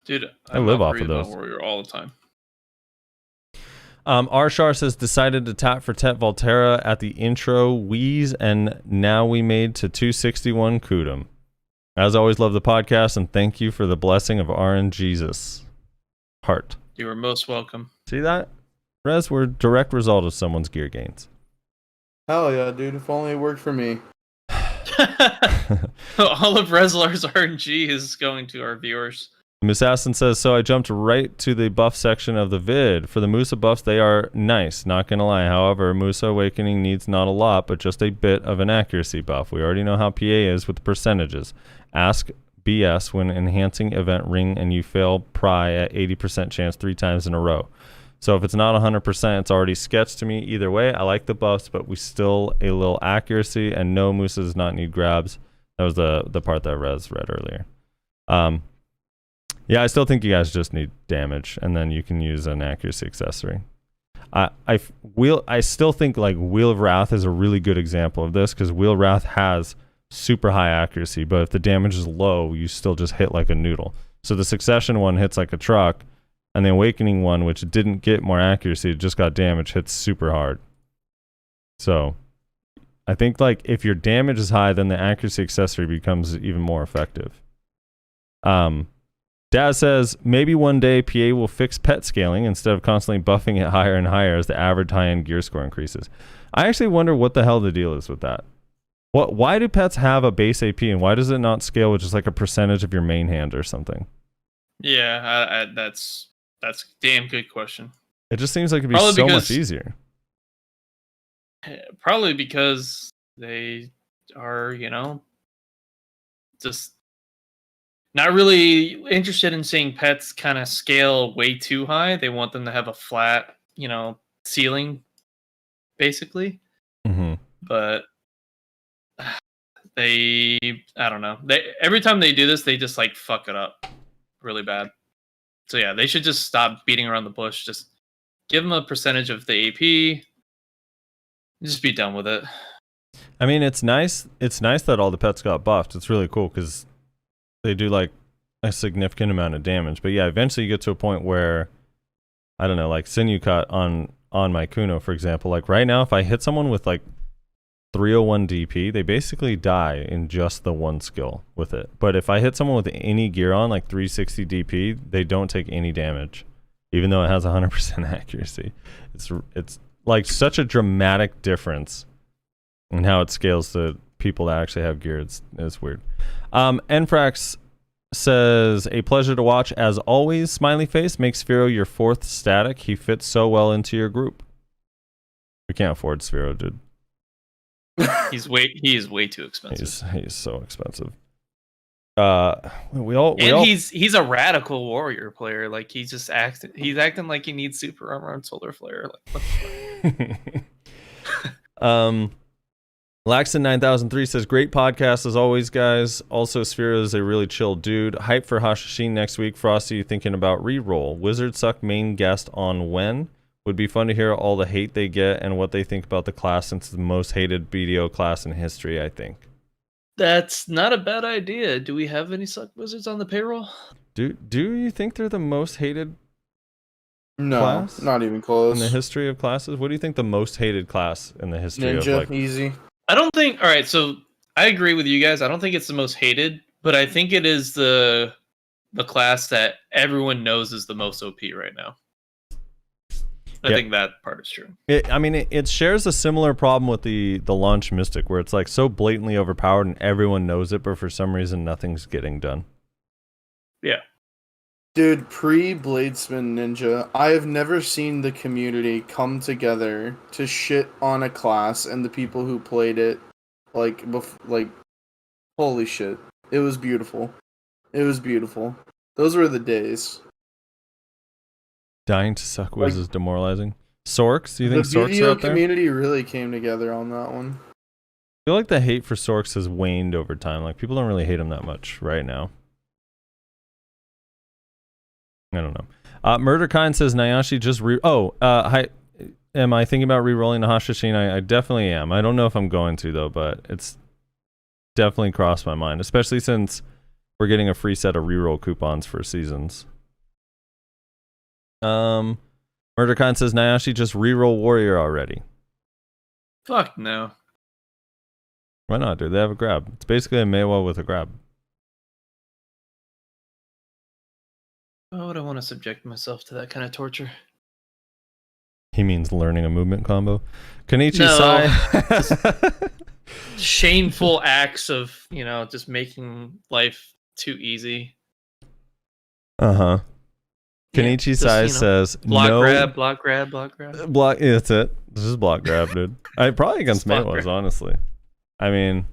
Dude, I live off of those. Warrior all the time. Arshar says, decided to tap for Tet Volterra at the intro wheeze, and now we made to 261 Kudum. As always, love the podcast, and thank you for the blessing of RNGesus. Heart. You are most welcome. See that? Res, we're a direct result of someone's gear gains. Hell yeah, dude. If only it worked for me. All of Reslar's RNG is going to our viewers. Musassin says, so I jumped right to the buff section of the vid. For the Musa buffs, they are nice, not gonna lie. However, Musa Awakening needs not a lot, but just a bit of an accuracy buff. We already know how PA is with the percentages. Ask BS when enhancing event ring and you fail pry at 80% chance 3 times in a row. So if it's not 100%, it's already sketched to me. Either way, I like the buffs, but we still a little accuracy, and no, Musa does not need grabs. That was the part that Rez read earlier. Yeah, I still think you guys just need damage, and then you can use an accuracy accessory. I still think like Wheel of Wrath is a really good example of this, because Wheel of Wrath has super high accuracy, but if the damage is low, you still just hit like a noodle. So the Succession one hits like a truck, and the Awakening one, which didn't get more accuracy, it just got damage, hits super hard. So I think like if your damage is high, then the accuracy accessory becomes even more effective. Daz says, maybe one day PA will fix pet scaling instead of constantly buffing it higher and higher as the average high-end gear score increases. I actually wonder what the hell the deal is with that. Why do pets have a base AP, and why does it not scale with just like a percentage of your main hand or something? Yeah, that's a damn good question. It just seems like it'd be so much easier. Probably because they are, just not really interested in seeing pets kind of scale way too high. They want them to have a flat, ceiling, basically. Mm-hmm. But I don't know. Every time they do this, they just like fuck it up really bad. So yeah, they should just stop beating around the bush. Just give them a percentage of the AP. Just be done with it. I mean, it's nice. It's nice that all the pets got buffed. It's really cool because they do like a significant amount of damage. But yeah, eventually you get to a point where, I don't know, like Sinew Cut on my Kuno, for example. Like right now, if I hit someone with like 301 DP, they basically die in just the one skill with it. But if I hit someone with any gear on, like 360 DP, they don't take any damage, even though it has 100% accuracy. It's like such a dramatic difference in how it scales to people that actually have gear. It's weird. Enfrax says, a pleasure to watch as always. Smiley face. Makes Sphero your 4th static. He fits so well into your group. We can't afford Sphero, dude. He is way too expensive. He's so expensive. He's a radical warrior player. Like he's acting like he needs super armor and solar flare. Like what the fuck? Laxton 9003 says, great podcast as always, guys. Also, Sphero is a really chill dude. Hype for Hashashin next week. Frosty thinking about reroll. Wizard Suck main guest on when? Would be fun to hear all the hate they get and what they think about the class, since it's the most hated BDO class in history, I think. That's not a bad idea. Do we have any Suck Wizards on the payroll? Do you think they're the most hated class? Not even close. In the history of classes? What do you think the most hated class in the history of Ninja, easy. I don't think... Alright, so I agree with you guys. I don't think it's the most hated, but I think it is the class that everyone knows is the most OP right now. I think that part is true. It shares a similar problem with the launch Mystic, where it's like so blatantly overpowered and everyone knows it, but for some reason nothing's getting done. Yeah. Dude, pre-Bladesman Ninja, I have never seen the community come together to shit on a class and the people who played it. Like, holy shit. It was beautiful. It was beautiful. Those were the days. Dying to Suck Wiz is demoralizing. Sorks? Do you think the Sorks are up BDO there? community really came together on that one. feel like the hate for Sorks has waned over time. Like, people don't really hate him that much right now. I don't know. Murderkind says Nayashe just hi. Am I thinking about re-rolling the Hashashin? I definitely am. I don't know if I'm going to, though, but it's definitely crossed my mind, especially since we're getting a free set of re-roll coupons for seasons. Murderkind says Nayashe just re-roll Warrior already. Fuck no. Why not, dude? They have a grab. It's basically a Meiwa with a grab. Why would I want to subject myself to that kind of torture? He means learning a movement combo. Kenichi No. Sai. Shameful acts of, just making life too easy. Uh-huh. Kenichi just, Sai says block no. grab, block grab, block grab. Block. Yeah, that's it. This is block grab, dude. Probably against Block Meiwas, grab. honestly. I mean,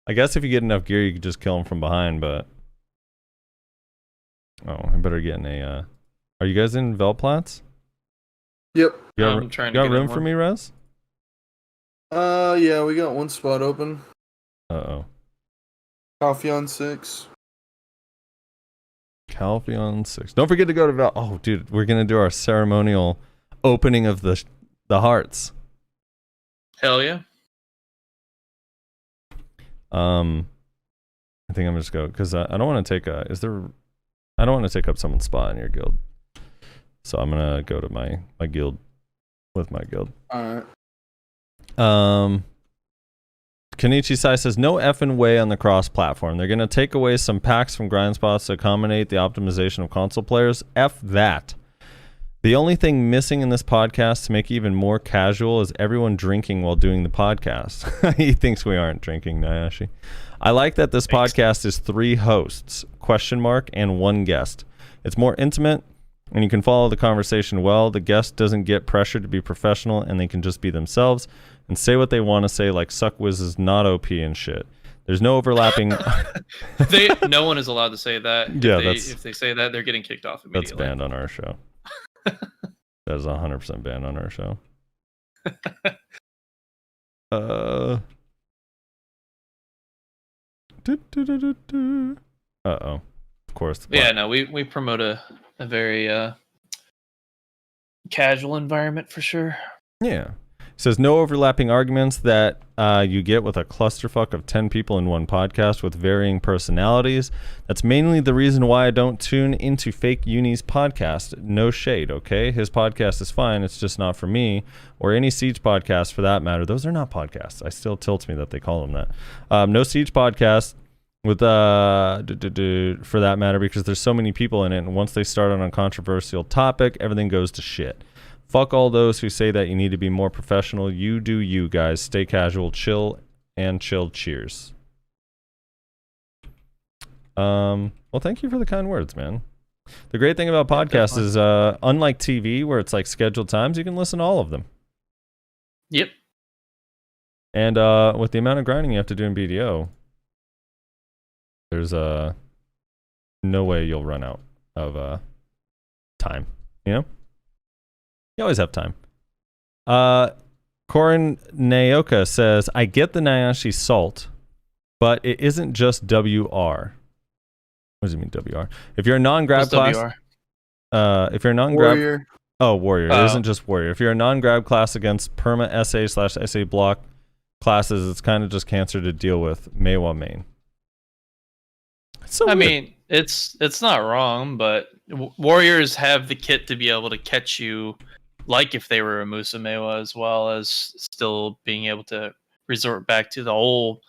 I guess if you get enough gear, you could just kill him from behind, but... Oh, I better get in a... Are you guys in Velplats? Yep. You got, I'm trying to you got get in room for one. me, Rez? Yeah, we got one spot open. Uh-oh. Coffee on 6. Calpheon 6. Don't forget to go to Val... Oh, dude, we're going to do our ceremonial opening of the hearts. Hell yeah. I think I'm just go because I don't want to take a. I don't want to take up someone's spot in your guild, so I'm gonna go to my guild with my guild. All right. Kenichi Sai says no effing way on the cross platform. They're gonna take away some packs from grind spots to accommodate the optimization of console players. F that. The only thing missing in this podcast to make it even more casual is everyone drinking while doing the podcast. He thinks we aren't drinking, Nayashe. I like that this podcast is 3 hosts, ? And 1 guest. It's more intimate, and you can follow the conversation well. The guest doesn't get pressured to be professional, and they can just be themselves and say what they want to say, like Suckwiz is not OP and shit. There's no overlapping... No one is allowed to say that. Yeah, if they say that, they're getting kicked off immediately. That's banned on our show. That is 100% banned on our show. Uh-oh. Of course. Yeah, no, we promote a very casual environment for sure. Yeah. It says no overlapping arguments that you get with a clusterfuck of 10 people in one podcast with varying personalities. That's mainly the reason why I don't tune into Fake Uni's podcast. No shade, okay? His podcast is fine. It's just not for me or any Siege podcast for that matter. Those are not podcasts. I still tilts me that they call them that. No Siege podcast with for that matter because there's so many people in it, and once they start on a controversial topic, everything goes to shit. Fuck all those who say that you need to be more professional. You do you, guys. Stay casual, chill, and chill. Cheers. Well, thank you for the kind words, man. The great thing about podcasts is, unlike TV, where it's like scheduled times, you can listen to all of them. Yep. And with the amount of grinding you have to do in BDO, there's no way you'll run out of time, you know? You always have time. Korin Naoka says, I get the Nayashe salt, but it isn't just WR. What does it mean, WR? If you're a non-grab class... WR? If you're a non-grab... Warrior. Oh, Warrior. It isn't just Warrior. If you're a non-grab class against perma SA/SA block classes, it's kind of just cancer to deal with. Meiwa main. So I weird. mean, it's not wrong, but warriors have the kit to be able to catch you, like if they were a Musa Meiwa, as well as still being able to resort back to the whole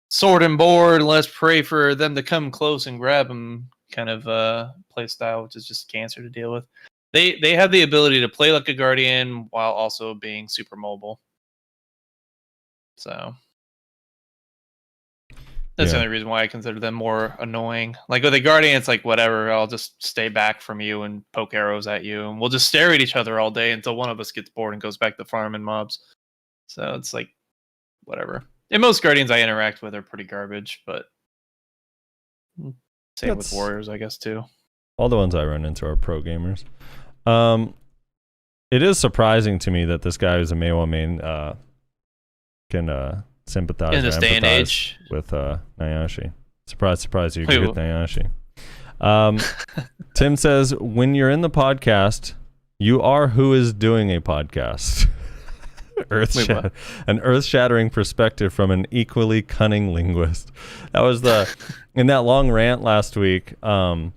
sword and board, let's pray for them to come close and grab them kind of play style, which is just cancer to deal with. They have the ability to play like a guardian while also being super mobile. So that's the only reason why I consider them more annoying. Like with a guardian, it's like, whatever, I'll just stay back from you and poke arrows at you, and we'll just stare at each other all day until one of us gets bored and goes back to farming mobs. So it's like, whatever. And most guardians I interact with are pretty garbage, but same with warriors, I guess, too. All the ones I run into are pro gamers. It is surprising to me that this guy who's a Meiwa main can sympathize In or this day and empathize age. with Nayashe. Surprise, surprise, you Wait, agree with Nayashe. Tim says, when you're in the podcast, you are who is doing a podcast. An earth-shattering perspective from an equally cunning linguist. That was in that long rant last week. That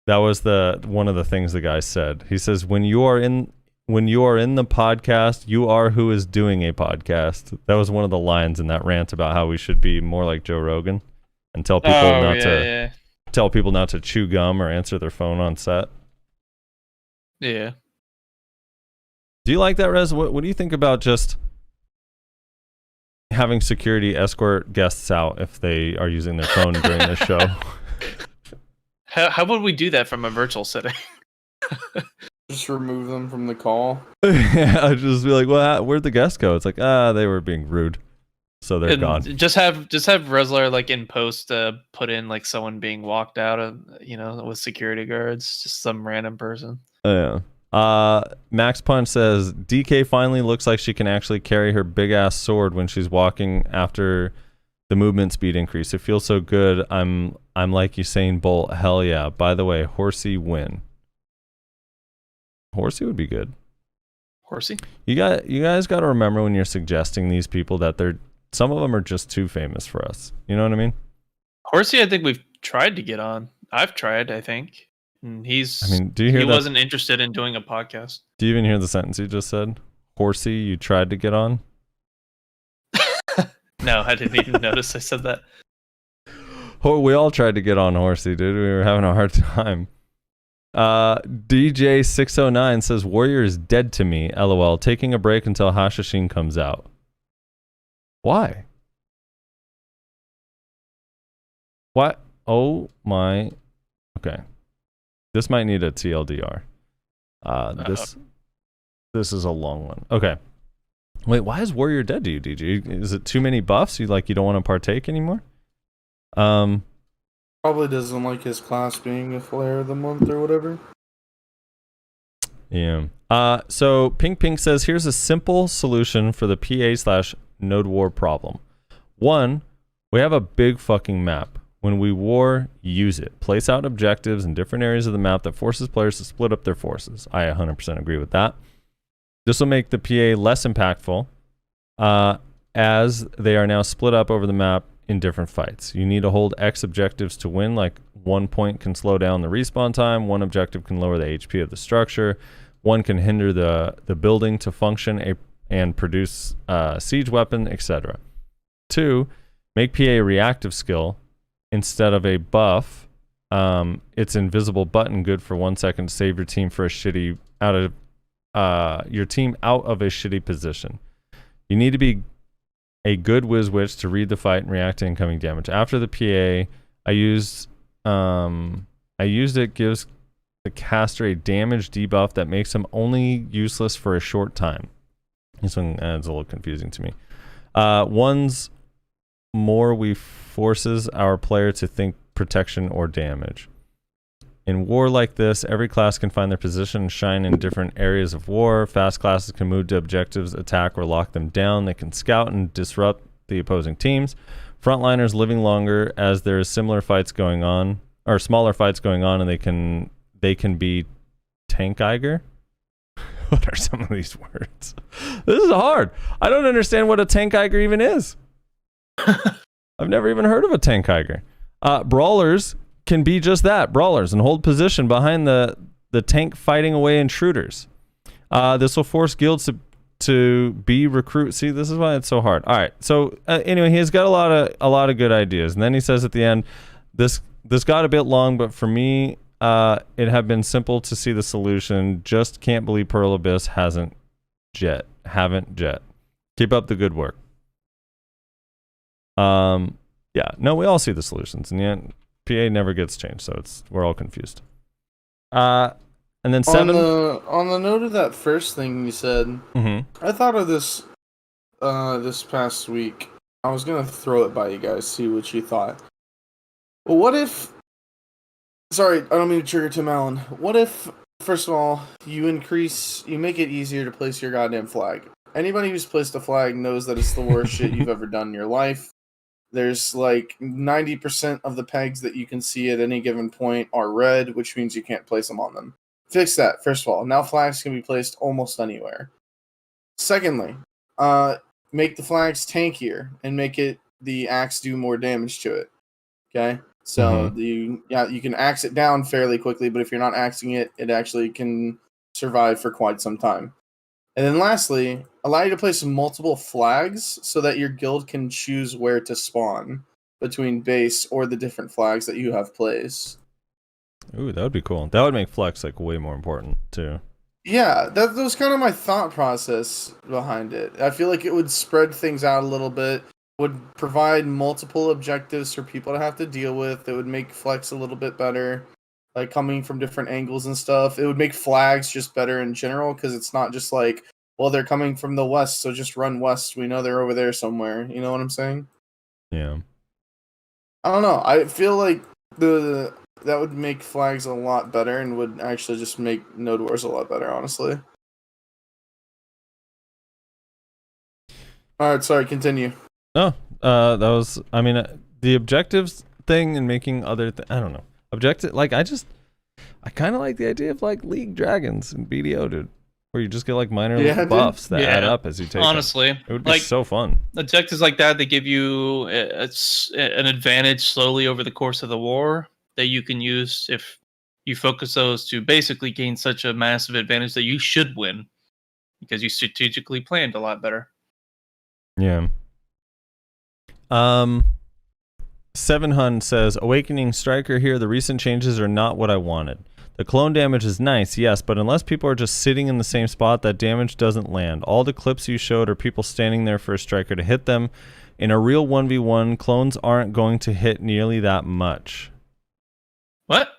was one of the things the guy said. He says, when you are in the podcast, you are who is doing a podcast. That was one of the lines in that rant about how we should be more like Joe Rogan and tell people tell people not to chew gum or answer their phone on set. Yeah. Do you like that, Rez? What do you think about just having security escort guests out if they are using their phone during the show? How would we do that from a virtual setting? Just remove them from the call. Yeah, I'd just be like, well, where'd the guests go? It's like, they were being rude, so they're gone. Just have Rezlar like in post put in like someone being walked out of, with security guards, just some random person. Yeah. Max Punch says DK finally looks like she can actually carry her big ass sword when she's walking after the movement speed increase. It feels so good. I'm like Usain Bolt. Hell yeah. By the way, Horsey win. Horsey would be good. Horsey? You guys got to remember when you're suggesting these people that some of them are just too famous for us. You know what I mean? Horsey, I think we've tried to get on. I've tried, I think. And do you hear he wasn't interested in doing a podcast. Do you even hear the sentence you just said? Horsey, you tried to get on? No, I didn't even notice I said that. We all tried to get on Horsey, dude. We were having a hard time. DJ609 says, Warrior is dead to me, LOL. Taking a break until Hashashin comes out. Why? What? Oh my. Okay. This might need a TLDR. This is a long one. Okay. Wait, why is Warrior dead to you, DG? Is it too many buffs? You don't want to partake anymore? Probably doesn't like his class being a Flare of the Month or whatever. Yeah. So Pink says, here's a simple solution for the PA/Node War problem. 1, we have a big fucking map. When we war, use it. Place out objectives in different areas of the map that forces players to split up their forces. I 100% agree with that. This will make the PA less impactful, as they are now split up over the map in different fights. You need to hold X objectives to win, like 1 point can slow down the respawn time, 1 objective can lower the HP of the structure, 1 can hinder the building to function and produce siege weapon, etc. 2, make PA a reactive skill instead of a buff. It's invisible button, good for 1 second to save your team for a shitty out of a shitty position. You need to be a good whiz witch to read the fight and react to incoming damage. After the PA, I used it gives the caster a damage debuff that makes him only useless for a short time. This one is a little confusing to me. One's more we forces our player to think protection or damage. In war like this, every class can find their position and shine in different areas of war. Fast classes can move to objectives, attack, or lock them down. They can scout and disrupt the opposing teams. Frontliners living longer as there is smaller fights going on, and they can be tank Eiger. What are some of these words? This is hard. I don't understand what a tank Eiger even is. I've never even heard of a tank Eiger. Brawlers can be just that, brawlers, and hold position behind the tank fighting away intruders. This will force guilds to be recruit. See, this is why it's so hard. All right, so anyway, he's got a lot of good ideas, and then he says at the end, this got a bit long, but for me, it had been simple to see the solution. Just can't believe Pearl Abyss haven't jet. Keep up the good work. Yeah, no, we all see the solutions, and yet PA never gets changed, so we're all confused. And then 7 on the note of that first thing you said, I thought of this this past week. I was gonna throw it by you guys, see what you thought. Well, what if? Sorry, I don't mean to trigger Tim Allen. What if, first of all, you make it easier to place your goddamn flag, Anybody who's placed a flag knows that it's the worst shit you've ever done in your life. There's like 90% of the pegs that you can see at any given point are red, which means you can't place them on them. Fix that, first of all. Now flags can be placed almost anywhere. Secondly, make the flags tankier and make the axe do more damage to it. Okay? So you can axe it down fairly quickly, but if you're not axing it, it actually can survive for quite some time. And then lastly, allow you to place multiple flags so that your guild can choose where to spawn between base or the different flags that you have placed. Ooh, that would be cool. That would make flex like way more important too. Yeah, that was kind of my thought process behind it. I feel like it would spread things out a little bit, would provide multiple objectives for people to have to deal with. It would make flex a little bit better, like coming from different angles and stuff. It would make flags just better in general because it's not just like, well, they're coming from the west, so just run west. We know they're over there somewhere. You know what I'm saying? Yeah. I don't know. I feel like that would make flags a lot better and would actually just make Node Wars a lot better, honestly. Alright, sorry, continue. No, that was, I mean, the objectives thing and making other, I don't know. Objective, like, I kind of like the idea of, like, League Dragons and BDO, dude. Where you just get, like, minor buffs that add up as you take honestly, them. It would be like, so fun. Objectives like that, they give you an advantage slowly over the course of the war that you can use if you focus those to basically gain such a massive advantage that you should win because you strategically planned a lot better. Yeah. Seven Hun says, Awakening Striker here, the recent changes are not what I wanted. The clone damage is nice, yes, but unless people are just sitting in the same spot, that damage doesn't land. All the clips you showed are people standing there for a striker to hit them. In a real 1v1, clones aren't going to hit nearly that much. What?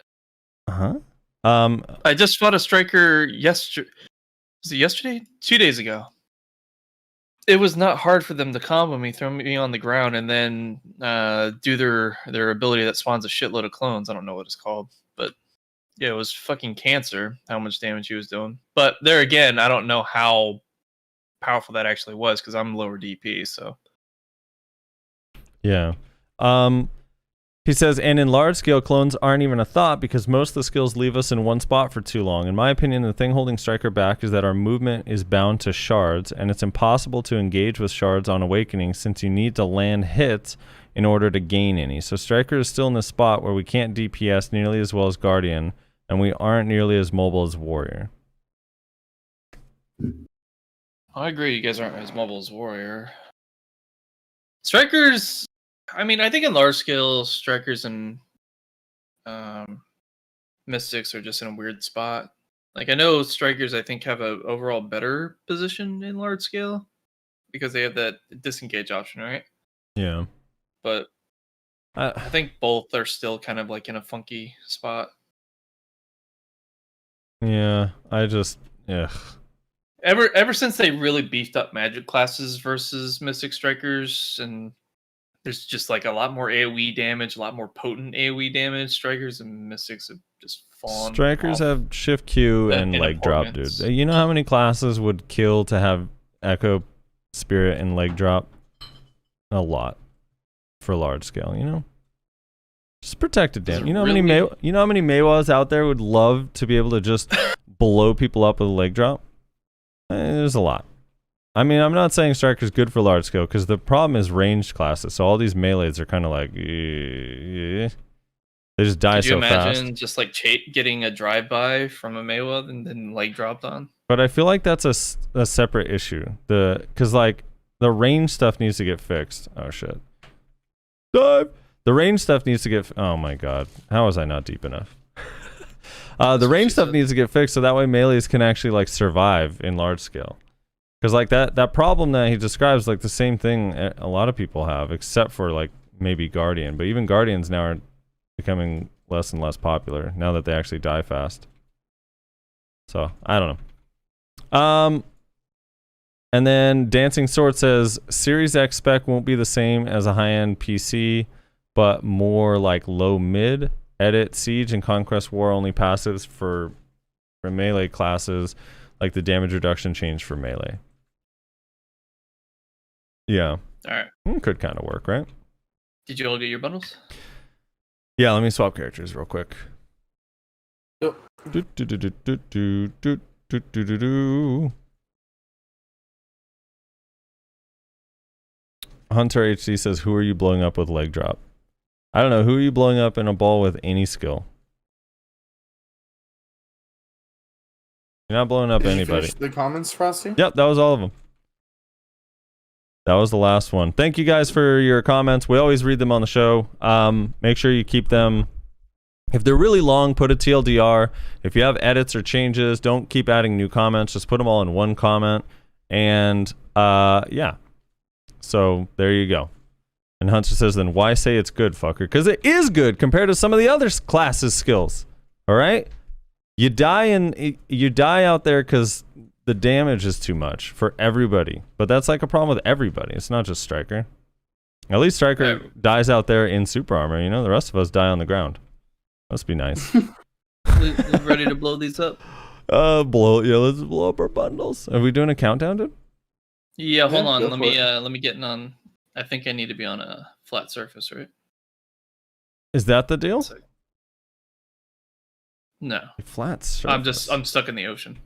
Uh-huh. I just fought a striker yesterday. Was it yesterday? 2 days ago. It was not hard for them to combo me, throw me on the ground, and then do their ability that spawns a shitload of clones. I don't know what it's called, but yeah, it was fucking cancer how much damage he was doing. But there again, I don't know how powerful that actually was because I'm lower DP, so. Yeah. He says, and in large scale, clones aren't even a thought because most of the skills leave us in one spot for too long. In my opinion, the thing holding Striker back is that our movement is bound to shards, and it's impossible to engage with shards on Awakening since you need to land hits in order to gain any. So Striker is still in the spot where we can't DPS nearly as well as Guardian, and we aren't nearly as mobile as Warrior. I agree, you guys aren't as mobile as Warrior. Strikers, I mean, I think in large scale, Strikers and Mystics are just in a weird spot. Like, I know Strikers, I think, have a overall better position in large scale because they have that disengage option, right? Yeah. But I think both are still kind of like in a funky spot. Yeah, I just, ugh. Ever since they really beefed up magic classes versus Mystic Strikers, and there's just like a lot more AoE damage, a lot more potent AoE damage, Strikers and Mystics have just fallen Strikers have shift Q and leg drop, dude. You know how many classes would kill to have Echo, Spirit, and leg drop? A lot. For large scale, you know? Just protected damage. You know how many you know how many Meiwas out there would love to be able to just blow people up with a leg drop? There's a lot. I mean, I'm not saying Striker's good for large scale because the problem is ranged classes. So all these melees are kind of like, they just die so fast. Could you imagine just like getting a drive-by from a Meiwa and then leg dropped on? But I feel like that's a separate issue. Because like the range stuff needs to get fixed. Oh shit. Dive. The range stuff needs to get. Oh my god. How was I not deep enough? The range stuff needs to get fixed so that way melees can actually like survive in large scale. Because like that problem that he describes, like the same thing a lot of people have, except for like maybe Guardian. But even Guardians now are becoming less and less popular now that they actually die fast. So I don't know. And then Dancing Sword says Series X spec won't be the same as a high-end PC, but more like low-mid. Edit, Siege, and Conquest War only passives for melee classes, like the damage reduction change for melee. Yeah. All right. Could kind of work, right? Did you all get your bundles? Yeah, let me swap characters real quick. Yep. Hunter HD says, who are you blowing up with leg drop? I don't know. Who are you blowing up in a ball with any skill? You're not blowing up Did you anybody. finish the comments, Frosty? Yep, that was all of them. That was the last one. Thank you guys for your comments. We always read them on the show. Make sure you keep them. If they're really long, put a TLDR. If you have edits or changes, don't keep adding new comments. Just put them all in one comment. And yeah. So there you go. And Hunter says, then why say it's good, fucker? Because it is good compared to some of the other classes' skills. All right? You die out there because the damage is too much for everybody. But that's like a problem with everybody. It's not just Striker. At least Striker dies out there in super armor. You know, the rest of us die on the ground. Must be nice. Ready to blow these up? Let's blow up our bundles. Are we doing a countdown, dude? Yeah, hold on. go Let for it. me get on. I think I need to be on a flat surface, right? Is that the deal? No. Flat surface. I'm stuck in the ocean.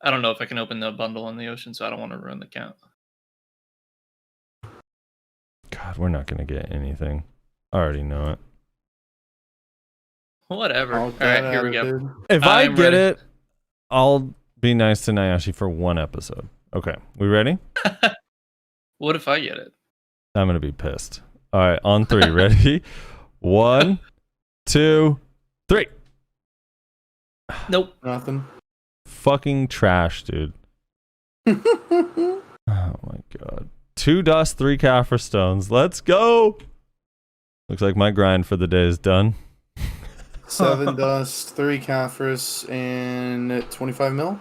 I don't know if I can open the bundle in the ocean, so I don't want to ruin the count. God, we're not gonna get anything. I already know it. Whatever. All All right, here we go. dude. If I I'm get ready. it, I'll be nice to Nayashe for one episode. Okay, we ready? What if I get it? I'm gonna be pissed. All right, on three. Ready? 1, 2, 3. Nope. Nothing. Fucking trash, dude. Oh my god. 2 dust, 3 Kaffir stones. Let's go. Looks like my grind for the day is done. 7 dust, 3 Kaffir's, and 25 mil.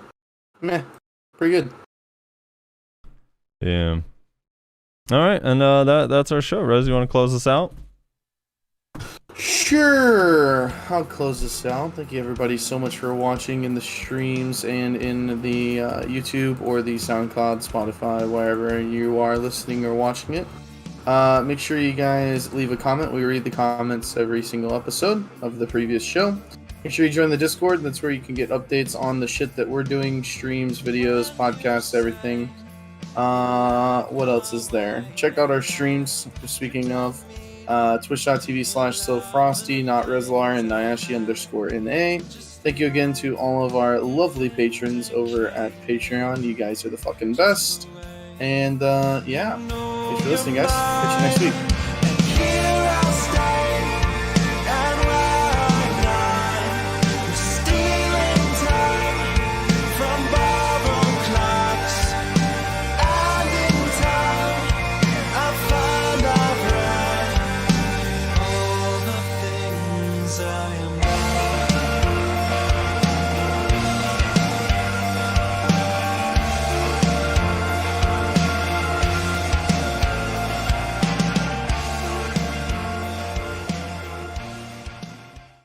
Meh. Pretty good. Yeah. All right, and that's our show. Rose, you want to close us out? Sure. I'll close this out. Thank you everybody so much for watching in the streams and in the YouTube or the SoundCloud, Spotify, wherever you are listening or watching it. Make sure you guys leave a comment. We read the comments every single episode of the previous show. Make sure you join the Discord. That's where you can get updates on the shit that we're doing, streams, videos, podcasts, everything. What else is there? Check out our streams. Speaking of, twitch.tv/SoFrosty, not Reslar, and Nayashe_NA. Thank you again to all of our lovely patrons over at Patreon. You guys are the fucking best. And yeah, thanks for listening, guys. Catch you next week.